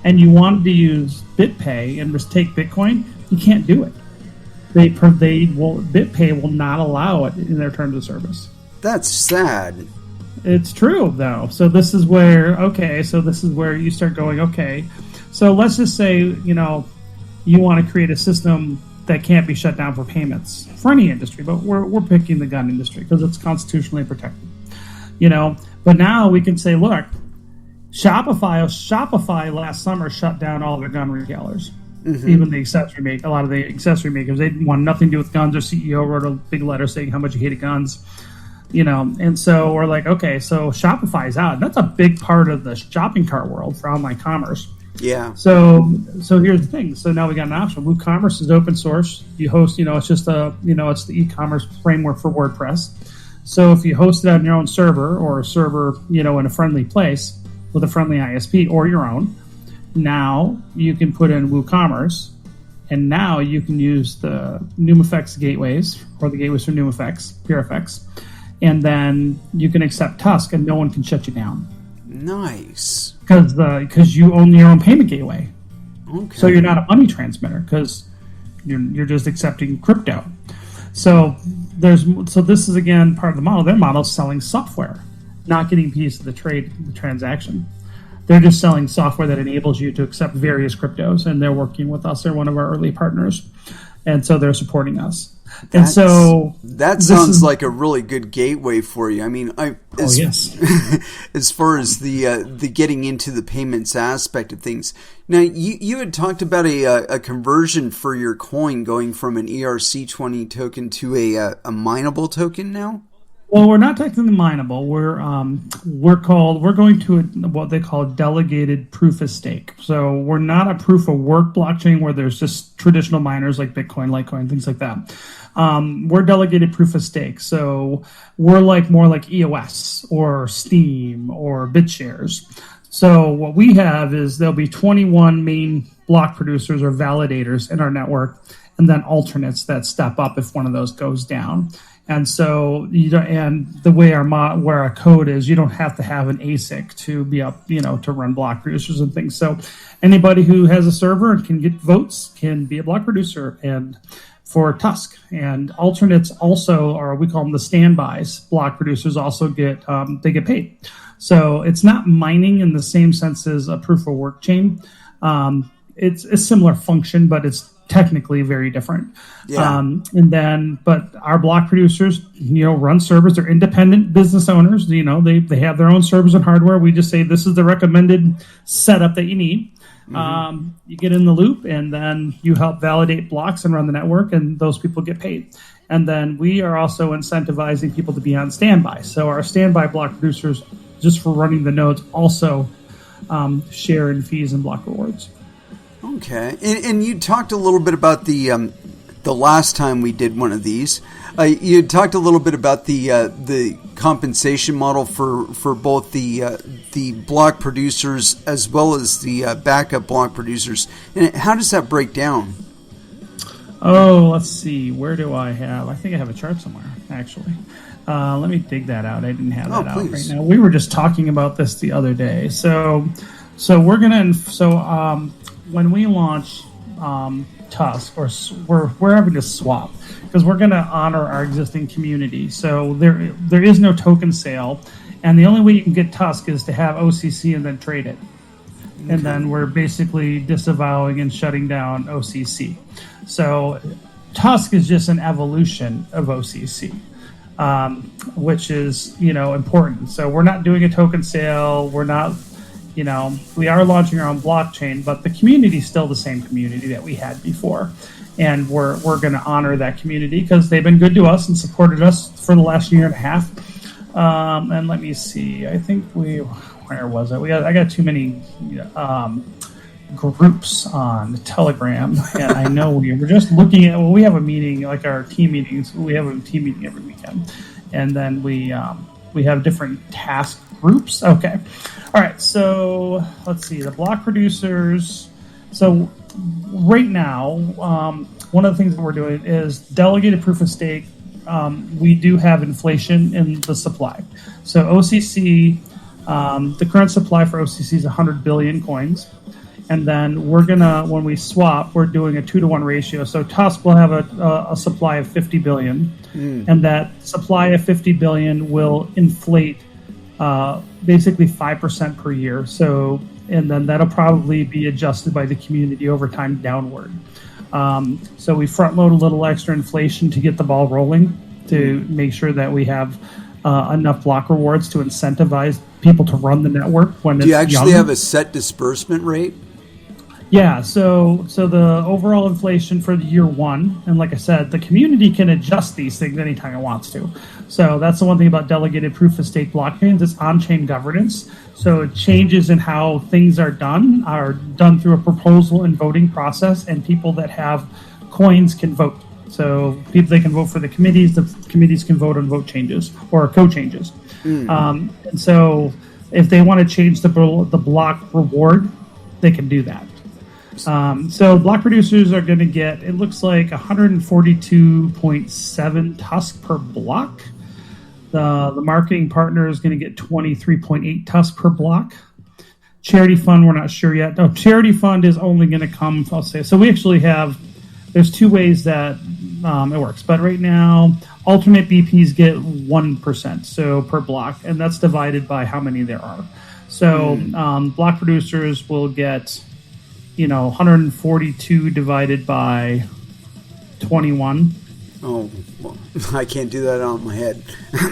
and you wanted to use BitPay and just take Bitcoin, you can't do it. BitPay will not allow it in their terms of service. That's sad. It's true, though. So this is where you start going, okay, so let's just say, you want to create a system that can't be shut down for payments for any industry, but we're picking the gun industry because it's constitutionally protected, But now we can say, look, Shopify last summer shut down all their gun retailers. Mm-hmm. Even a lot of the accessory makers, they want nothing to do with guns. Their CEO wrote a big letter saying how much he hated guns, And so we're like, okay, so Shopify's out. That's a big part of the shopping cart world for online commerce. Yeah. So here's the thing. So now we got an option. WooCommerce is open source. You host, it's just it's the e-commerce framework for WordPress. So if you host it on your own server or a server, in a friendly place with a friendly ISP or your own, now you can put in WooCommerce, and now you can use the NumFX gateways or the gateways for NumFX, PureFX, and then you can accept TUSC, and no one can shut you down. Nice. Because you own your own payment gateway. Okay. So you're not a money transmitter because you're just accepting crypto. So this is again part of the model. Their model is selling software, not getting piece of the transaction. They're just selling software that enables you to accept various cryptos, and they're working with us. They're one of our early partners, and so they're supporting us. That sounds like a really good gateway for you. I mean, yes. As far as the getting into the payments aspect of things. Now, you had talked about a conversion for your coin going from an ERC20 token to a mineable token now. Well, we're not technically mineable. We're going to what they call delegated proof of stake. So we're not a proof of work blockchain where there's just traditional miners like Bitcoin, Litecoin, things like that. We're delegated proof of stake. So we're more like EOS or Esteem or BitShares. So what we have is there'll be 21 main block producers or validators in our network, and then alternates that step up if one of those goes down. And so, the way where our code is, you don't have to have an ASIC to be up, to run block producers and things. So anybody who has a server and can get votes can be a block producer and for TUSC. And alternates also, or we call them the standbys, block producers also get paid. So it's not mining in the same sense as a proof of work chain. It's a similar function, but it's technically very different. Yeah. But our block producers, run servers. They're independent business owners. They have their own servers and hardware. We just say this is the recommended setup that you need. Mm-hmm. You get in the loop, and then you help validate blocks and run the network, and those people get paid. And then we are also incentivizing people to be on standby. So our standby block producers, just for running the nodes, also share in fees and block rewards. Okay, and you talked a little bit about the last time we did one of these. You talked a little bit about the compensation model for both the block producers as well as the backup block producers. And how does that break down? Oh, let's see. Where do I have? I think I have a chart somewhere, actually. Let me dig that out. I didn't have that out right now. We were just talking about this the other day. So we're gonna. When we launch TUSC, or we're having to swap because we're going to honor our existing community. So there is no token sale, and the only way you can get TUSC is to have OCC and then trade it. Okay. And then we're basically disavowing and shutting down OCC. So TUSC is just an evolution of OCC, which is important. So we're not doing a token sale. We're not. We are launching our own blockchain, but the community is still the same community that we had before. And we're going to honor that community because they've been good to us and supported us for the last year and a half. And let me see. I think where was it? I got too many groups on Telegram. And I know we're just looking at, we have a meeting, like our team meetings. We have a team meeting every weekend. And then we have different task groups. Okay. All right. So let's see. The block producers, So right now, one of the things that we're doing is delegated proof of stake. We do have inflation in the supply. So OCC, the current supply for OCC is 100 billion coins. And then we're going to, when we swap, we're doing a 2-to-1 ratio. So TUSC will have a supply of 50 billion. And that supply of 50 billion will inflate basically 5% per year. So, and then that'll probably be adjusted by the community over time downward. So we front load a little extra inflation to get the ball rolling, to make sure that we have enough block rewards to incentivize people to run the network when it's young. Do you actually have a set disbursement rate? Yeah, so the overall inflation for the year one, and like I said, the community can adjust these things anytime it wants to. So that's the one thing about delegated proof of stake blockchains. It's on-chain governance. So changes in how things are done through a proposal and voting process, and people that have coins can vote. So they can vote for the committees can vote on vote changes or code changes. And so if they want to change the block reward, they can do that. So block producers are going to get, it looks like 142.7 TUSC per block. The marketing partner is going to get 23.8 TUSC per block. Charity fund, we're not sure yet. No, charity fund is only going to come, I'll say. So we actually have, there's two ways that it works. But right now, alternate BPs get 1% so per block, and that's divided by how many there are. So block producers will get 142 divided by 21. Oh, well, I can't do that on my head.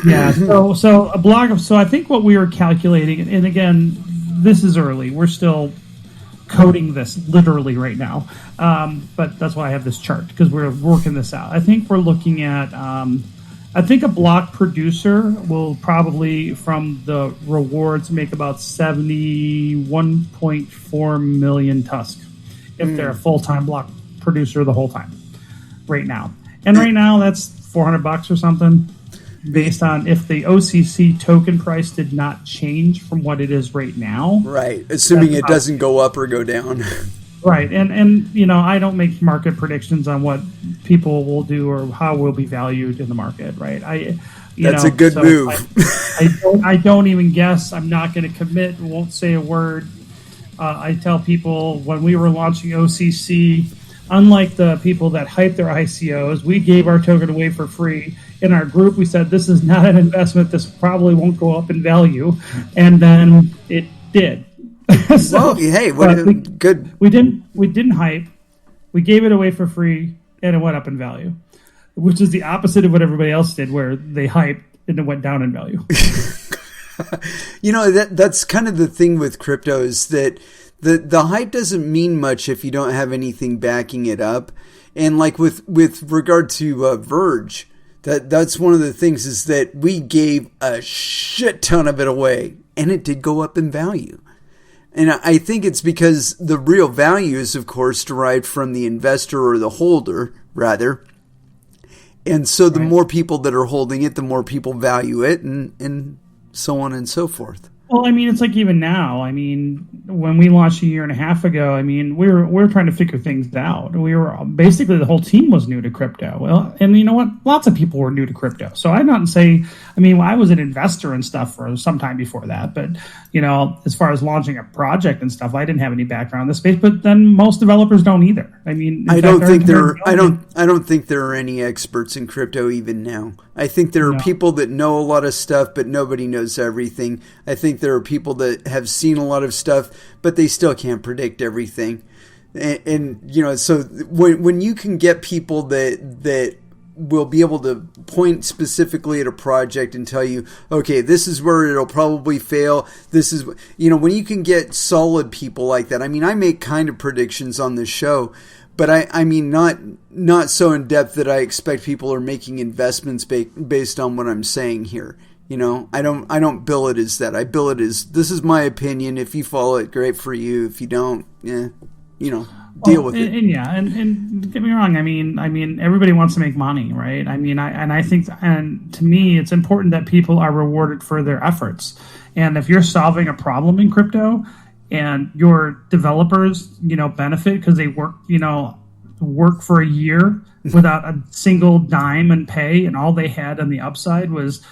Yeah, so a block. So I think what we were calculating, and again, this is early. We're still coding this literally right now, but that's why I have this chart, because we're working this out. I think we're looking at. I think a block producer will probably, from the rewards, make about 71.4 million TUSC if they're a full-time block producer the whole time right now. And right now, that's $400 or something, based on if the OCC token price did not change from what it is right now. Right, assuming it doesn't go up or go down. Right, and I don't make market predictions on what people will do or how we'll be valued in the market. Right, that's a good move. I don't even guess. I'm not going to commit. Won't say a word. I tell people when we were launching OCC, unlike the people that hype their ICOs, we gave our token away for free. In our group, we said this is not an investment. This probably won't go up in value, and then it did. So, well, hey, good. We didn't hype. We gave it away for free, and it went up in value, which is the opposite of what everybody else did, where they hyped and it went down in value. That's kind of the thing with crypto, is that the hype doesn't mean much if you don't have anything backing it up. And like with regard to Verge, that's one of the things, is that we gave a shit ton of it away, and it did go up in value. And I think it's because the real value is, of course, derived from the investor, or the holder, rather. And so the more people that are holding it, the more people value it, and so on and so forth. Well, I mean, it's like even now. I mean, when we launched a year and a half ago, I mean, we were trying to figure things out. We were basically, the whole team was new to crypto. Well, and you know what? Lots of people were new to crypto. So I'm not say. I mean, I was an investor and stuff for some time before that, but as far as launching a project and stuff, I didn't have any background in this space. But then most developers don't either. I mean, I don't think there are any experts in crypto even now. I think there are people that know a lot of stuff, but nobody knows everything. I think there are people that have seen a lot of stuff, but they still can't predict everything. And so when you can get people that will be able to point specifically at a project and tell you, okay, this is where it'll probably fail. This is, when you can get solid people like that. I mean, I make kind of predictions on this show, but I mean, not so in depth that I expect people are making investments based on what I'm saying here. I don't bill it as that. I bill it as, this is my opinion. If you follow it, great for you. If you don't, deal with it. And get me wrong. I mean, everybody wants to make money, right? I mean, I think, and to me, it's important that people are rewarded for their efforts. And if you're solving a problem in crypto, and your developers, benefit because they work for a year without a single dime in pay, and all they had on the upside was,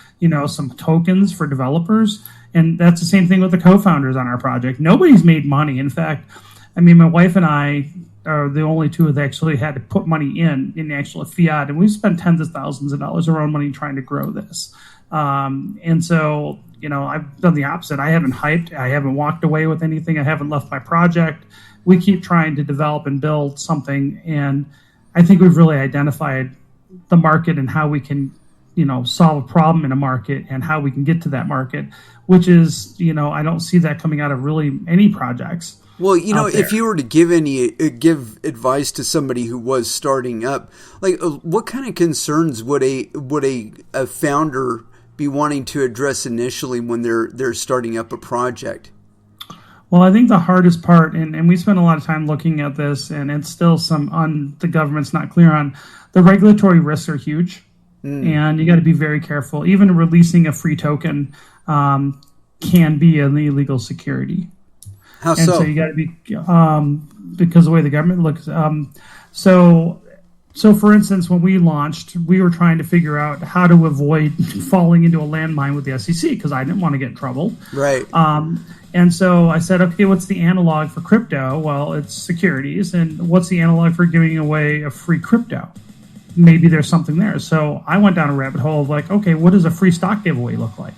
some tokens for developers. And that's the same thing with the co-founders on our project. Nobody's made money. In fact, my wife and I are the only two that actually had to put money in actual fiat, and we've spent tens of thousands of dollars of our own money trying to grow this. And so, I've done the opposite. I haven't hyped. I haven't walked away with anything. I haven't left my project. We keep trying to develop and build something, and I think we've really identified the market and how we can, solve a problem in a market and how we can get to that market, which is, I don't see that coming out of really any projects. Well, if you were to give advice to somebody who was starting up, like what kind of concerns would a founder be wanting to address initially when they're starting up a project? Well, I think the hardest part, and we spent a lot of time looking at this, and it's still the government's not clear on, the regulatory risks are huge, and you got to be very careful. Even releasing a free token can be an illegal security. How and so you got to be, because of the way the government looks. So for instance, when we launched, we were trying to figure out how to avoid falling into a landmine with the SEC because I didn't want to get in trouble. Right. And so I said, okay, what's the analog for crypto? Well, it's securities. And what's the analog for giving away a free crypto? Maybe there's something there. So I went down a rabbit hole of okay, what does a free stock giveaway look like?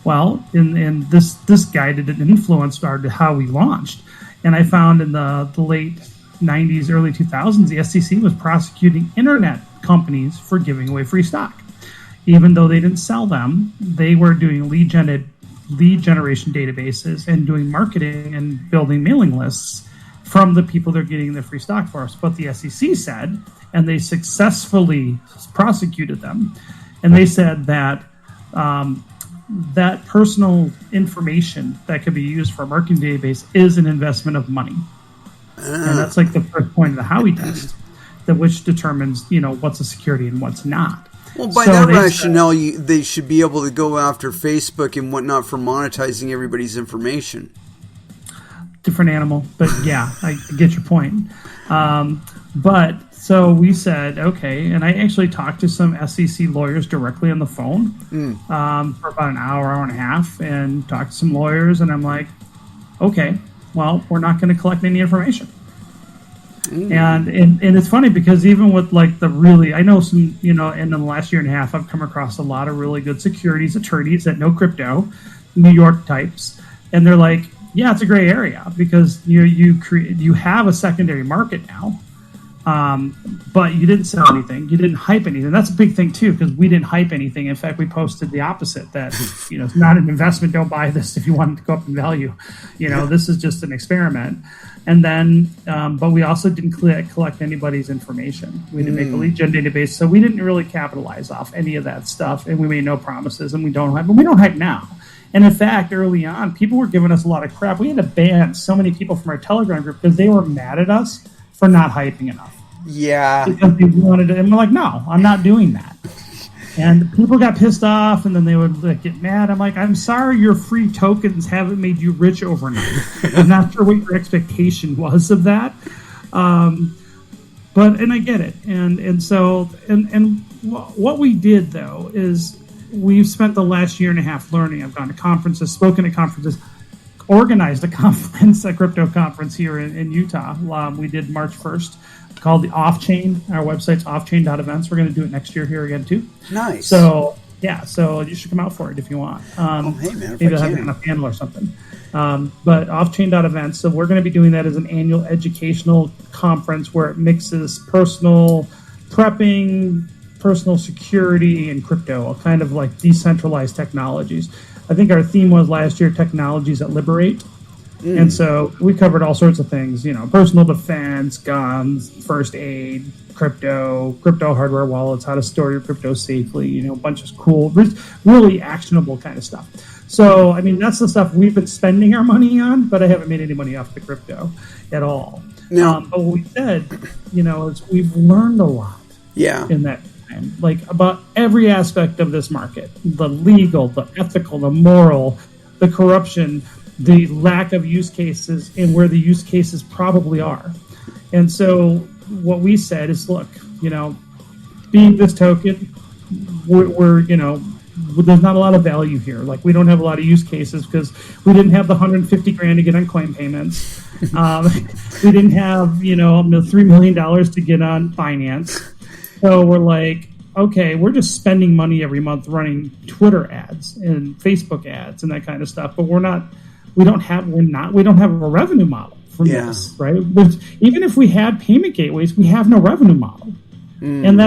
Well, in this guided an influence to how we launched. And I found in the late 90s, early 2000s, the SEC was prosecuting internet companies for giving away free stock. Even though they didn't sell them, they were doing lead generation databases and doing marketing and building mailing lists from the people they're getting the free stock for. But the SEC said, and they successfully prosecuted them, and they said that that personal information that could be used for a marketing database is an investment of money. And that's like the first point of the Howey test, which determines, what's a security and what's not. Well, by that rationale, they should be able to go after Facebook and whatnot for monetizing everybody's information. Different animal, but yeah, I get your point. But so we said, okay, and I actually talked to some SEC lawyers directly on the phone for about an hour and a half, and talked to some lawyers, and I'm like, okay, well, we're not going to collect any information. And it's funny because even with I know some, in the last year and a half, I've come across a lot of really good securities attorneys that know crypto, New York types, and they're like, yeah, it's a gray area because you have a secondary market now. But you didn't sell anything. You didn't hype anything. That's a big thing too, because we didn't hype anything. In fact, we posted the opposite, that, it's not an investment. Don't buy this if you want it to go up in value. This is just an experiment. And then, but we also didn't collect anybody's information. We didn't make a lead gen database. So we didn't really capitalize off any of that stuff. And we made no promises, and we don't hype now. And in fact, early on, people were giving us a lot of crap. We had to ban so many people from our Telegram group because they were mad at us for not hyping enough. Yeah. Because they wanted to, and we're like, no, I'm not doing that. And people got pissed off, and then they would get mad. I'm like, I'm sorry your free tokens haven't made you rich overnight. I'm not sure what your expectation was of that. But I get it. And so what we did, though, is we've spent the last year and a half learning. I've gone to conferences, spoken at conferences, organized a conference, a crypto conference here in Utah. We did March 1st. Called the Off-Chain. Our website's offchain.events. We're going to do it next year here again, too. Nice. So you should come out for it if you want. Hey, man, maybe I'll have it on a panel or something. But offchain.events. So we're going to be doing that as an annual educational conference where it mixes personal prepping, personal security, and crypto, kind of like decentralized technologies. I think our theme was last year, technologies that liberate. And so we covered all sorts of things, personal defense, guns, first aid, crypto hardware wallets, how to store your crypto safely, a bunch of cool, really actionable kind of stuff. So, that's the stuff we've been spending our money on, but I haven't made any money off the crypto at all. No. But what we said, is we've learned a lot in that time, about every aspect of this market, the legal, the ethical, the moral, the corruption. the lack of use cases and where the use cases probably are. And so what we said is, look, being this token, we're there's not a lot of value here. Like, we don't have a lot of use cases because we didn't have the $150,000 to get on coin payments. We didn't have, $3 million to get on finance. So we're like, okay, we're just spending money every month running Twitter ads and Facebook ads and that kind of stuff. But we don't have a revenue model from this, right? But even if we had payment gateways, we have no revenue model. And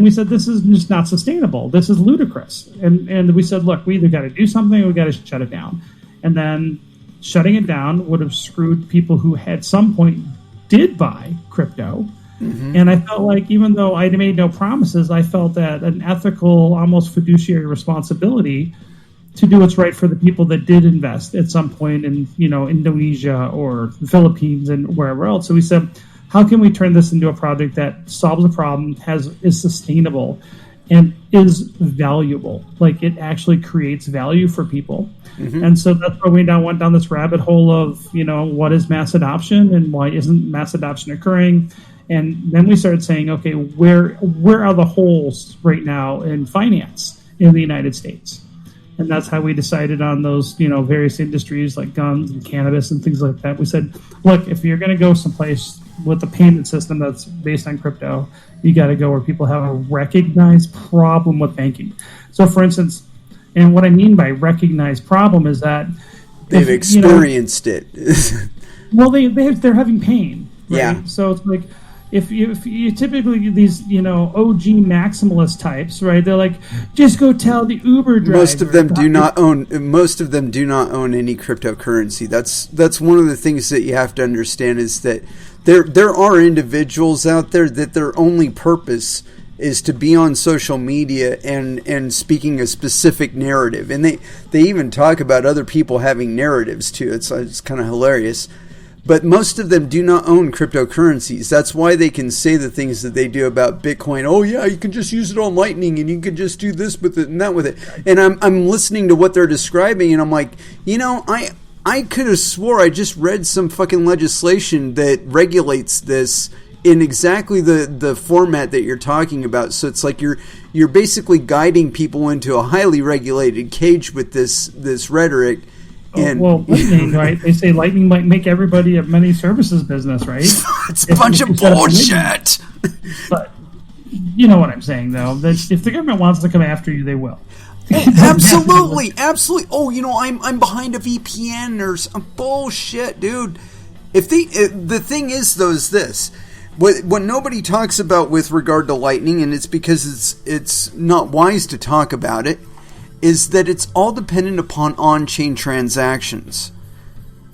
we said, this is just not sustainable. This is ludicrous. And we said, look, we either got to do something or we got to shut it down. And then shutting it down would have screwed people who at some point did buy crypto. And I felt like, even though I made no promises, I felt that an ethical, almost fiduciary responsibility to do what's right for the people that did invest at some point in, Indonesia or the Philippines and wherever else. So we said, how can we turn this into a project that solves a problem, is sustainable, and is valuable? Like, it actually creates value for people. And so that's why we now went down this rabbit hole of, what is mass adoption and why isn't mass adoption occurring? And then we started saying, okay, where are the holes right now in finance in the United States? And that's how we decided on those, various industries like guns and cannabis and things like that. We said, look, if you're going to go someplace with a payment system that's based on crypto, you got to go where people have a recognized problem with banking. So, for instance, and what I mean by recognized problem is that they've experienced it. Well, they're having pain. Right? Yeah. So it's like, if you typically these OG maximalist types, right? They're like, just go tell the Uber driver. Most of them do not own any cryptocurrency. That's one of the things that you have to understand, is that there are individuals out there that their only purpose is to be on social media and speaking a specific narrative, and they even talk about other people having narratives too. It's kind of hilarious. But most of them do not own cryptocurrencies. That's why they can say the things that they do about Bitcoin. Oh yeah, you can just use it on Lightning, and you can just do this with it and that with it. And I'm listening to what they're describing, and I'm like, I could have swore I just read some fucking legislation that regulates this in exactly the format that you're talking about. So it's like you're basically guiding people into a highly regulated cage with this rhetoric. And, Lightning, right? They say Lightning might make everybody a many services business, right? It's a bunch of bullshit. But you know what I'm saying, though. That if the government wants to come after you, they will. Absolutely. Oh, I'm behind a VPN or some bullshit, dude. The thing is, though, is this. What nobody talks about with regard to Lightning, and it's because it's not wise to talk about it, is that it's all dependent upon on-chain transactions,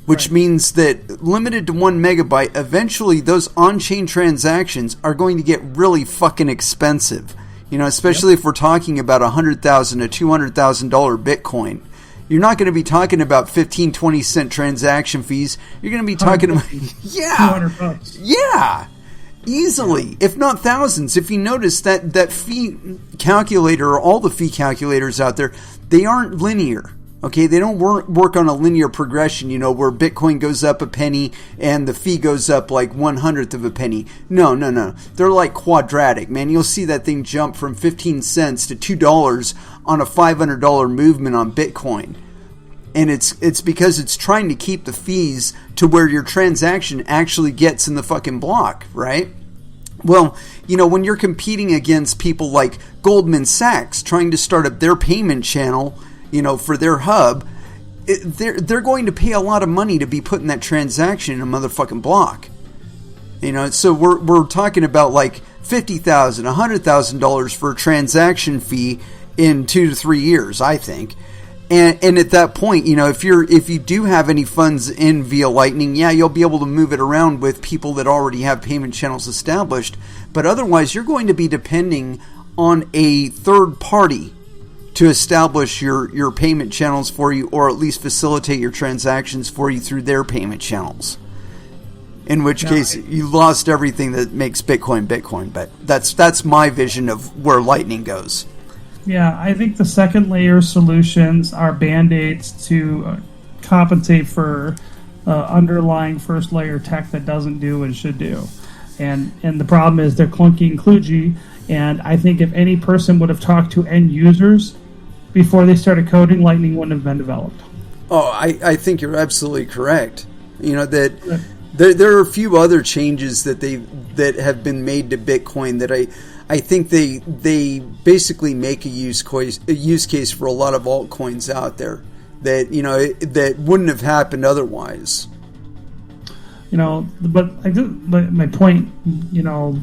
which means that limited to 1 megabyte, eventually those on-chain transactions are going to get really fucking expensive. Especially if we're talking about $100,000 to $200,000 Bitcoin. You're not going to be talking about 15, 20 cent transaction fees. You're going to be talking about, $200. Yeah. Easily, if not thousands. If you notice that fee calculator, or all the fee calculators out there, they aren't linear. Okay, they don't work on a linear progression, where Bitcoin goes up a penny and the fee goes up like 1/100th of a penny. No. They're like quadratic, man. You'll see that thing jump from 15 cents to $2 on a $500 movement on Bitcoin. And it's because it's trying to keep the fees to where your transaction actually gets in the fucking block, right? Well, when you're competing against people like Goldman Sachs trying to start up their payment channel, for their hub, they're going to pay a lot of money to be putting that transaction in a motherfucking block. So we're talking about like $50,000, $100,000 for a transaction fee in 2 to 3 years, I think. And at that point, if you do have any funds in via Lightning, yeah, you'll be able to move it around with people that already have payment channels established. But otherwise, you're going to be depending on a third party to establish your payment channels for you, or at least facilitate your transactions for you through their payment channels. In which case, you lost everything that makes Bitcoin Bitcoin. But that's my vision of where Lightning goes. Yeah, I think the second layer solutions are band-aids to compensate for underlying first layer tech that doesn't do what it should do. And the problem is they're clunky and kludgy. And I think if any person would have talked to end users before they started coding, Lightning wouldn't have been developed. Oh, I think you're absolutely correct. That there are a few other changes that have been made to Bitcoin that I think they basically make a use case for a lot of altcoins out there that that wouldn't have happened otherwise. But my point,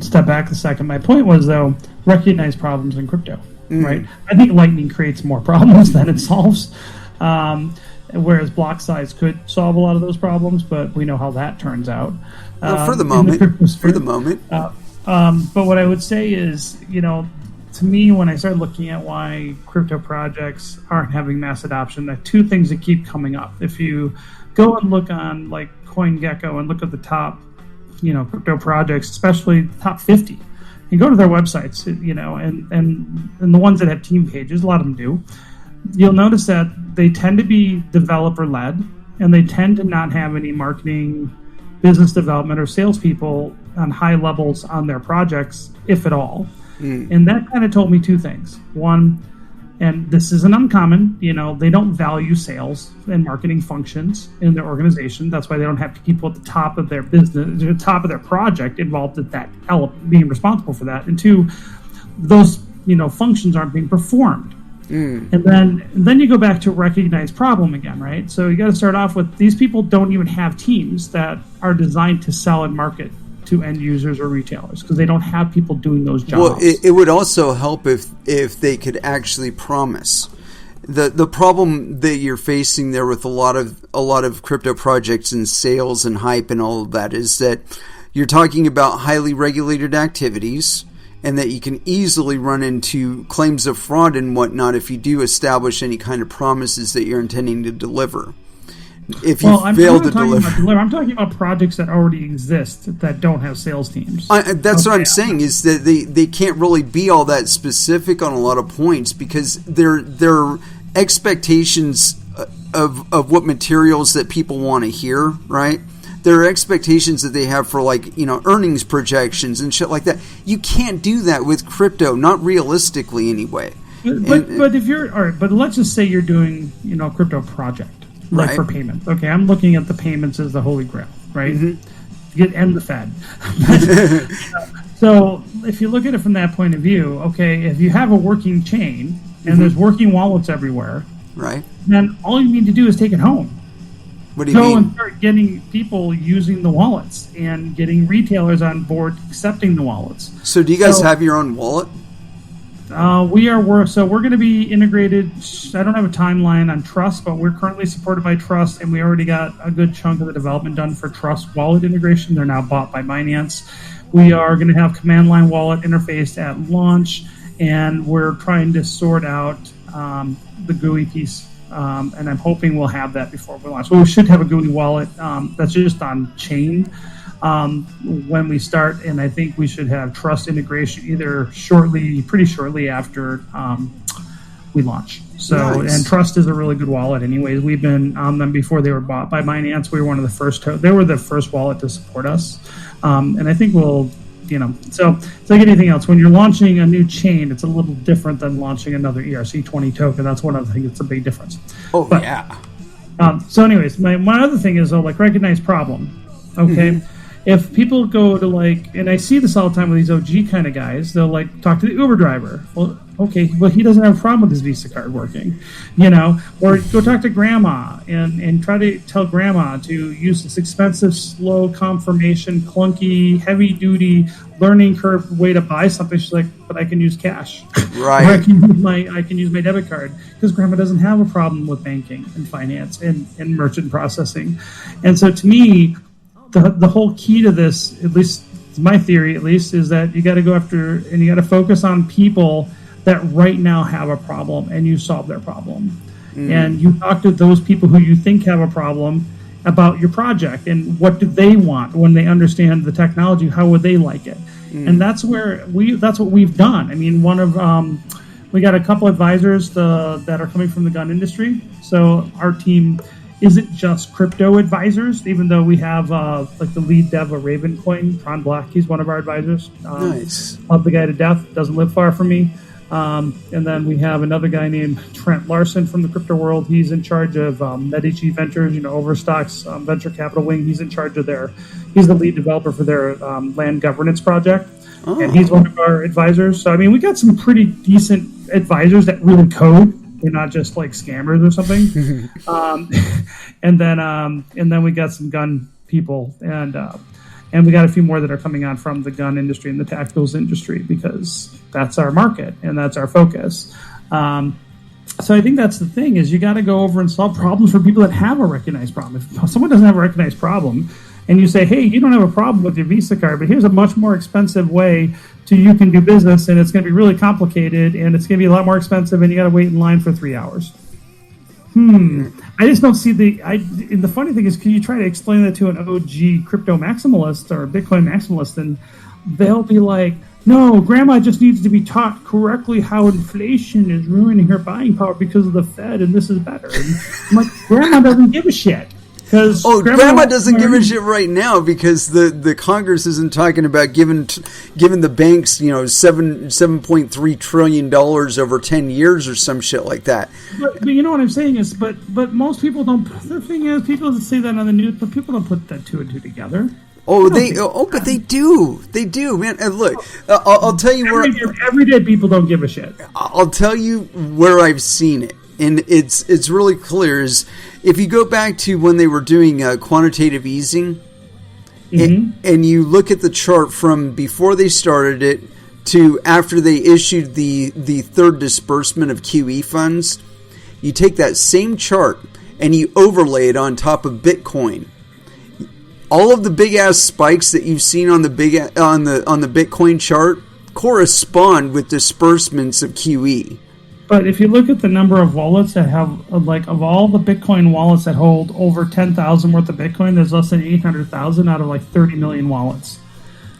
step back a second. My point was, though, recognize problems in crypto, right? I think Lightning creates more problems than it solves, whereas block size could solve a lot of those problems, but we know how that turns out. For the moment. But what I would say is, to me, when I started looking at why crypto projects aren't having mass adoption, there are two things that keep coming up. If you go and look on like CoinGecko and look at the top, crypto projects, especially the top 50, and go to their websites, and the ones that have team pages, a lot of them do, you'll notice that they tend to be developer-led, and they tend to not have any marketing, business development, or salespeople on high levels on their projects, if at all. And that kind of told me two things. One, and this isn't uncommon, they don't value sales and marketing functions in their organization. That's why they don't have people at the top of their business, the top of their project involved at that element, being responsible for that. And two, those functions aren't being performed. And then you go back to recognize problem again, right? So you got to start off with these people don't even have teams that are designed to sell and market to end users or retailers because they don't have people doing those jobs. Well, it would also help if they could actually promise. The problem that you're facing there with a lot of crypto projects and sales and hype and all of that is that you're talking about highly regulated activities, and that you can easily run into claims of fraud and whatnot if you do establish any kind of promises that you're intending to deliver. If you fail to deliver, I'm talking about projects that already exist that don't have sales teams. That's what I'm saying is that they can't really be all that specific on a lot of points because their expectations of what materials that people want to hear, right? There are expectations that they have for earnings projections and shit like that. You can't do that with crypto, not realistically anyway. But if you're all right, but let's just say you're doing a crypto project. Like for payments. Okay, I'm looking at the payments as the holy grail, right? And the Fed. So if you look at it from that point of view, okay, if you have a working chain and there's working wallets everywhere, right? Then all you need to do is take it home. What do you mean? Go and start getting people using the wallets and getting retailers on board accepting the wallets. So do you guys have your own wallet? We're going to be integrated. I don't have a timeline on Trust, but we're currently supported by Trust, and we already got a good chunk of the development done for Trust wallet integration. They're now bought by Binance. We are going to have command line wallet interfaced at launch, and we're trying to sort out the GUI piece, and I'm hoping we'll have that before we launch. Well, we should have a GUI wallet that's just on chain when we start, and I think we should have Trust integration either pretty shortly after we launch. So, nice. And Trust is a really good wallet anyways. We've been on them before they were bought by Binance. We were one of the first, they were the first wallet to support us. And I think we'll, so it's like anything else. When you're launching a new chain, it's a little different than launching another ERC20 token. That's one of the things that's a big difference. But, yeah. So anyways, my other thing is, recognize problem. Okay. If people go to and I see this all the time with these OG kind of guys, they'll talk to the Uber driver. Well, okay, he doesn't have a problem with his Visa card working, or go talk to grandma and try to tell grandma to use this expensive, slow confirmation, clunky, heavy duty learning curve way to buy something. She's like, but I can use cash. Right. Or I can use my debit card because grandma doesn't have a problem with banking and finance and merchant processing. And so to me, the whole key to this, at least my theory at least, is that you got to go after and you got to focus on people that right now have a problem and you solve their problem. And you talk to those people who you think have a problem about your project and what do they want when they understand the technology, how would they like it? And that's what we've done. I mean, we got a couple advisors that are coming from the gun industry. So our team isn't just crypto advisors, even though we have like the lead dev of Ravencoin, Ron Black. He's one of our advisors. Nice. Love the guy to death. Doesn't live far from me. And then we have another guy named Trent Larson from the crypto world. He's in charge of Medici Ventures, Overstock's venture capital wing. He's in charge of he's the lead developer for their land governance project. Oh. And he's one of our advisors. So, I mean, we got some pretty decent advisors that really code. They're not just like scammers or something. And then we got some gun people, and we got a few more that are coming on from the gun industry and the tacticals industry, because that's our market and that's our focus. So I think that's the thing, is you got to go over and solve problems for people that have a recognized problem. If someone doesn't have a recognized problem, and you say, hey, you don't have a problem with your Visa card, but here's a much more expensive way you can do business, and it's going to be really complicated, and it's going to be a lot more expensive, and you got to wait in line for 3 hours. I just don't see and the funny thing is, can you try to explain that to an OG crypto maximalist or Bitcoin maximalist, and they'll be like, no, grandma just needs to be taught correctly how inflation is ruining her buying power because of the Fed, and this is better. And I'm like, grandma doesn't give a shit. Grandma doesn't give a shit right now, because the Congress isn't talking about giving the banks, $7.3 trillion over 10 years or some shit like that. But you know what I'm saying is, but most people don't. The thing is, people say that on the news, but people don't put that two and two together. But they do. They do, man. And look, I'll tell you everyday people don't give a shit. I'll tell you where I've seen it. And it's really clear, is if you go back to when they were doing quantitative easing, and you look at the chart from before they started it to after they issued the third disbursement of QE funds, you take that same chart and you overlay it on top of Bitcoin. All of the big ass spikes that you've seen on the Bitcoin chart correspond with disbursements of QE. But if you look at the number of wallets that have, like, of all the Bitcoin wallets that hold over 10,000 worth of Bitcoin, there's less than 800,000 out of like 30 million wallets.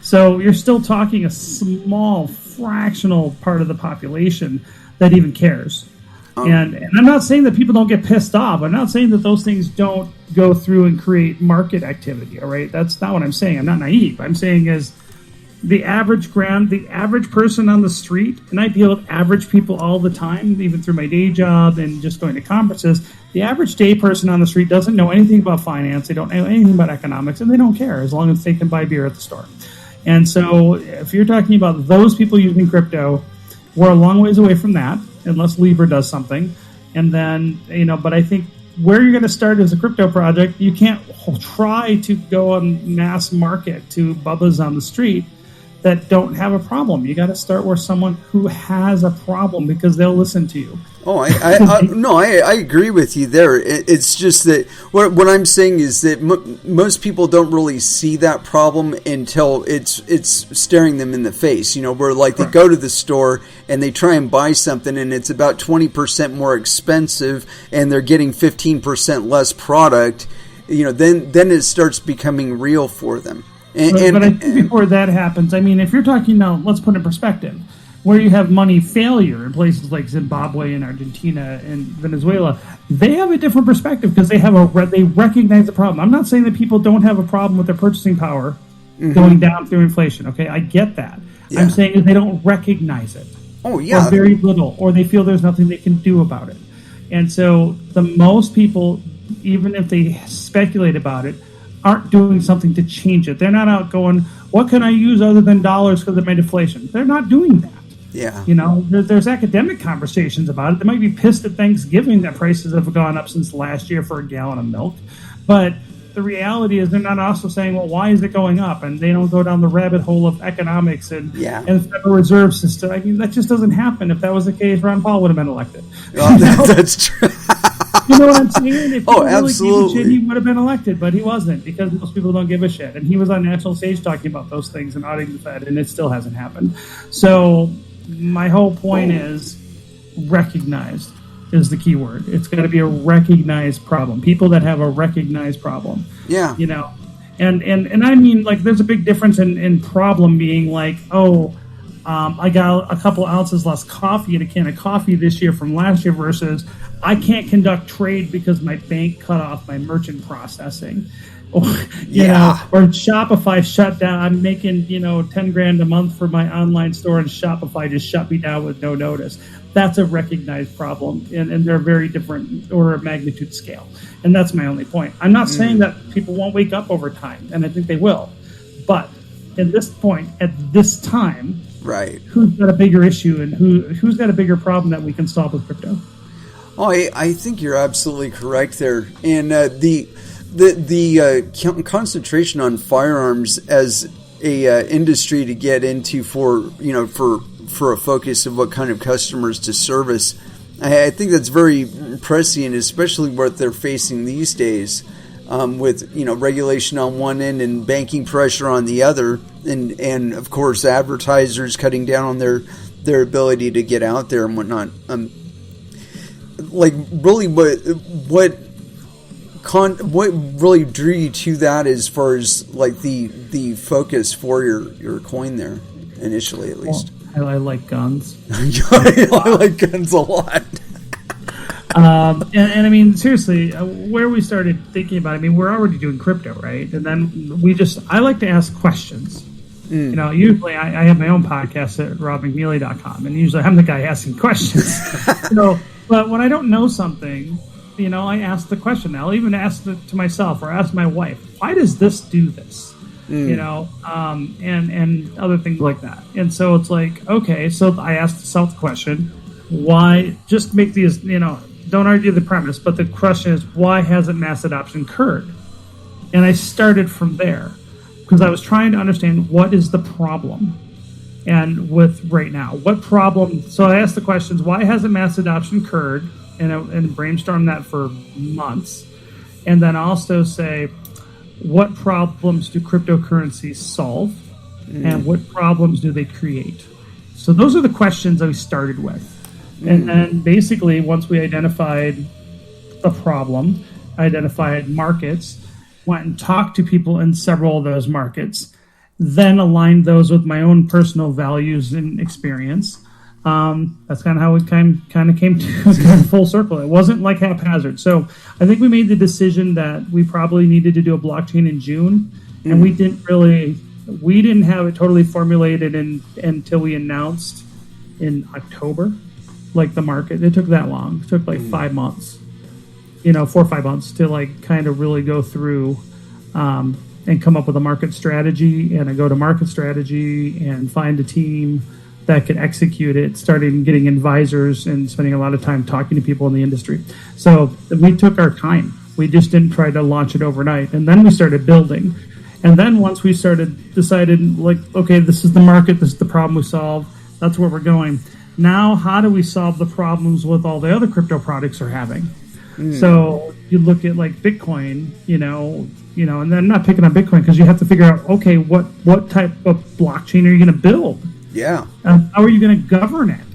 So you're still talking a small, fractional part of the population that even cares. And I'm not saying that people don't get pissed off. I'm not saying that those things don't go through and create market activity, all right? That's not what I'm saying. I'm not naive. I'm saying is, the average person on the street, and I deal with average people all the time, even through my day job and just going to conferences. The average day person on the street doesn't know anything about finance. They don't know anything about economics, and they don't care as long as they can buy beer at the store. And so if you're talking about those people using crypto, we're a long ways away from that, unless Libra does something. And then, but I think where you're going to start as a crypto project, you can't try to go on mass market to bubbas on the street that don't have a problem. You got to start with someone who has a problem, because they'll listen to you. I agree with you there. It's just that what I'm saying is that most people don't really see that problem until it's staring them in the face. Where like they go to the store and they try and buy something and it's about 20% more expensive and they're getting 15% less product. Then it starts becoming real for them. But I think before that happens, if you're talking now, let's put it in perspective, where you have money failure in places like Zimbabwe and Argentina and Venezuela, they have a different perspective because they recognize the problem. I'm not saying that people don't have a problem with their purchasing power going down through inflation. Okay, I get that. Yeah. I'm saying is they don't recognize it. Oh yeah, or very little, or they feel there's nothing they can do about it. And so the most people, even if they speculate about it, aren't doing something to change it. They're not out going, what can I use other than dollars because of my deflation? They're not doing that. Yeah. There's academic conversations about it. They might be pissed at Thanksgiving that prices have gone up since last year for a gallon of milk. But the reality is they're not also saying, well, why is it going up? And they don't go down the rabbit hole of economics and the Federal Reserve System. That just doesn't happen. If that was the case, Ron Paul would have been elected. Well, that's true. You know what I'm saying? If absolutely. Really gave a shit, he would have been elected, but he wasn't, because most people don't give a shit. And he was on national stage talking about those things and auditing the Fed, and it still hasn't happened. So my whole point is recognized is the key word. It's got to be a recognized problem. People that have a recognized problem. Yeah. And I mean, like, there's a big difference in problem being like, I got a couple ounces less coffee in a can of coffee this year from last year versus I can't conduct trade because my bank cut off my merchant processing. Or, you know, or Shopify shut down. I'm making, 10 grand a month for my online store, and Shopify just shut me down with no notice. That's a recognized problem, and they're a very different order of magnitude scale. And that's my only point. I'm not saying that people won't wake up over time, and I think they will. But at this point, at this time, right, who's got a bigger issue, and who's got a bigger problem that we can solve with crypto? Oh, I think you're absolutely correct there. And the concentration on firearms as a industry to get into for a focus of what kind of customers to service, I think that's very prescient, especially what they're facing these days, with regulation on one end and banking pressure on the other, and of course advertisers cutting down on their ability to get out there and whatnot. Really, what really drew you to that as far as the focus for your coin there initially, at least? Well, I like guns. I like guns a lot. And I mean, seriously, where we started thinking about it, I mean, we're already doing crypto, right? And then I like to ask questions. Usually I have my own podcast at robmcneally.com, and usually I'm the guy asking questions. But when I don't know something, I ask the question. I'll even ask it to myself or ask my wife, why does this do this? And other things like that. And so it's like, okay, so I asked myself the question, why, just make these, don't argue the premise, but the question is, why hasn't mass adoption occurred? And I started from there because I was trying to understand what is the problem. And with right now, what problem? So I asked the questions: why hasn't mass adoption occurred? And brainstorm that for months. And then also say, what problems do cryptocurrencies solve, and what problems do they create? So those are the questions I started with. And then basically, once we identified the problem, identified markets, went and talked to people in several of those markets, then aligned those with my own personal values and experience. That's kind of how it kind of came to full circle. It wasn't like haphazard. So I think we made the decision that we probably needed to do a blockchain in June, and we didn't have it totally formulated until we announced in October, like the market. It took that long. It took 5 months, 4 or 5 months to kind of really go through and come up with a market strategy and a go-to-market strategy and find a team that could execute it, starting getting advisors and spending a lot of time talking to people in the industry. So we took our time. We just didn't try to launch it overnight. And then we started building. And then once we decided, okay, this is the market, this is the problem we solve, that's where we're going. Now, how do we solve the problems with all the other crypto products are having? So you look at Bitcoin, and then I'm not picking on Bitcoin because you have to figure out, okay, what type of blockchain are you going to build? Yeah. How are you going to govern it?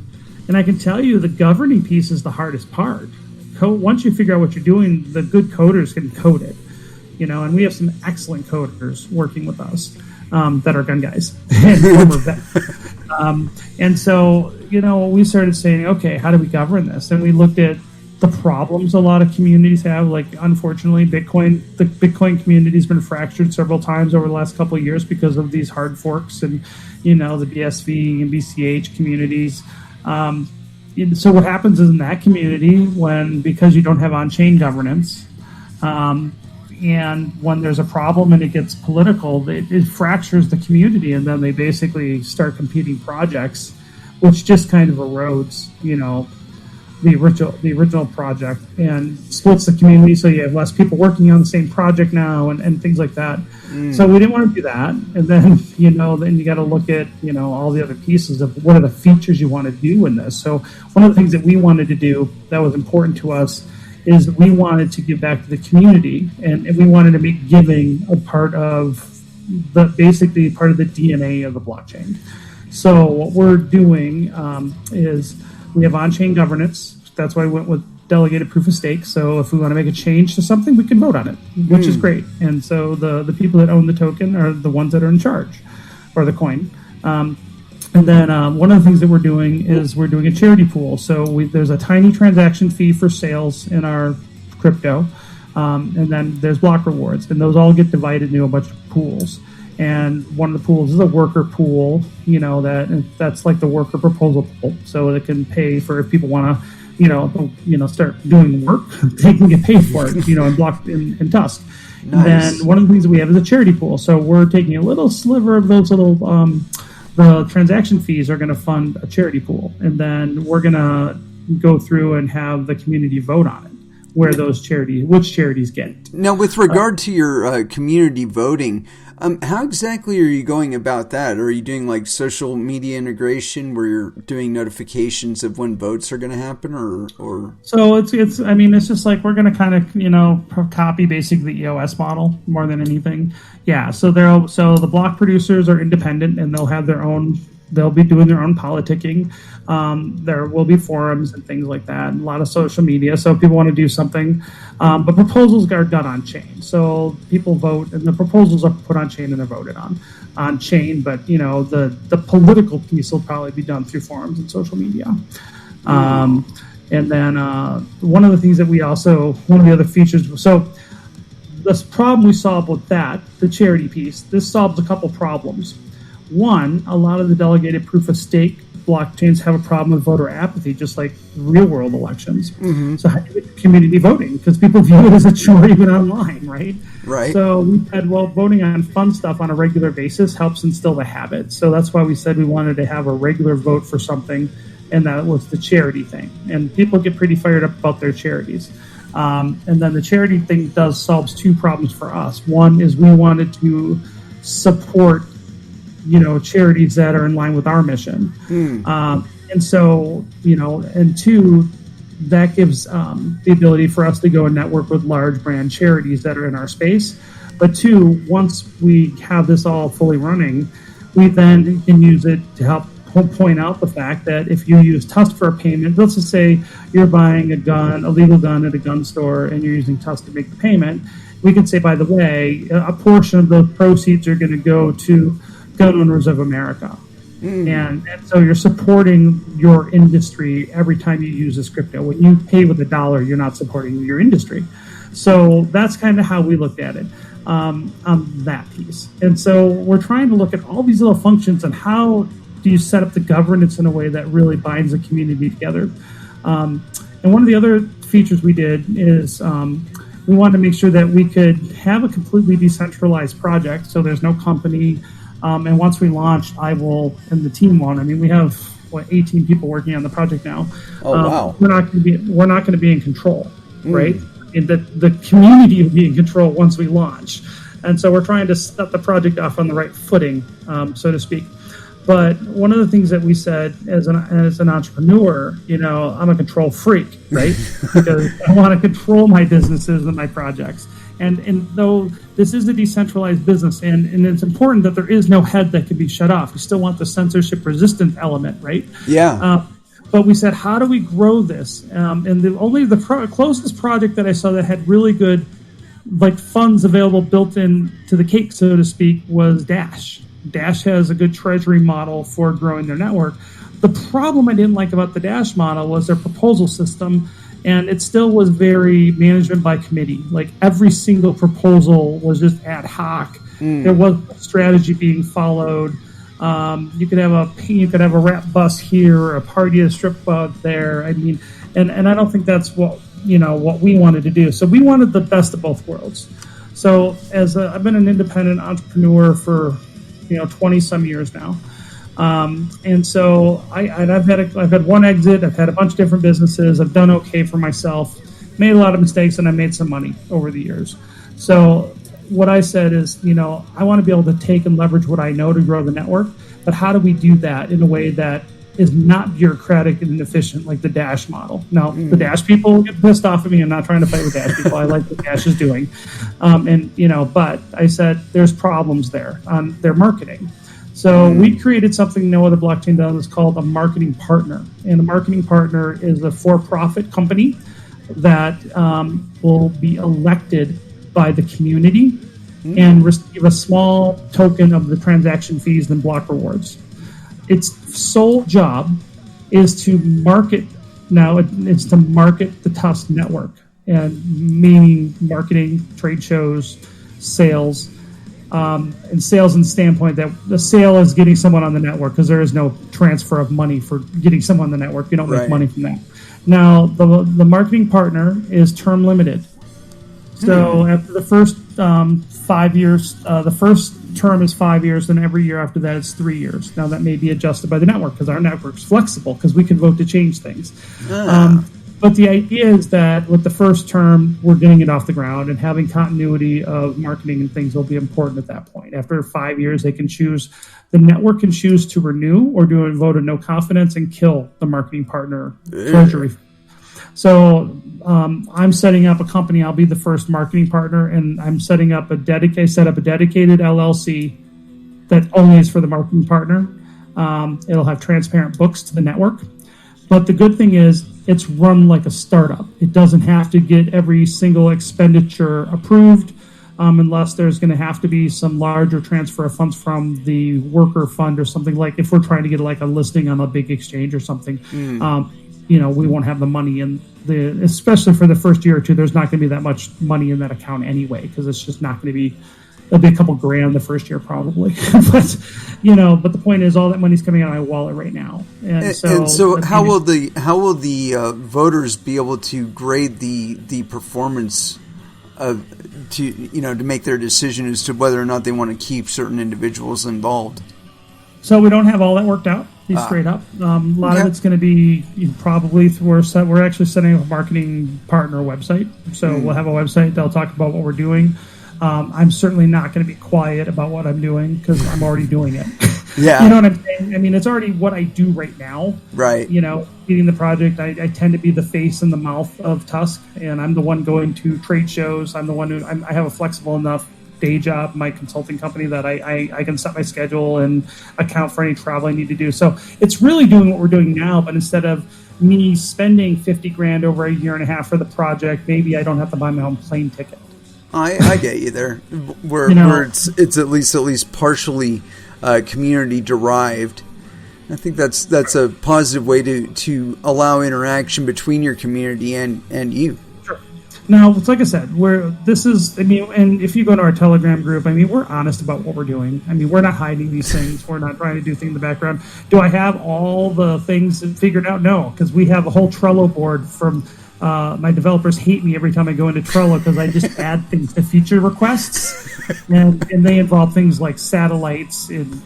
And I can tell you the governing piece is the hardest part. Once you figure out what you're doing, the good coders can code it. And we have some excellent coders working with us that are gun guys and former vets. And so, we started saying, okay, how do we govern this? And we looked at the problems a lot of communities have. Unfortunately, the Bitcoin community has been fractured several times over the last couple of years because of these hard forks and, the BSV and BCH communities. So what happens is in that community, because you don't have on-chain governance, and when there's a problem and it gets political, it fractures the community, and then they basically start competing projects, which just kind of erodes, the original project and splits the community, so you have less people working on the same project now and things like that. So we didn't want to do that. And then, then you got to look at, all the other pieces of what are the features you want to do in this. So one of the things that we wanted to do that was important to us is we wanted to give back to the community, and we wanted to make giving a part of basically part of the DNA of the blockchain. So what we're doing is we have on-chain governance. That's why we went with delegated proof of stake. So if we want to make a change to something, we can vote on it, which is great. And so the people that own the token are the ones that are in charge, or the coin. And And then one of the things that we're doing is we're doing a charity pool. So there's a tiny transaction fee for sales in our crypto, and then there's block rewards, and those all get divided into a bunch of pools. And one of the pools is a worker pool, that's like the worker proposal pool. So it can pay for if people want to, start doing work, they can get paid for it, in TUSC. Nice. And then one of the things that we have is a charity pool. So we're taking a little sliver of those little, the transaction fees are going to fund a charity pool. And then we're going to go through and have the community vote on it, which charities get it. Now, with regard to your community voting, how exactly are you going about that? Are you doing like social media integration where you're doing notifications of when votes are going to happen, or? So it's just like we're going to kind of copy basically the EOS model more than anything. Yeah. So the block producers are independent and they'll have their own. They'll be doing their own politicking. There will be forums and things like that, and a lot of social media. So if people want to do something, but proposals are done on chain. So people vote, and the proposals are put on chain and they're voted on chain. But the political piece will probably be done through forums and social media. And then one of the things that one of the other features. So this problem we solved with that, the charity piece, this solves a couple problems. One, a lot of the delegated proof of stake blockchains have a problem with voter apathy, just like real world elections. Mm-hmm. So how do you get community voting? Because people view it as a chore even online, right? Right. So we said, voting on fun stuff on a regular basis helps instill the habit. So that's why we said we wanted to have a regular vote for something, and that was the charity thing. And people get pretty fired up about their charities. And then the charity thing solves two problems for us. One is we wanted to support charities that are in line with our mission. And so, and two, that gives the ability for us to go and network with large brand charities that are in our space. But two, once we have this all fully running, we then can use it to help point out the fact that if you use TUSC for a payment, let's just say you're buying a legal gun at a gun store and you're using TUSC to make the payment, we can say, by the way, a portion of those proceeds are going to go to Gun Owners of America. And so you're supporting your industry every time you use this crypto. When you pay with $1, you're not supporting your industry. So that's kind of how we looked at it on that piece. And so we're trying to look at all these little functions and how do you set up the governance in a way that really binds the community together. And one of the other features we did is we wanted to make sure that we could have a completely decentralized project, so there's no company. And once we launched, and the team won. I mean, we have 18 people working on the project now. Oh wow! We're not going to be in control, right? And the community will be in control once we launch. And so we're trying to set the project off on the right footing, so to speak. But one of the things that we said as an entrepreneur, I'm a control freak, right? Because I want to control my businesses and my projects. And though this is a decentralized business, and it's important that there is no head that can be shut off. We still want the censorship resistant element, right? Yeah. But we said, how do we grow this? And the closest project that I saw that had really good funds available built in to the cake, so to speak, was Dash. Dash has a good treasury model for growing their network. The problem I didn't like about the Dash model was their proposal system. And it still was very management by committee. Like every single proposal was just ad hoc. There wasn't a strategy being followed. You could have a rap bus here or a party at a strip club there. I mean, and I don't think that's what we wanted to do. So we wanted the best of both worlds. So I've been an independent entrepreneur for 20 some years now. And so I've had one exit. I've had a bunch of different businesses. I've done okay for myself, made a lot of mistakes, and I made some money over the years. So what I said is, I want to be able to take and leverage what I know to grow the network. But how do we do that in a way that is not bureaucratic and inefficient like the Dash model? Now, the Dash people get pissed off at me. I'm not trying to fight with Dash people. I like what Dash is doing. But I said there's problems there on their marketing. So we created something no other blockchain does. It's called a marketing partner. And a marketing partner is a for-profit company that will be elected by the community and receive a small token of the transaction fees and block rewards. its sole job is to market. Now it's to market the TUSC network, and meaning marketing, trade shows, sales, and sales in the standpoint that the sale is getting someone on the network, because there is no transfer of money for getting someone on the network. You don't make money from that. Now the marketing partner is term limited. So after the first 5 years, the first term is 5 years, and every year after that it's 3 years. Now that may be adjusted by the network, because our network's flexible, because we can vote to change things. But the idea is that with the first term, we're getting it off the ground, and having continuity of marketing and things will be important at that point. After 5 years, they can choose, the network can choose to renew or do a vote of no confidence and kill the marketing partner treasury. So I'm setting up a company. I'll be the first marketing partner, and I'm setting up a dedicated LLC that only is for the marketing partner. It'll have transparent books to the network. But the good thing is it's run like a startup. It doesn't have to get every single expenditure approved, unless there's going to have to be some larger transfer of funds from the worker fund or something, like if we're trying to get like a listing on a big exchange or something. We won't have the money in especially for the first year or two. There's not going to be that much money in that account anyway, because it's just not going to be. It'll be a couple grand the first year probably, but the point is, all that money's coming out of my wallet right now, and so how will the voters be able to grade the performance to make their decision as to whether or not they want to keep certain individuals involved? So we don't have all that worked out. Be straight up. A lot of it's going to be probably we're actually setting up a marketing partner website. So we'll have a website that'll talk about what we're doing. I'm certainly not going to be quiet about what I'm doing, because I'm already doing it. Yeah. You know what I'm saying? I mean, it's already what I do right now. Right. Leading the project, I tend to be the face and the mouth of TUSC, and I'm the one going to trade shows. I'm the one who I have a flexible enough day job, my consulting company, that I can set my schedule and account for any travel I need to do. So it's really doing what we're doing now, but instead of me spending $50,000 over a year and a half for the project, maybe I don't have to buy my own plane ticket. I get you there. Where it's at least partially community derived. I think that's a positive way to allow interaction between your community and you. Sure. Now, it's like I said, and if you go to our Telegram group, we're honest about what we're doing. We're not hiding these things. We're not trying to do things in the background. Do I have all the things figured out? No, because we have a whole Trello board from. My developers hate me every time I go into Trello, because I just add things to feature requests, and they involve things like satellites and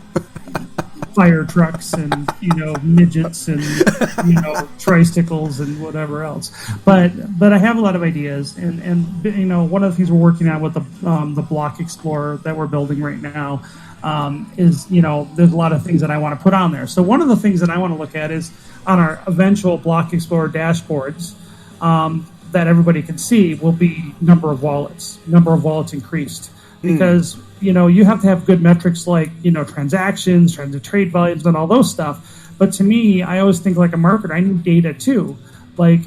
fire trucks and midgets and tricycles and whatever else. But I have a lot of ideas, and one of the things we're working on with the Block Explorer that we're building right now is there's a lot of things that I want to put on there. So one of the things that I want to look at is on our eventual Block Explorer dashboards. That everybody can see will be number of wallets increased, because you have to have good metrics like transactions, trade volumes, and all those stuff. But to me, I always think like a marketer, I need data too. Like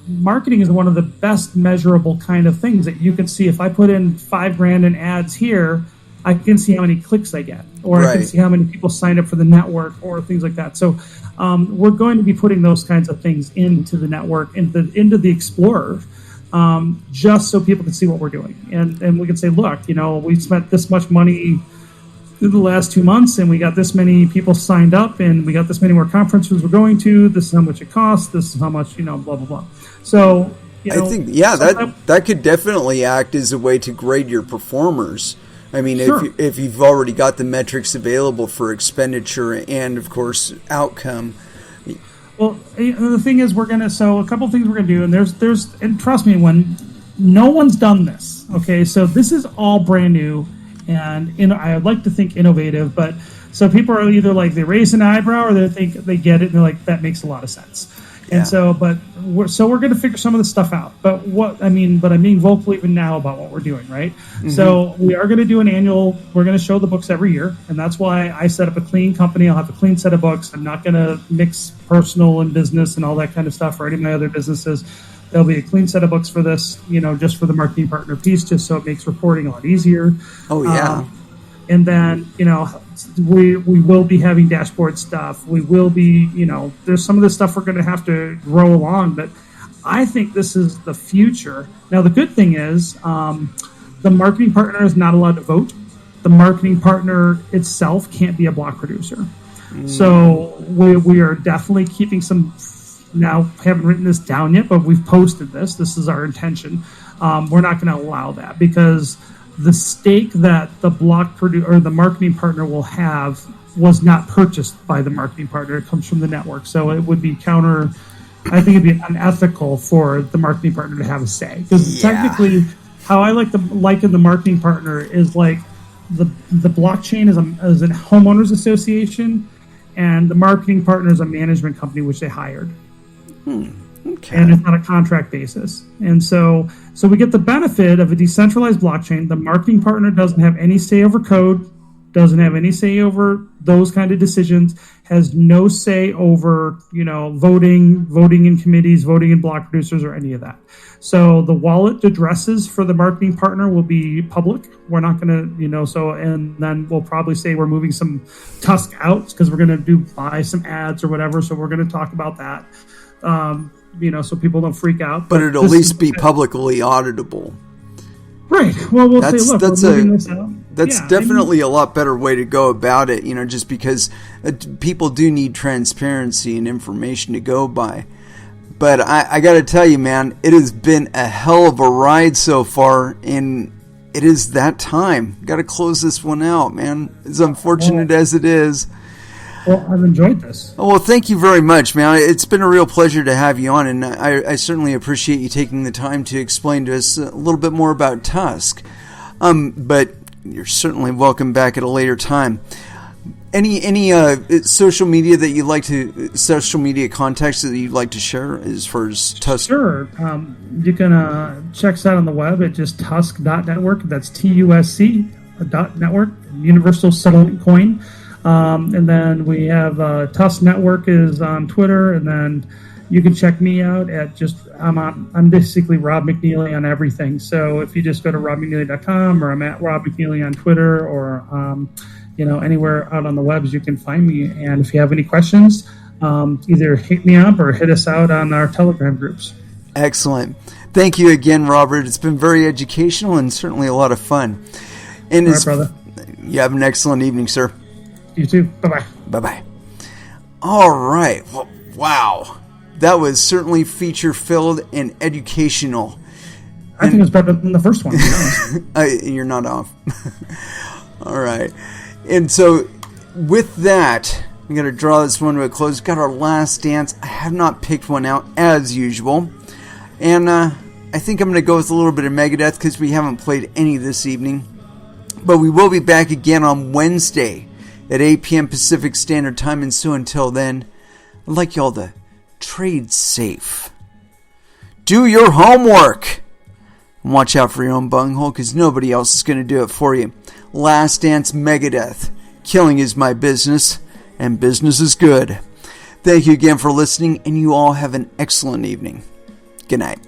marketing is one of the best measurable kind of things that you can see. If I put in $5,000 in ads here, I can see how many clicks I get, or I can see how many people signed up for the network, or things like that. So we're going to be putting those kinds of things into the network, into the Explorer, just so people can see what we're doing. And we can say, look, we spent this much money through the last 2 months, and we got this many people signed up, and we got this many more conferences we're going to. This is how much it costs. This is how much, blah, blah, blah. So, I think, that could definitely act as a way to grade your performers. Sure. If you've already got the metrics available for expenditure and, of course, outcome. Well, the thing is, a couple of things we're going to do, and and trust me, when no one's done this, okay, so this is all brand new, and I would like to think innovative, but so people are either like, they raise an eyebrow, or they think they get it, and they're like, that makes a lot of sense. Yeah. And we're going to figure some of this stuff out. But I'm being vocal even now about what we're doing, right? Mm-hmm. So we are going to do we're going to show the books every year. And that's why I set up a clean company. I'll have a clean set of books. I'm not going to mix personal and business and all that kind of stuff for any of my other businesses. There'll be a clean set of books for this, just for the marketing partner piece, just so it makes reporting a lot easier. Oh, yeah. And then, we will be having dashboard stuff. We will be, there's some of this stuff we're going to have to grow along, but I think this is the future. Now, the good thing is the marketing partner is not allowed to vote. The marketing partner itself can't be a block producer. So we are definitely keeping some, now haven't written this down yet, but we've posted this. This is our intention. We're not going to allow that because the stake that the block producer or the marketing partner will have was not purchased by the marketing partner. It comes from the network. So it would be I think it'd be unethical for the marketing partner to have a say. Because technically, how I liken the marketing partner is like the blockchain is a homeowners association, and the marketing partner is a management company which they hired. Okay. And it's on a contract basis. And so we get the benefit of a decentralized blockchain. The marketing partner doesn't have any say over code, doesn't have any say over those kind of decisions, has no say over, voting in committees, voting in block producers, or any of that. So the wallet addresses for the marketing partner will be public. We're not going to, and then we'll probably say we're moving some TUSC out because we're going to buy some ads or whatever. So we're going to talk about that. So people don't freak out. But it'll at least be publicly auditable. Right. Well, we'll say, look, we're moving this out. That's definitely a lot better way to go about it, just because people do need transparency and information to go by. But I got to tell you, man, it has been a hell of a ride so far, and it is that time. Got to close this one out, man. As unfortunate as it is. Well, I've enjoyed this. Oh, well, thank you very much, man. It's been a real pleasure to have you on, and I certainly appreciate you taking the time to explain to us a little bit more about TUSC. But you're certainly welcome back at a later time. Any social media that you'd like to, social media contacts that you'd like to share as far as TUSC? Sure. You can check us out on the web at just TUSC.NETWORK. That's TUSC.NETWORK, Universal Settlement Coin. And then we have TUSC.NETWORK is on Twitter, and then you can check me out at I'm basically Rob McNeally on everything. So if you just go to robmcneally.com, or I'm at Rob McNeally on Twitter, or anywhere out on the webs, you can find me. And if you have any questions, either hit me up or hit us out on our Telegram groups. Excellent. Thank you again, Robert. It's been very educational and certainly a lot of fun. And all right, brother. You have an excellent evening, sir. You too. Bye-bye. Bye-bye. All right. Well, wow. That was certainly feature-filled and educational. I think it was better than the first one. You're not off. All right. And so with that, I'm going to draw this one to a close. Got our last dance. I have not picked one out as usual. And I think I'm going to go with a little bit of Megadeth because we haven't played any this evening. But we will be back again on Wednesday at 8 p.m. Pacific Standard Time. And so until then, I'd like y'all to trade safe. Do your homework. And watch out for your own bunghole because nobody else is going to do it for you. Last Dance Megadeth. Killing is my business, and business is good. Thank you again for listening, and you all have an excellent evening. Good night.